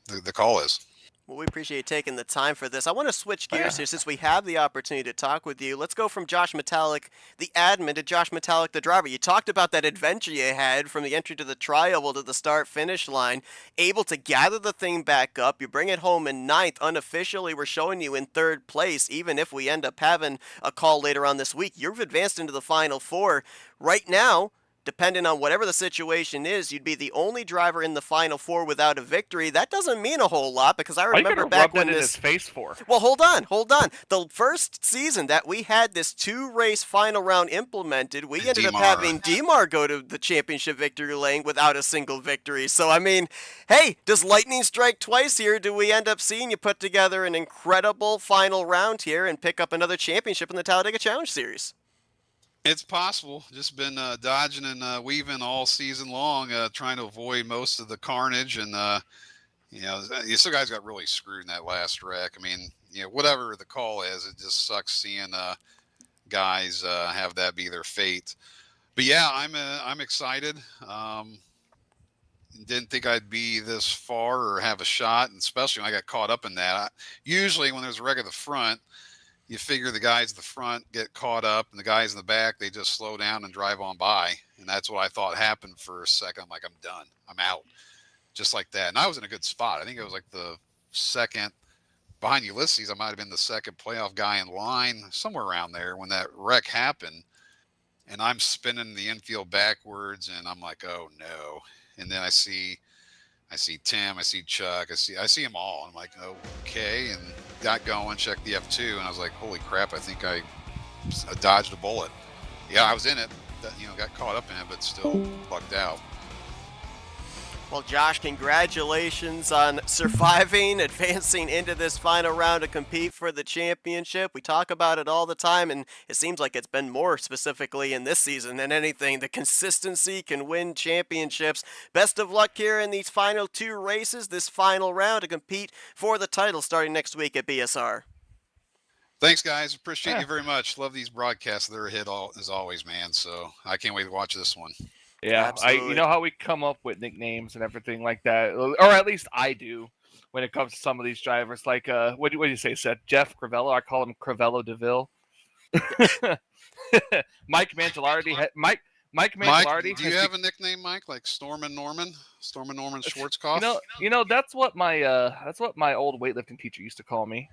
the call is. Well, we appreciate you taking the time for this. I want to switch gears here since we have the opportunity to talk with you. Let's go from Josh Metallic, the admin, to Josh Metallic, the driver. You talked about that adventure you had from the entry to the tri-oval to the start-finish line, able to gather the thing back up. You bring it home in 9th. Unofficially, we're showing you in 3rd place. Even if we end up having a call later on this week, you've advanced into the Final Four. Right now, depending on whatever the situation is, you'd be the only driver in the Final Four without a victory. That doesn't mean a whole lot because I remember back when this. In his face for? Well, hold on. The first season that we had this 2-race final round implemented, we ended up having DMAR go to the championship victory lane without a single victory. So, I mean, hey, does lightning strike twice here? Do we end up seeing you put together an incredible final round here and pick up another championship in the Talladega Challenge Series? It's possible. Just been dodging and weaving all season long, trying to avoid most of the carnage. And, some guys got really screwed in that last wreck. I mean, whatever the call is, it just sucks seeing guys have that be their fate. But yeah, I'm excited. Didn't think I'd be this far or have a shot, and especially when I got caught up in that. Usually when there's a wreck at the front, you figure the guys in the front get caught up and the guys in the back, they just slow down and drive on by. And that's what I thought happened for a second. I'm like, I'm done. I'm out. Just like that. And I was in a good spot. I think it was like the second behind Ulysses. I might have been the second playoff guy in line, somewhere around there when that wreck happened. And I'm spinning the infield backwards and I'm like, oh no. And then I see Tim, I see Chuck, I see them all. I'm like, okay, and got going, checked the F2, and I was like, holy crap, I think I dodged a bullet. Yeah, I was in it, got caught up in it, but still lucked out. Well, Josh, congratulations on surviving, advancing into this final round to compete for the championship. We talk about it all the time, and it seems like it's been more specifically in this season than anything. The consistency can win championships. Best of luck here in these final 2 races, this final round to compete for the title starting next week at BSR. Thanks, guys. Appreciate you very much. Love these broadcasts. They're a hit as always, man. So I can't wait to watch this one. Yeah, you know how we come up with nicknames and everything like that, or at least I do when it comes to some of these drivers. Like, what do you say, Seth? Jeff Crivello? I call him Crivello DeVille. Mike Mangialardi. Mike Mike, Mangialardi. do you have a nickname, Mike? Like Storm and Norman Schwarzkopf? That's what my old weightlifting teacher used to call me.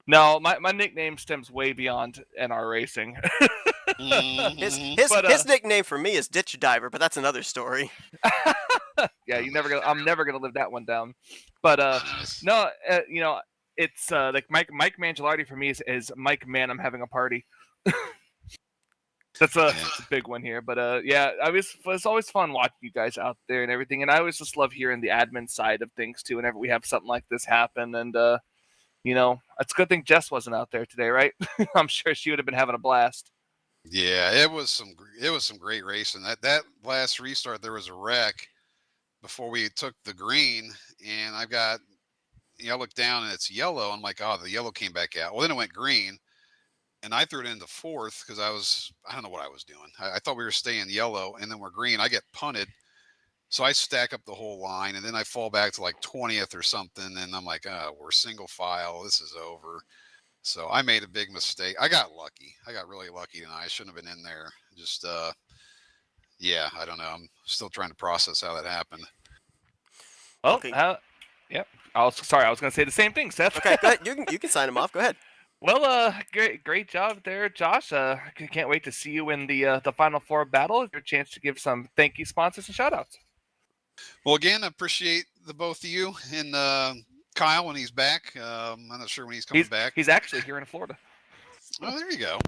No, my nickname stems way beyond NR racing. His nickname for me is Ditch Diver, but that's another story. Yeah, I'm never gonna live that one down. But no, it's like Mike Mangialardi for me is Mike Man. I'm having a party. That's a big one here. But yeah, it's always fun watching you guys out there and everything. And I always just love hearing the admin side of things too. Whenever we have something like this happen, and it's a good thing Jess wasn't out there today, right? I'm sure she would have been having a blast. Yeah, it was some great racing. That last restart, there was a wreck before we took the green, and I looked down and it's yellow. I'm like, oh, the yellow came back out. Well, then it went green, and I threw it into fourth because I don't know what I was doing. I thought we were staying yellow, and then we're green. I get punted, so I stack up the whole line, and then I fall back to like 20th or something, and I'm like, oh, we're single file. This is over. So I made a big mistake. I got lucky. I got really lucky tonight. I shouldn't have been in there. Just, yeah, I don't know. I'm still trying to process how that happened. Well, okay. Yep. I was going to say the same thing, Seth. Okay, go ahead. You can sign him off. Go ahead. Well, great job there, Josh. Can't wait to see you in the Final Four battle. Your chance to give some thank you sponsors and shout outs. Well, again, I appreciate the both of you and Kyle when he's back. I'm not sure when he's coming back. He's actually here in Florida. Oh, there you go.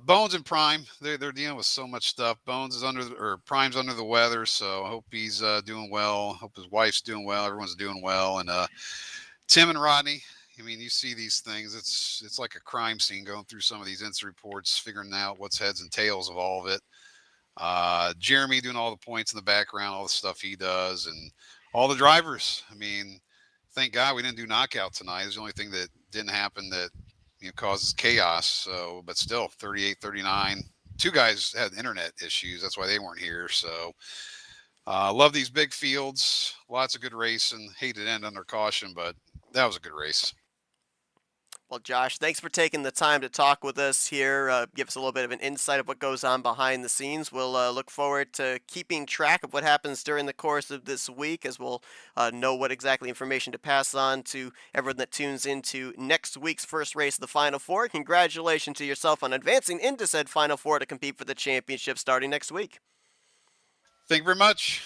Bones and Prime, they're dealing with so much stuff. Prime's under the weather, so I hope he's doing well. Hope his wife's doing well. Everyone's doing well. And Tim and Rodney, I mean, you see these things. It's like a crime scene going through some of these incident reports, figuring out what's heads and tails of all of it. Jeremy doing all the points in the background, all the stuff he does, and all the drivers. I mean, thank God we didn't do knockout tonight. It's the only thing that didn't happen that causes chaos. So, but still, 38, 39. Two guys had internet issues. That's why they weren't here. So, love these big fields. Lots of good racing. Hate it end under caution, but that was a good race. Well, Josh, thanks for taking the time to talk with us here. Give us a little bit of an insight of what goes on behind the scenes. We'll look forward to keeping track of what happens during the course of this week, as we'll know what exactly information to pass on to everyone that tunes into next week's first race of the Final Four. Congratulations to yourself on advancing into said Final Four to compete for the championship starting next week. Thank you very much.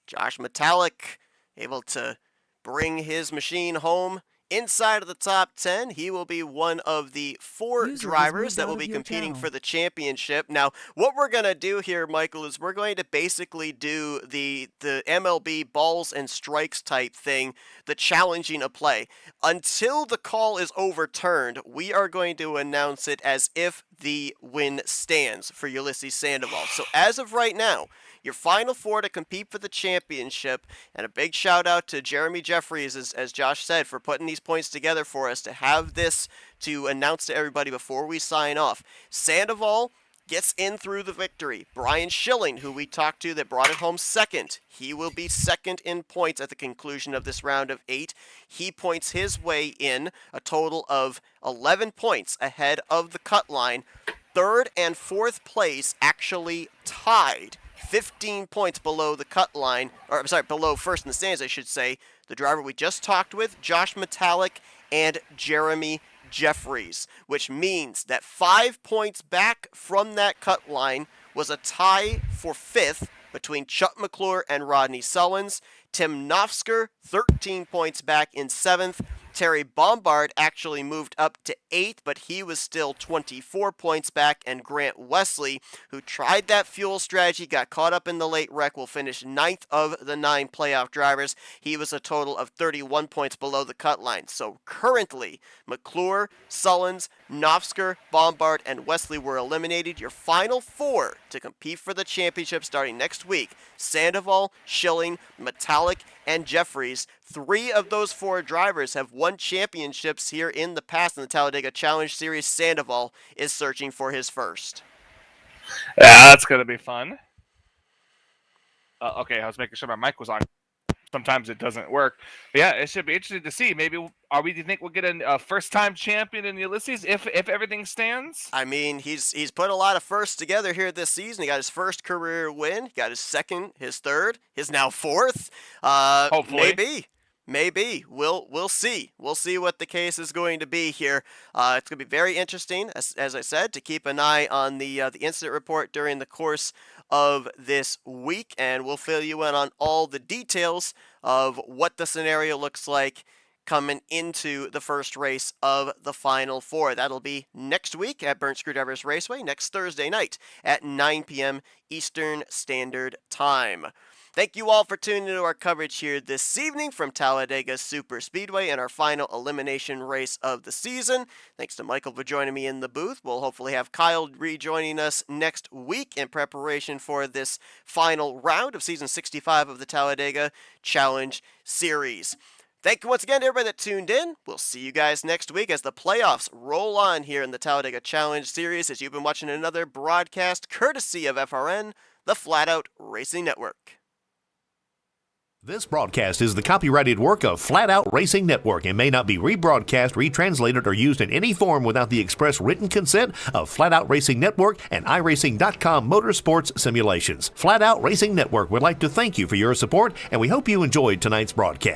Josh Metallic able to bring his machine home inside of the top 10. He will be one of the 4 drivers that will be competing for the championship. Now, what we're going to do here, Michael, is we're going to basically do the MLB balls and strikes type thing, the challenging a play. Until the call is overturned, we are going to announce it as if the win stands for Ulysses Sandoval. So as of right now, your Final Four to compete for the championship, and a big shout out to Jeremy Jeffries, as Josh said, for putting these points together for us to have this to announce to everybody before we sign off. Sandoval gets in through the victory. Brian Schilling, who we talked to that brought it home second, he will be second in points at the conclusion of this round of 8. He points his way in, a total of 11 points ahead of the cut line. Third and fourth place actually tied, 15 points below the cut line, or I'm sorry, below first in the stands, I should say. The driver we just talked with, Josh Metallic and Jeremy Jeffries, which means that 5 points back from that cut line was a tie for 5th between Chuck McClure and Rodney Sullins. Tim Nofsker, 13 points back in 7th. Terry Bombard actually moved up to 8th, but he was still 24 points back. And Grant Wesley, who tried that fuel strategy, got caught up in the late wreck, will finish 9th of the 9 playoff drivers. He was a total of 31 points below the cut line. So currently, McClure, Sullins, Nofsker, Bombard, and Wesley were eliminated. Your final 4 to compete for the championship starting next week: Sandoval, Schilling, Metallic, and Jeffries. 3 of those 4 drivers have won championships here in the past in the Talladega Challenge Series. Sandoval is searching for his first. Yeah, that's going to be fun. Okay, I was making sure my mic was on. sometimes it doesn't work. But yeah, it should be interesting to see. Maybe do you think we'll get a first-time champion in Ulysses if everything stands? I mean, he's put a lot of firsts together here this season. He got his first career win. He got his second, his third, his now fourth. Hopefully. Maybe. We'll see. We'll see what the case is going to be here. It's going to be very interesting, as I said, to keep an eye on the incident report during the course of this week, and we'll fill you in on all the details of what the scenario looks like coming into the first race of the Final Four. That'll be next week at Burnt Screwdrivers Raceway, next Thursday night at 9 p.m. Eastern Standard Time. Thank you all for tuning into our coverage here this evening from Talladega Super Speedway and our final elimination race of the season. Thanks to Michael for joining me in the booth. We'll hopefully have Kyle rejoining us next week in preparation for this final round of Season 65 of the Talladega Challenge Series. Thank you once again to everybody that tuned in. We'll see you guys next week as the playoffs roll on here in the Talladega Challenge Series as you've been watching another broadcast courtesy of FRN, the Flatout Racing Network. This broadcast is the copyrighted work of Flatout Racing Network and may not be rebroadcast, retranslated, or used in any form without the express written consent of Flatout Racing Network and iRacing.com Motorsports Simulations. Flatout Racing Network would like to thank you for your support, and we hope you enjoyed tonight's broadcast.